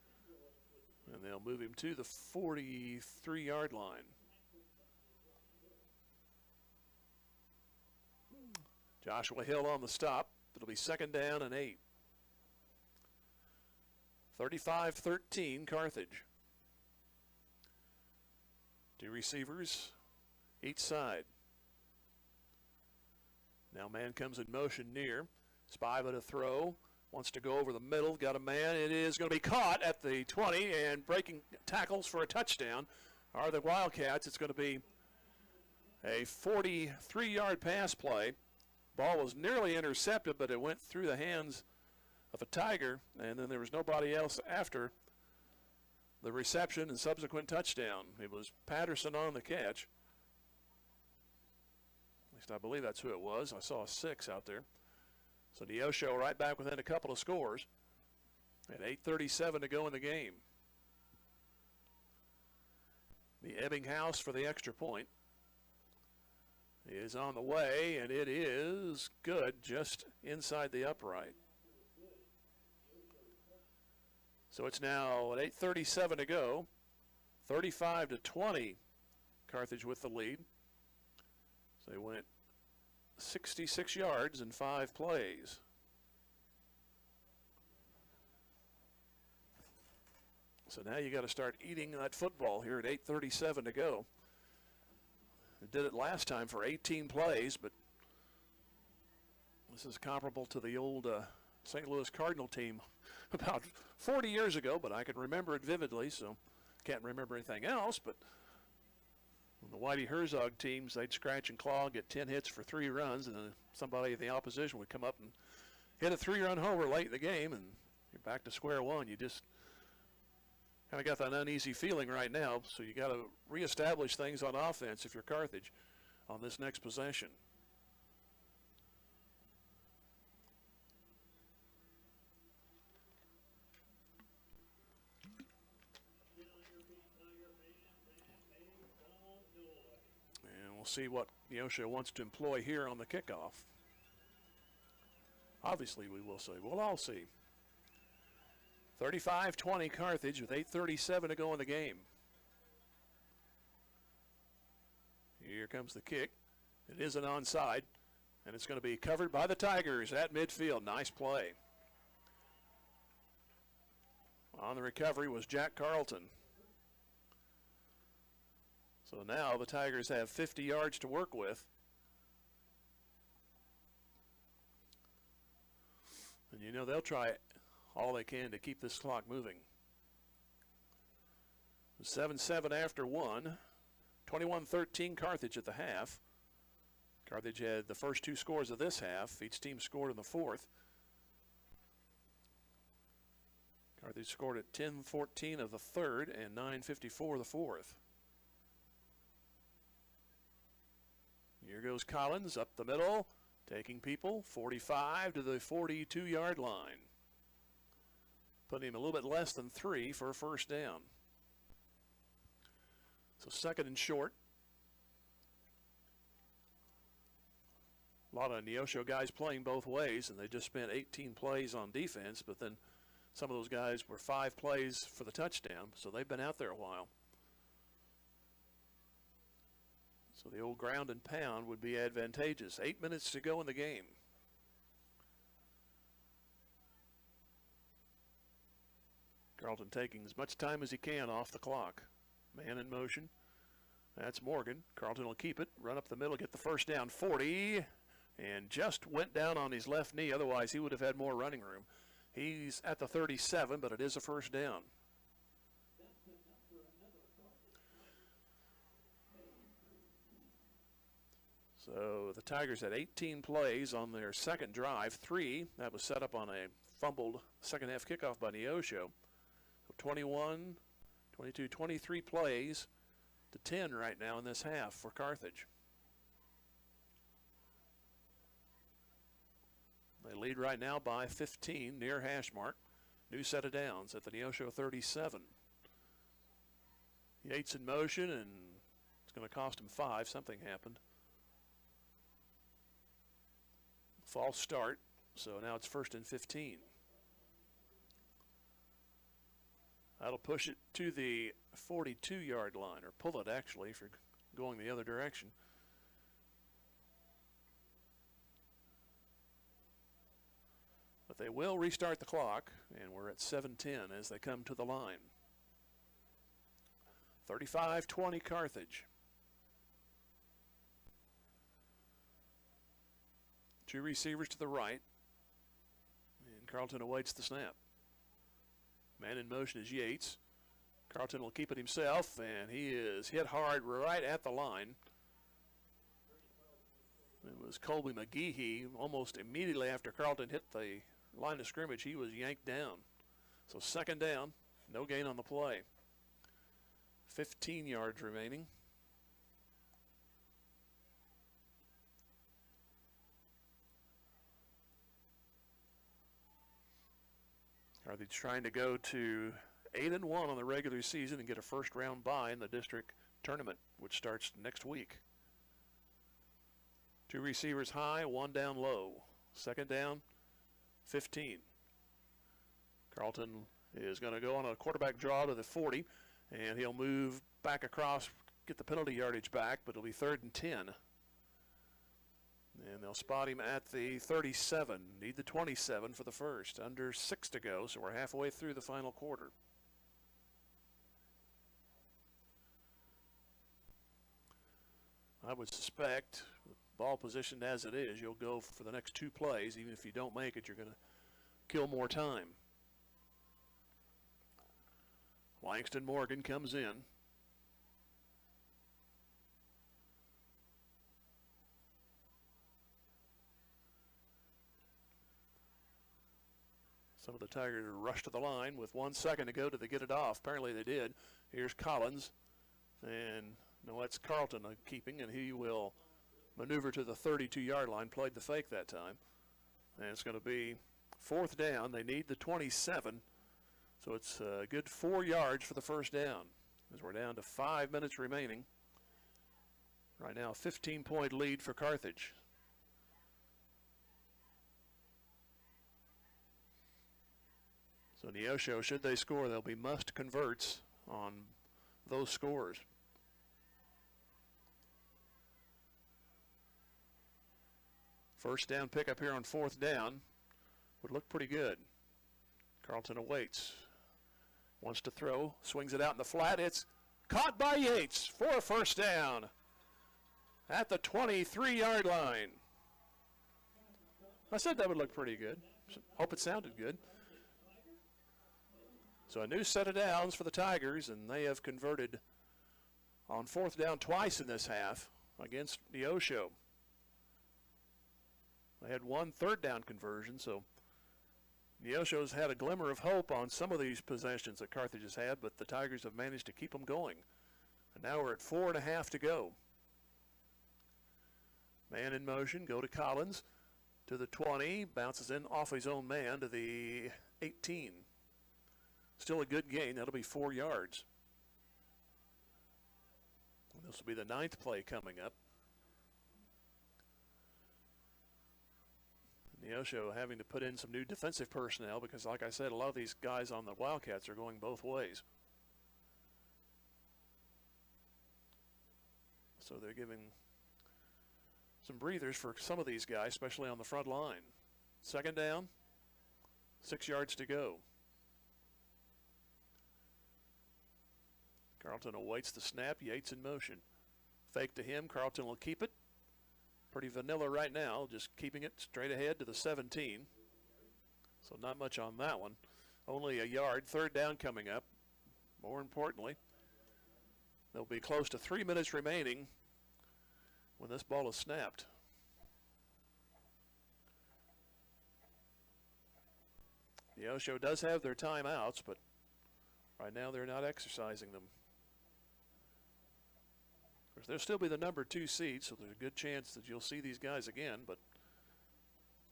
And they'll move him to the 43-yard line. Joshua Hill on the stop. It'll be 2nd down and 8. 35-13 Carthage. 2 receivers each side. Now man comes in motion near. Spiva to throw. Wants to go over the middle. Got a man. It is going to be caught at the 20, and breaking tackles for a touchdown are the Wildcats. It's going to be a 43-yard pass play. Ball was nearly intercepted, but it went through the hands of a Tiger, and then there was nobody else after the reception and subsequent touchdown. It was Patterson on the catch. At least I believe that's who it was. I saw a 6 out there. So Neosho right back within a couple of scores at 8:37 to go in the game. The Ebbinghaus for the extra point is on the way, and it is good just inside the upright. So it's now at 8:37 to go, 35-20, Carthage with the lead. So they went 66 yards in 5 plays. So now you got to start eating that football here at 8:37 to go. They did it last time for 18 plays, but this is comparable to the old St. Louis Cardinal team about 40 years ago, but I can remember it vividly, so can't remember anything else. But the Whitey Herzog teams, they'd scratch and claw, get 10 hits for 3 runs, and then somebody in the opposition would come up and hit a 3-run homer late in the game, and you're back to square one. You just kind of got that uneasy feeling right now, so you got to reestablish things on offense if you're Carthage on this next possession. We'll see what Neosho wants to employ here on the kickoff. Obviously, we will see. We'll all see. 35-20 Carthage with 8:37 to go in the game. Here comes the kick. It is an onside, and it's going to be covered by the Tigers at midfield. Nice play. On the recovery was Jack Carlton. So now the Tigers have 50 yards to work with. And you know they'll try all they can to keep this clock moving. 7-7 after 1. 21-13 Carthage at the half. Carthage had the first 2 scores of this half. Each team scored in the 4th. Carthage scored at 10:14 of the 3rd and 9:54 of the 4th. Here goes Collins up the middle, taking people 45 to the 42-yard line. Putting him a little bit less than 3 for a first down. So 2nd and short. A lot of Neosho guys playing both ways, and they just spent 18 plays on defense, but then some of those guys were 5 plays for the touchdown, so they've been out there a while. So the old ground and pound would be advantageous. 8 minutes to go in the game. Carlton taking as much time as he can off the clock. Man in motion. That's Morgan. Carlton will keep it, run up the middle, get the first down, 40, and just went down on his left knee. Otherwise, he would have had more running room. He's at the 37, but it is a first down. So the Tigers had 18 plays on their second drive. 3, that was set up on a fumbled second half kickoff by Neosho. So 21, 22, 23 plays to 10 right now in this half for Carthage. They lead right now by 15 near hash mark. New set of downs at the Neosho 37. Yates in motion, and it's going to cost him 5. Something happened. False start, so now it's 1st and 15. That'll push it to the 42-yard line, or pull it actually if you're going the other direction. But they will restart the clock, and we're at 7:10 as they come to the line. 35-20 Carthage. 2 receivers to the right, and Carlton awaits the snap. Man in motion is Yates. Carlton will keep it himself, and he is hit hard right at the line. It was Colby McGehee almost immediately after Carlton hit the line of scrimmage. He was yanked down. So 2nd down, no gain on the play. 15 yards remaining. Carthage trying to go to 8-1 on the regular season and get a first-round bye in the district tournament, which starts next week. 2 receivers high, 1 down low. 2nd down, 15. Carlton is going to go on a quarterback draw to the 40, and he'll move back across, get the penalty yardage back, but it'll be 3rd and 10. And they'll spot him at the 37. Need the 27 for the first. Under 6 to go, so we're halfway through the final quarter. I would suspect, ball positioned as it is, you'll go for the next 2 plays. Even if you don't make it, you're going to kill more time. Langston Morgan comes in. Some of the Tigers rush to the line with 1 second to go to get it off. Apparently they did. Here's Collins. And no, that's Carlton keeping, and he will maneuver to the 32-yard line. Played the fake that time. And it's going to be 4th down. They need the 27. So it's a good 4 yards for the first down, as we're down to 5 minutes remaining. Right now, 15-point lead for Carthage. So Neosho, should they score, they'll be must converts on those scores. First down pickup here on 4th down would look pretty good. Carlton awaits. Wants to throw, swings it out in the flat. It's caught by Yates for a first down at the 23-yard line. I said that would look pretty good. Hope it sounded good. So a new set of downs for the Tigers, and they have converted on 4th down twice in this half against Neosho. They had 1 3rd down conversion, so Neosho's had a glimmer of hope on some of these possessions that Carthage has had, but the Tigers have managed to keep them going. And now we're at 4.5 to go. Man in motion, go to Collins, to the 20, bounces in off his own man to the 18. Still a good gain. That'll be 4 yards. And this will be the 9th play coming up. Neosho having to put in some new defensive personnel because, like I said, a lot of these guys on the Wildcats are going both ways. So they're giving some breathers for some of these guys, especially on the front line. 2nd down, 6 yards to go. Carlton awaits the snap. Yates in motion. Fake to him. Carlton will keep it. Pretty vanilla right now, just keeping it straight ahead to the 17. So not much on that one. Only a yard. 3rd down coming up. More importantly, there'll be close to 3 minutes remaining when this ball is snapped. Neosho does have their timeouts, but right now they're not exercising them. Of course, they'll still be the number 2 seed, so there's a good chance that you'll see these guys again, but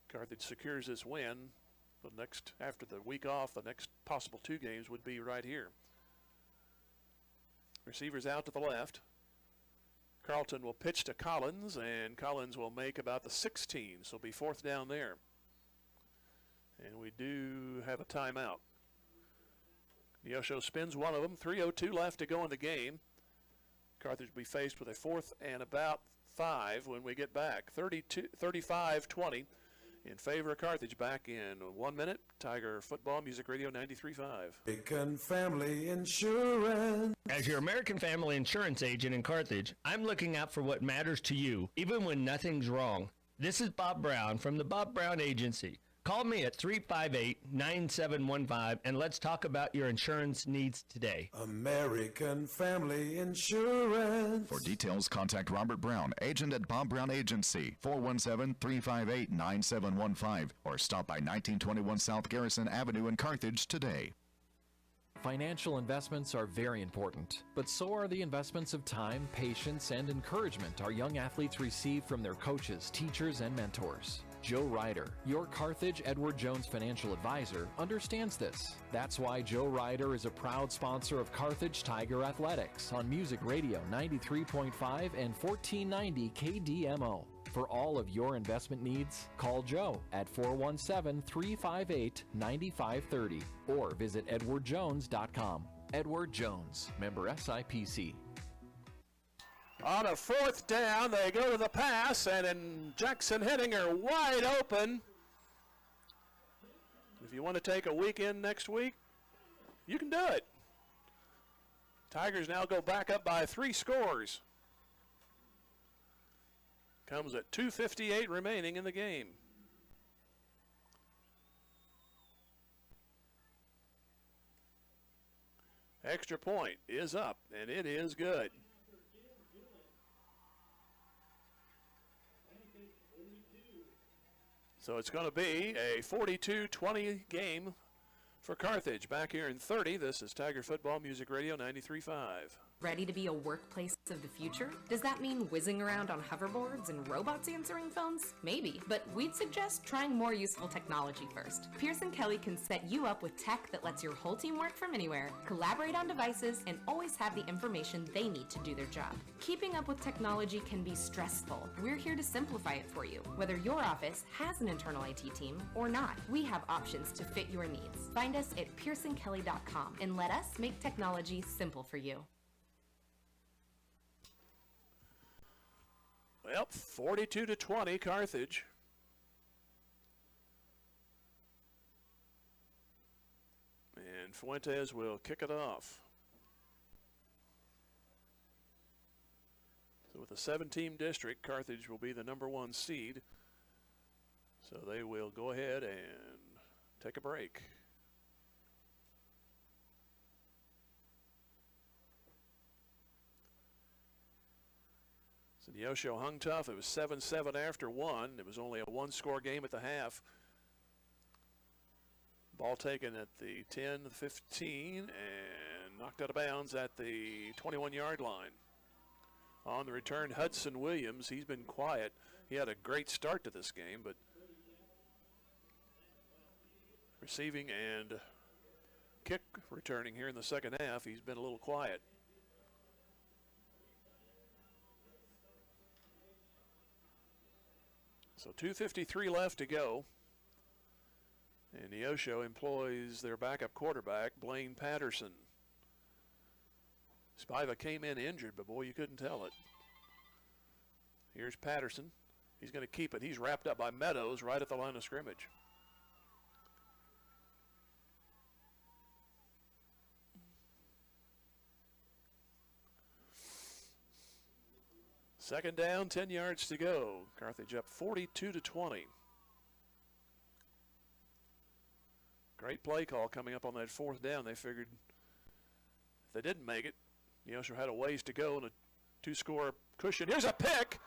Carthage secures this win. The next, after the week off, the next possible 2 games would be right here. Receivers out to the left. Carlton will pitch to Collins, and Collins will make about the 16, so it'll be 4th down there. And we do have a timeout. Neosho spins one of them. 3:02 left to go in the game. Carthage will be faced with a 4th and about 5 when we get back. 35-20 in favor of Carthage. Back in 1 minute. Tiger Football Music Radio 93.5. American Family Insurance. As your American Family Insurance agent in Carthage, I'm looking out for what matters to you, even when nothing's wrong. This is Bob Brown from the Bob Brown Agency. Call me at 358-9715 and let's talk about your insurance needs today. American Family Insurance. For details, contact Robert Brown, agent at Bob Brown Agency, 417-358-9715, or stop by 1921 South Garrison Avenue in Carthage today. Financial investments are very important, but so are the investments of time, patience, and encouragement our young athletes receive from their coaches, teachers, and mentors. Joe Ryder, your Carthage Edward Jones financial advisor, understands this. That's why Joe Ryder is a proud sponsor of Carthage Tiger Athletics on Music Radio 93.5 and 1490 KDMO. For all of your investment needs, call Joe at 417-358-9530 or visit edwardjones.com. Edward Jones, member SIPC. On a 4th down, they go to the pass, and in Jackson Henninger wide open. If you want to take a weekend next week, you can do it. Tigers now go back up by 3 scores. Comes at 2:58 remaining in the game. Extra point is up, and it is good. So it's going to be a 42-20 game for Carthage. Back here in 30, this is Tiger Football Music Radio 93.5. Ready to be a workplace of the future? Does that mean whizzing around on hoverboards and robots answering phones? Maybe, but we'd suggest trying more useful technology first. Pearson Kelly can set you up with tech that lets your whole team work from anywhere, collaborate on devices, and always have the information they need to do their job. Keeping up with technology can be stressful. We're here to simplify it for you. Whether your office has an internal IT team or not, we have options to fit your needs. Find us at pearsonkelly.com and let us make technology simple for you. Well, 42-20 Carthage. And Fuentes will kick it off. So with a 7-team district, Carthage will be the number 1 seed. So they will go ahead and take a break. So Neosho hung tough. It was 7-7 after 1. It was only a 1-score game at the half. Ball taken at the 10, 15, and knocked out of bounds at the 21-yard line. On the return, Hudson Williams. He's been quiet. He had a great start to this game, but receiving and kick returning here in the second half, he's been a little quiet. So 2:53 left to go. And Neosho employs their backup quarterback, Blaine Patterson. Spiva came in injured, but boy, you couldn't tell it. Here's Patterson. He's going to keep it. He's wrapped up by Meadows right at the line of scrimmage. Second down, 10 yards to go. Carthage up 42-20. Great play call coming up on that 4th down. They figured if they didn't make it, Neosho had a ways to go and a 2-score cushion. Here's a pick.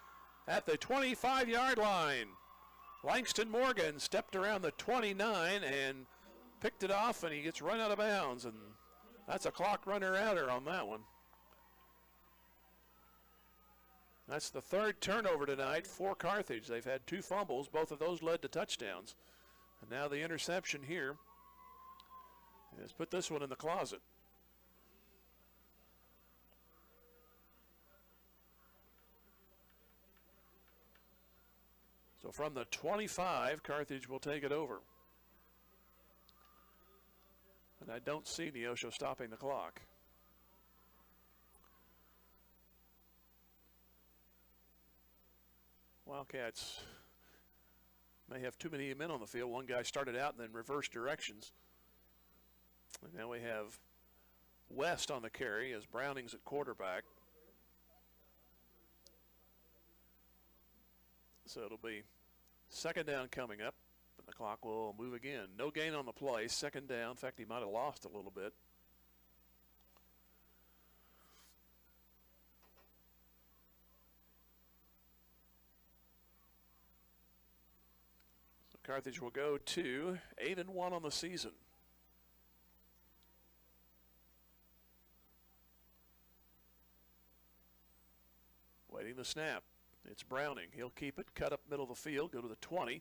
at the 25-yard line. Langston Morgan stepped around the 29 and picked it off, and he gets run out of bounds, and that's a clock runner outer on that one. That's the third turnover tonight for Carthage. They've had 2 fumbles. Both of those led to touchdowns. And now the interception here. Let's put this one in the closet. So from the 25, Carthage will take it over. And I don't see Neosho stopping the clock. Wildcats may have too many men on the field. One guy started out and then reversed directions. And now we have West on the carry as Browning's at quarterback. So it'll be second down coming up, and the clock will move again. No gain on the play, second down. In fact, he might have lost a little bit. So Carthage will go to 8-1 on the season. Waiting the snap. It's Browning. He'll keep it, cut up middle of the field, go to the 20,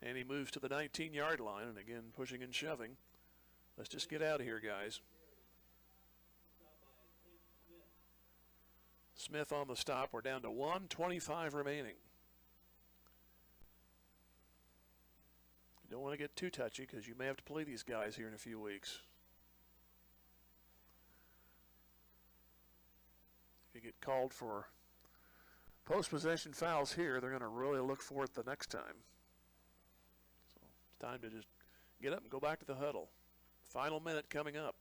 and he moves to the 19-yard line, and again, pushing and shoving. Let's just get out of here, guys. Smith on the stop. We're down to 1:25 remaining. You don't want to get too touchy because you may have to play these guys here in a few weeks. If you get called for post-possession fouls here, they're going to really look for it the next time. So it's time to just get up and go back to the huddle. Final minute coming up.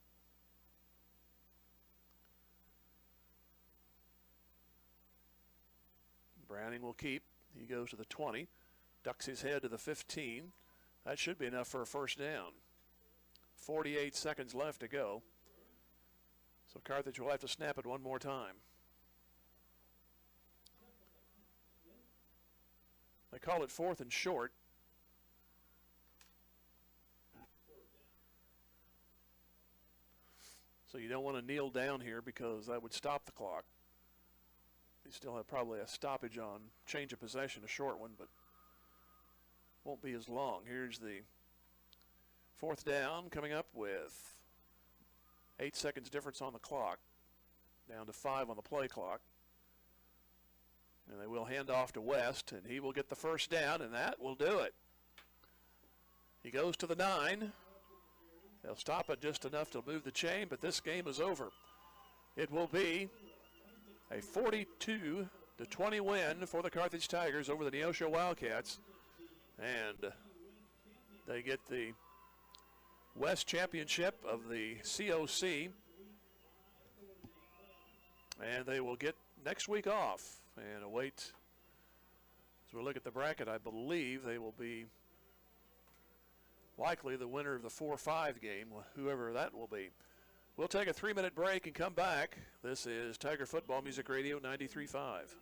Browning will keep. He goes to the 20, ducks his head to the 15. That should be enough for a first down. 48 seconds left to go. So Carthage will have to snap it one more time. They call it 4th and short. So you don't want to kneel down here because that would stop the clock. You still have probably a stoppage on change of possession, a short one, but won't be as long. Here's the 4th down coming up with 8 seconds difference on the clock, down to 5 on the play clock. And they will hand off to West, and he will get the first down, and that will do it. He goes to the 9. They'll stop it just enough to move the chain, but this game is over. It will be a 42-20 win for the Carthage Tigers over the Neosho Wildcats. And they get the West Championship of the COC. And they will get next week off and await. As we look at the bracket, I believe they will be likely the winner of the 4-5 game, whoever that will be. We'll take a 3-minute break and come back. This is Tiger Football Music Radio 93.5.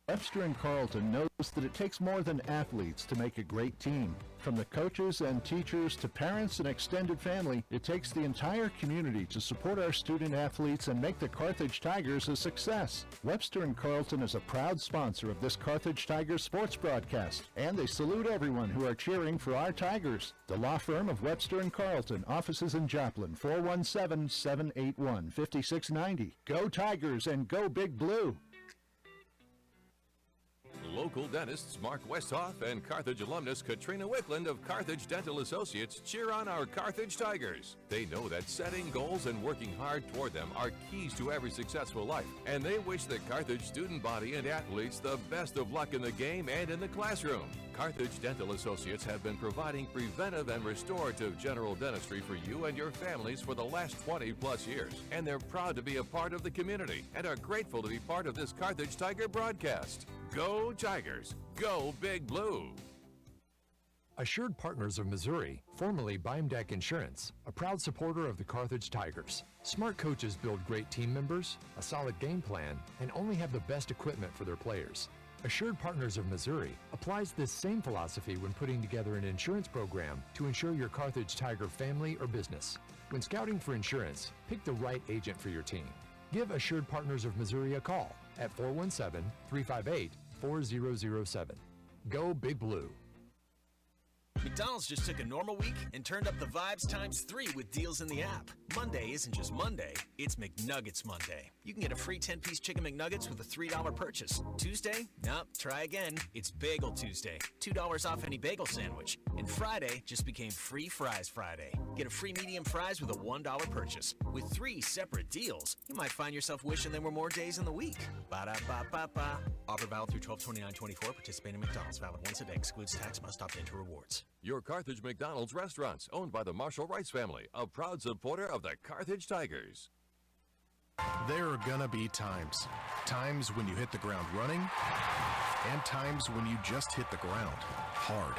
Webster and Carleton knows that it takes more than athletes to make a great team. From the coaches and teachers to parents and extended family, it takes the entire community to support our student athletes and make the Carthage Tigers a success. Webster and Carleton is a proud sponsor of this Carthage Tigers sports broadcast, and they salute everyone who are cheering for our Tigers. The law firm of Webster and Carleton, offices in Joplin, 417-781-5690. Go Tigers and go Big Blue! Local dentists Mark Westhoff and Carthage alumnus Katrina Wickland of Carthage Dental Associates cheer on our Carthage Tigers. They know that setting goals and working hard toward them are keys to every successful life, and they wish the Carthage student body and athletes the best of luck in the game and in the classroom. Carthage Dental Associates have been providing preventive and restorative general dentistry for you and your families for the last 20-plus years, and they're proud to be a part of the community and are grateful to be part of this Carthage Tiger broadcast. Go Tigers! Go Big Blue! Assured Partners of Missouri, formerly Beimdeck Insurance, a proud supporter of the Carthage Tigers. Smart coaches build great team members, a solid game plan, and only have the best equipment for their players. Assured Partners of Missouri applies this same philosophy when putting together an insurance program to insure your Carthage Tiger family or business. When scouting for insurance, pick the right agent for your team. Give Assured Partners of Missouri a call at 417-358-4007. Go Big Blue. McDonald's just took a normal week and turned up the vibes ×3 with deals in the app. Monday isn't just Monday, it's McNuggets Monday. You can get a free 10-piece chicken McNuggets with a $3 purchase. Tuesday? Nope, try again. It's Bagel Tuesday. $2 off any bagel sandwich. And Friday just became Free Fries Friday. Get a free medium fries with a $1 purchase. With 3 separate deals, you might find yourself wishing there were more days in the week. Ba-da-ba-ba-ba. Offer valid through 12/29/24. Participating McDonald's. Valid once a day. Excludes tax. Must opt into rewards. Your Carthage McDonald's restaurants, owned by the Marshall Rice family, a proud supporter of the Carthage Tigers. There are gonna be times. Times when you hit the ground running, and times when you just hit the ground hard.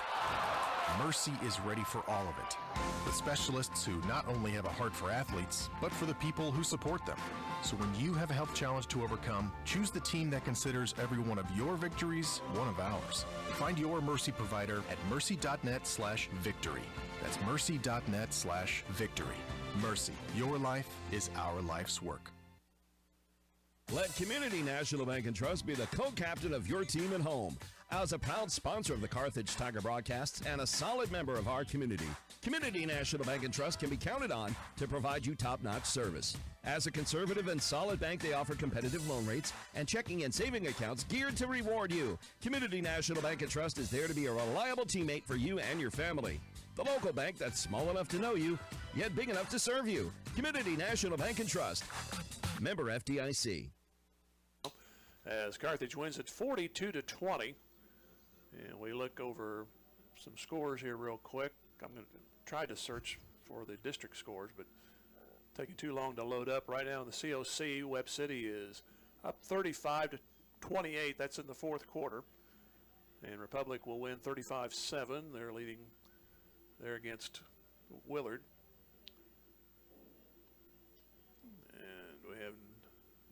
Mercy is ready for all of it, with specialists who not only have a heart for athletes, but for the people who support them. So when you have a health challenge to overcome, choose the team that considers every one of your victories one of ours. Find your Mercy provider at mercy.net/victory. That's mercy.net/victory. Mercy, your life is our life's work. Let Community National Bank and Trust be the co-captain of your team at home. As a proud sponsor of the Carthage Tiger broadcasts and a solid member of our community, Community National Bank and Trust can be counted on to provide you top-notch service. As a conservative and solid bank, they offer competitive loan rates and checking and saving accounts geared to reward you. Community National Bank and Trust is there to be a reliable teammate for you and your family. The local bank that's small enough to know you, yet big enough to serve you. Community National Bank and Trust. Member FDIC. As Carthage wins it 42-20. And we look over some scores here real quick. I'm going to try to search for the district scores, but taking too long to load up. Right now in the COC, Webb City is up 35-28. That's in the fourth quarter. And Republic will win 35-7. They're leading there against Willard. And we have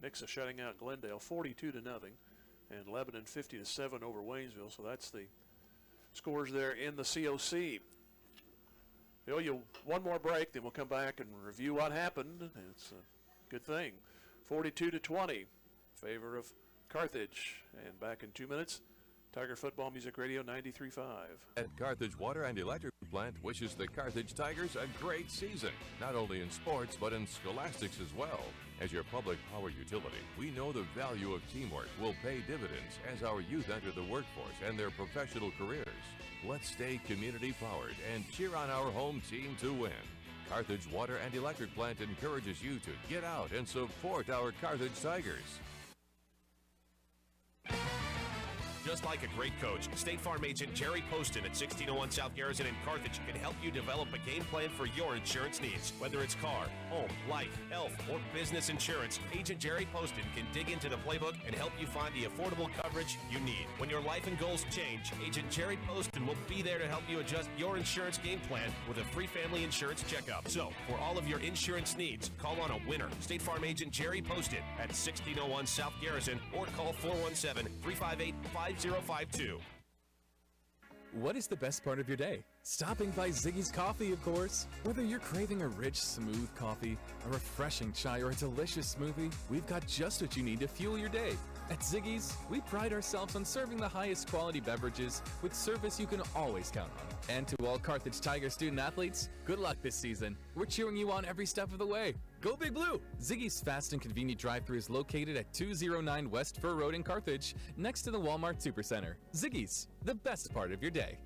Nixa shutting out Glendale 42-0. And Lebanon 50-7 over Waynesville. So that's the scores there in the COC. We owe you one more break, then we'll come back and review what happened. It's a good thing. 42-20, favor of Carthage. And back in 2 minutes, Tiger Football Music Radio 93.5. At Carthage Water and Electric Plant wishes the Carthage Tigers a great season, not only in sports but in scholastics as well. As your public power utility, we know the value of teamwork will pay dividends as our youth enter the workforce and their professional careers. Let's stay community powered and cheer on our home team to win. Carthage Water and Electric Plant encourages you to get out and support our Carthage Tigers. Just like a great coach, State Farm agent Jerry Poston at 1601 South Garrison in Carthage can help you develop a game plan for your insurance needs. Whether it's car, home, life, health, or business insurance, Agent Jerry Poston can dig into the playbook and help you find the affordable coverage you need. When your life and goals change, Agent Jerry Poston will be there to help you adjust your insurance game plan with a free family insurance checkup. So, for all of your insurance needs, call on a winner. State Farm agent Jerry Poston at 1601 South Garrison or call 417-358-5052. What is the best part of your day? Stopping by Ziggy's Coffee, of course. Whether you're craving a rich, smooth coffee, a refreshing chai, or a delicious smoothie, we've got just what you need to fuel your day. At Ziggy's, we pride ourselves on serving the highest quality beverages with service you can always count on. And to all Carthage Tiger student athletes, good luck this season. We're cheering you on every step of the way. Go Big Blue! Ziggy's fast and convenient drive-thru is located at 209 West Fur Road in Carthage, next to the Walmart Supercenter. Ziggy's, the best part of your day.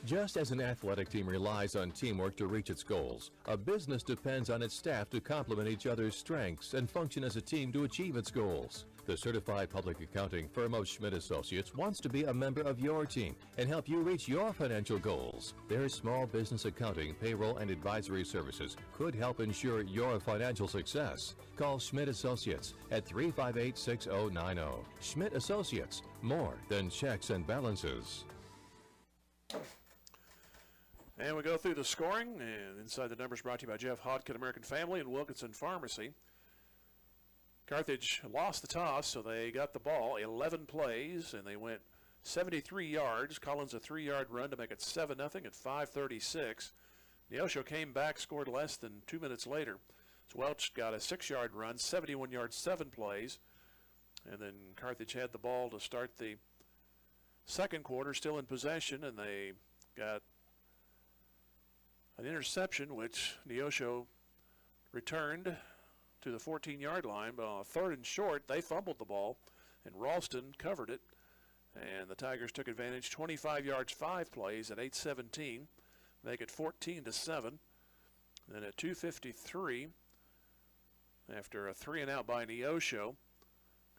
Just as an athletic team relies on teamwork to reach its goals, a business depends on its staff to complement each other's strengths and function as a team to achieve its goals. The certified public accounting firm of Schmidt Associates wants to be a member of your team and help you reach your financial goals. Their small business accounting, payroll, and advisory services could help ensure your financial success. Call Schmidt Associates at 358-6090. Schmidt Associates, more than checks and balances. And we go through the scoring, and inside the numbers brought to you by Jeff Hodkin, American Family, and Wilkinson Pharmacy. Carthage lost the toss, so they got the ball, 11 plays, and they went 73 yards. Collins a 3-yard run to make it 7-0 at 5:36. Neosho came back, scored less than 2 minutes later. So Welch got a 6-yard run, 71 yards, 7 plays. And then Carthage had the ball to start the second quarter, still in possession, and they got an interception, which Neosho returned to the 14-yard line, but on a 3rd and short, they fumbled the ball, and Ralston covered it, and the Tigers took advantage, 25 yards, 5 plays at 8:17, make it 14-7. Then at 2:53, after a 3-and-out by Neosho,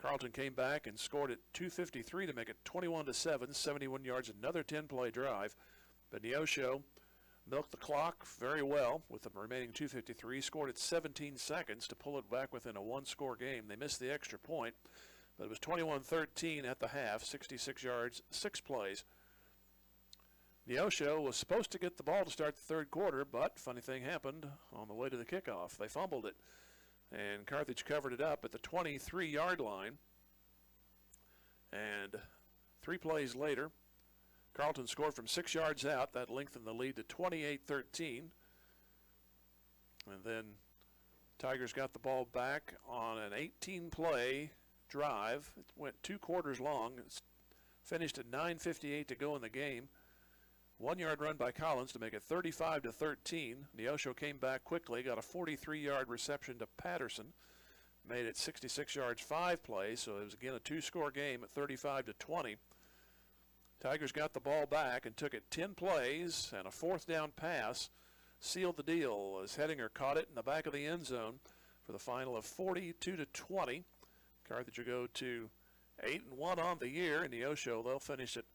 Carlton came back and scored at 2:53 to make it 21-7, 71 yards, another 10-play drive. But Neosho milked the clock very well with the remaining 2:53, scored at 17 seconds to pull it back within a 1-score game. They missed the extra point, but it was 21-13 at the half, 66 yards, 6 plays. Neosho was supposed to get the ball to start the third quarter, but funny thing happened on the way to the kickoff. They fumbled it, and Carthage covered it up at the 23-yard line. And 3 plays later, Carlton scored from 6 yards out. That lengthened the lead to 28-13. And then Tigers got the ball back on an 18-play drive. It went 2 quarters long. It's finished at 9:58 to go in the game. 1-yard run by Collins to make it 35-13. Neosho came back quickly, got a 43-yard reception to Patterson, made it 66 yards, 5 plays. So it was again a 2-score game at 35-20. Tigers got the ball back and took it 10 plays, and a 4th down pass sealed the deal as Hedinger caught it in the back of the end zone for the final of 42-20. Carthage will go to 8-1 on the year, and Neosho, they'll finish at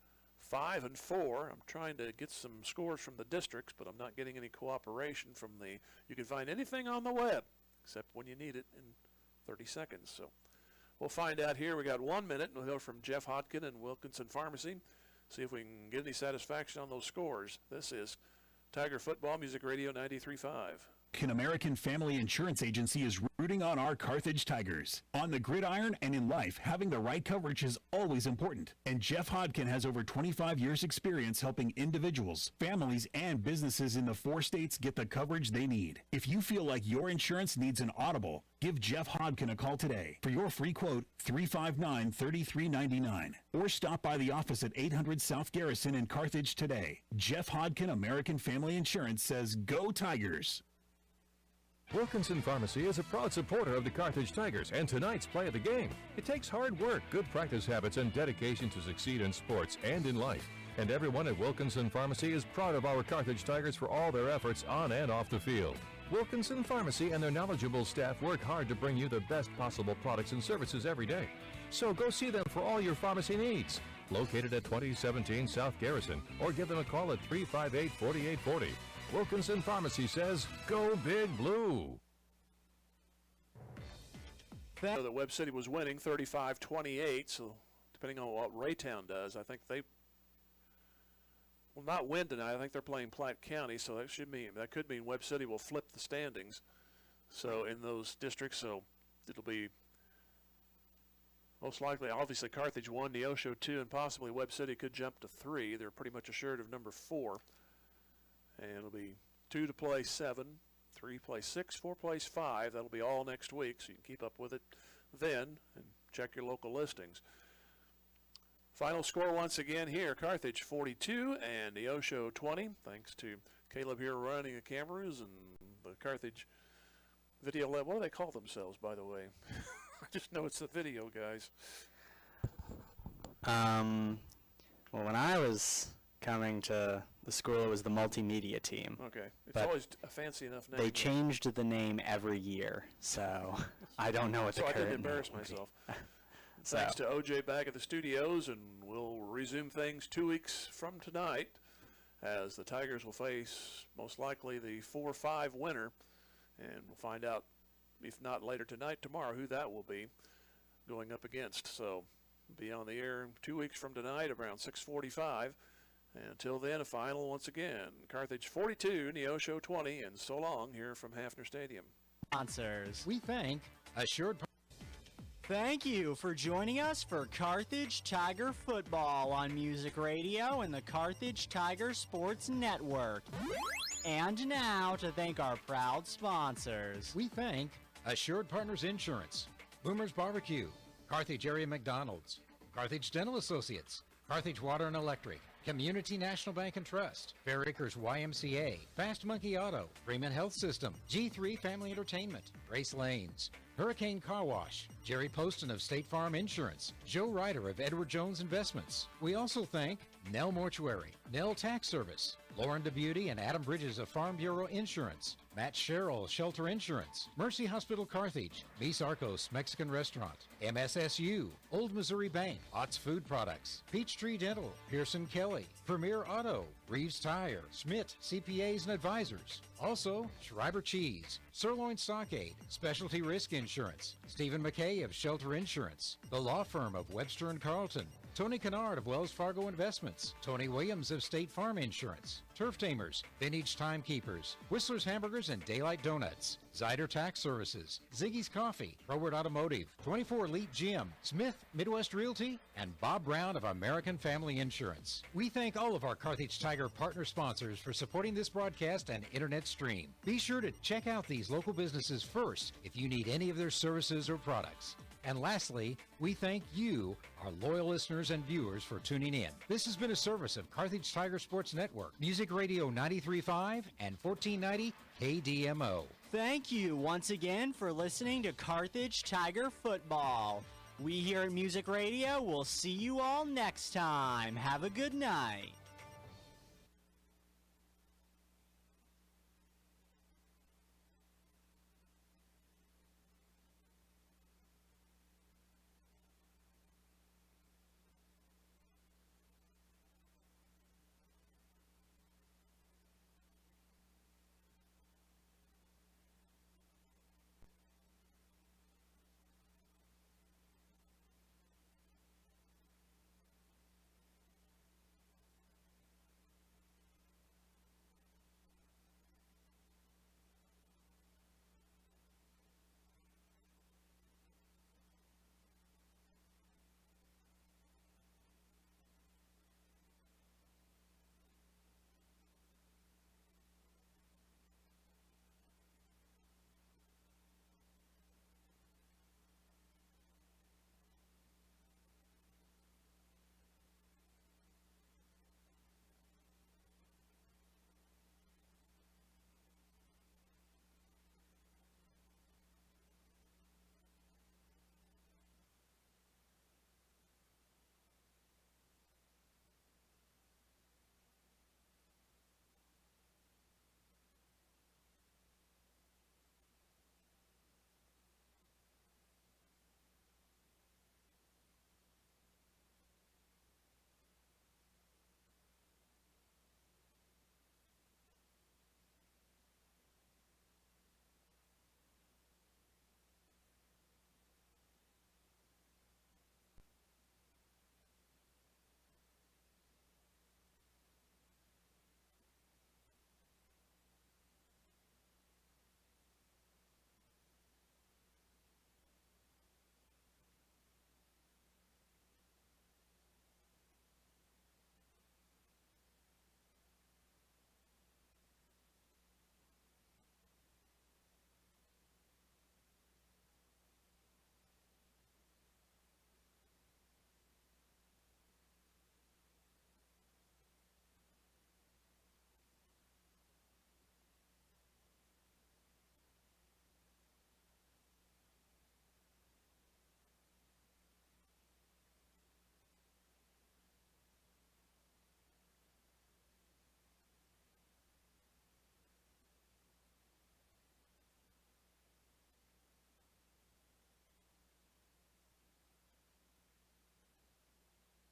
5-4. I'm trying to get some scores from the districts, but I'm not getting any cooperation from the. You can find anything on the web except when you need it in 30 seconds. So we'll find out here. We got 1 minute, and we'll hear from Jeff Hodkin and Wilkinson Pharmacy. See if we can get any satisfaction on those scores. This is Tiger Football Music Radio 93.5. American Family Insurance Agency is rooting on our Carthage Tigers. On the gridiron and in life, having the right coverage is always important. And Jeff Hodkin has over 25 years experience helping individuals, families, and businesses in the 4 states get the coverage they need. If you feel like your insurance needs an audible, give Jeff Hodkin a call today. For your free quote, 359-3399. Or stop by the office at 800 South Garrison in Carthage today. Jeff Hodkin, American Family Insurance says, go Tigers. Wilkinson Pharmacy is a proud supporter of the Carthage Tigers and tonight's play of the game. It takes hard work, good practice habits, and dedication to succeed in sports and in life. And everyone at Wilkinson Pharmacy is proud of our Carthage Tigers for all their efforts on and off the field. Wilkinson Pharmacy and their knowledgeable staff work hard to bring you the best possible products and services every day. So go see them for all your pharmacy needs. Located at 2017 South Garrison, or give them a call at 358-4840. Wilkinson Pharmacy says, go Big Blue. The Webb City was winning 35-28, so depending on what Raytown does, I think they will not win tonight. I think they're playing Platte County, so that could mean Webb City will flip the standings. So in those districts, so it'll be most likely, obviously Carthage 1, Neosho 2, and possibly Webb City could jump to 3. They're pretty much assured of number 4. And it'll be 2 to play 7, 3 play 6, 4 plays 5. That'll be all next week, so you can keep up with it then and check your local listings. Final score once again here, Carthage 42 and Neosho 20. Thanks to Caleb here running the cameras and the Carthage video lab. What do they call themselves, by the way? I just know it's the video guys. Well, when I was coming to the school, it was the multimedia team. Okay. It's but always a fancy enough name. They changed the name every year, so I don't know what the current name. So I didn't embarrass myself. Thanks to OJ back at the studios, and we'll resume things 2 weeks from tonight as the Tigers will face most likely the 4-5 winner, and we'll find out, if not later tonight, tomorrow, who that will be going up against. So be on the air 2 weeks from tonight around 6:45 And until then, a final once again. Carthage 42, Neosho 20, and so long here from Hafner Stadium. Sponsors. We thank Assured. Thank you for joining us for Carthage Tiger Football on Music Radio and the Carthage Tiger Sports Network. And now to thank our proud sponsors. We thank Assured Partners Insurance, Boomer's Barbecue, Carthage Area McDonald's, Carthage Dental Associates, Carthage Water and Electric, Community National Bank and Trust, Fair Acres YMCA, Fast Monkey Auto, Freeman Health System, G3 Family Entertainment, Grace Lanes, Hurricane Car Wash, Jerry Poston of State Farm Insurance, Joe Ryder of Edward Jones Investments. We also thank Nell Mortuary, Nell Tax Service, Lauren DeBeauty and Adam Bridges of Farm Bureau Insurance, Matt Sherrill, Shelter Insurance, Mercy Hospital Carthage, Mis Arcos Mexican Restaurant, MSSU, Old Missouri Bank, Ott's Food Products, Peachtree Dental, Pearson Kelly, Premier Auto, Reeves Tire, Schmidt CPAs and Advisors. Also, Schreiber Cheese, Sirloin Stockade, Specialty Risk Insurance, Stephen McKay of Shelter Insurance, the law firm of Webster and Carlton, Tony Kennard of Wells Fargo Investments, Tony Williams of State Farm Insurance, Turf Tamers, Vintage Timekeepers, Whistler's Hamburgers and Daylight Donuts, Zyder Tax Services, Ziggy's Coffee, Forward Automotive, 24 Elite Gym, Smith Midwest Realty, and Bob Brown of American Family Insurance. We thank all of our Carthage Tiger partner sponsors for supporting this broadcast and internet stream. Be sure to check out these local businesses first if you need any of their services or products. And lastly, we thank you, our loyal listeners and viewers, for tuning in. This has been a service of Carthage Tiger Sports Network, Music Radio 93.5 and 1490 KDMO. Thank you once again for listening to Carthage Tiger Football. We here at Music Radio will see you all next time. Have a good night.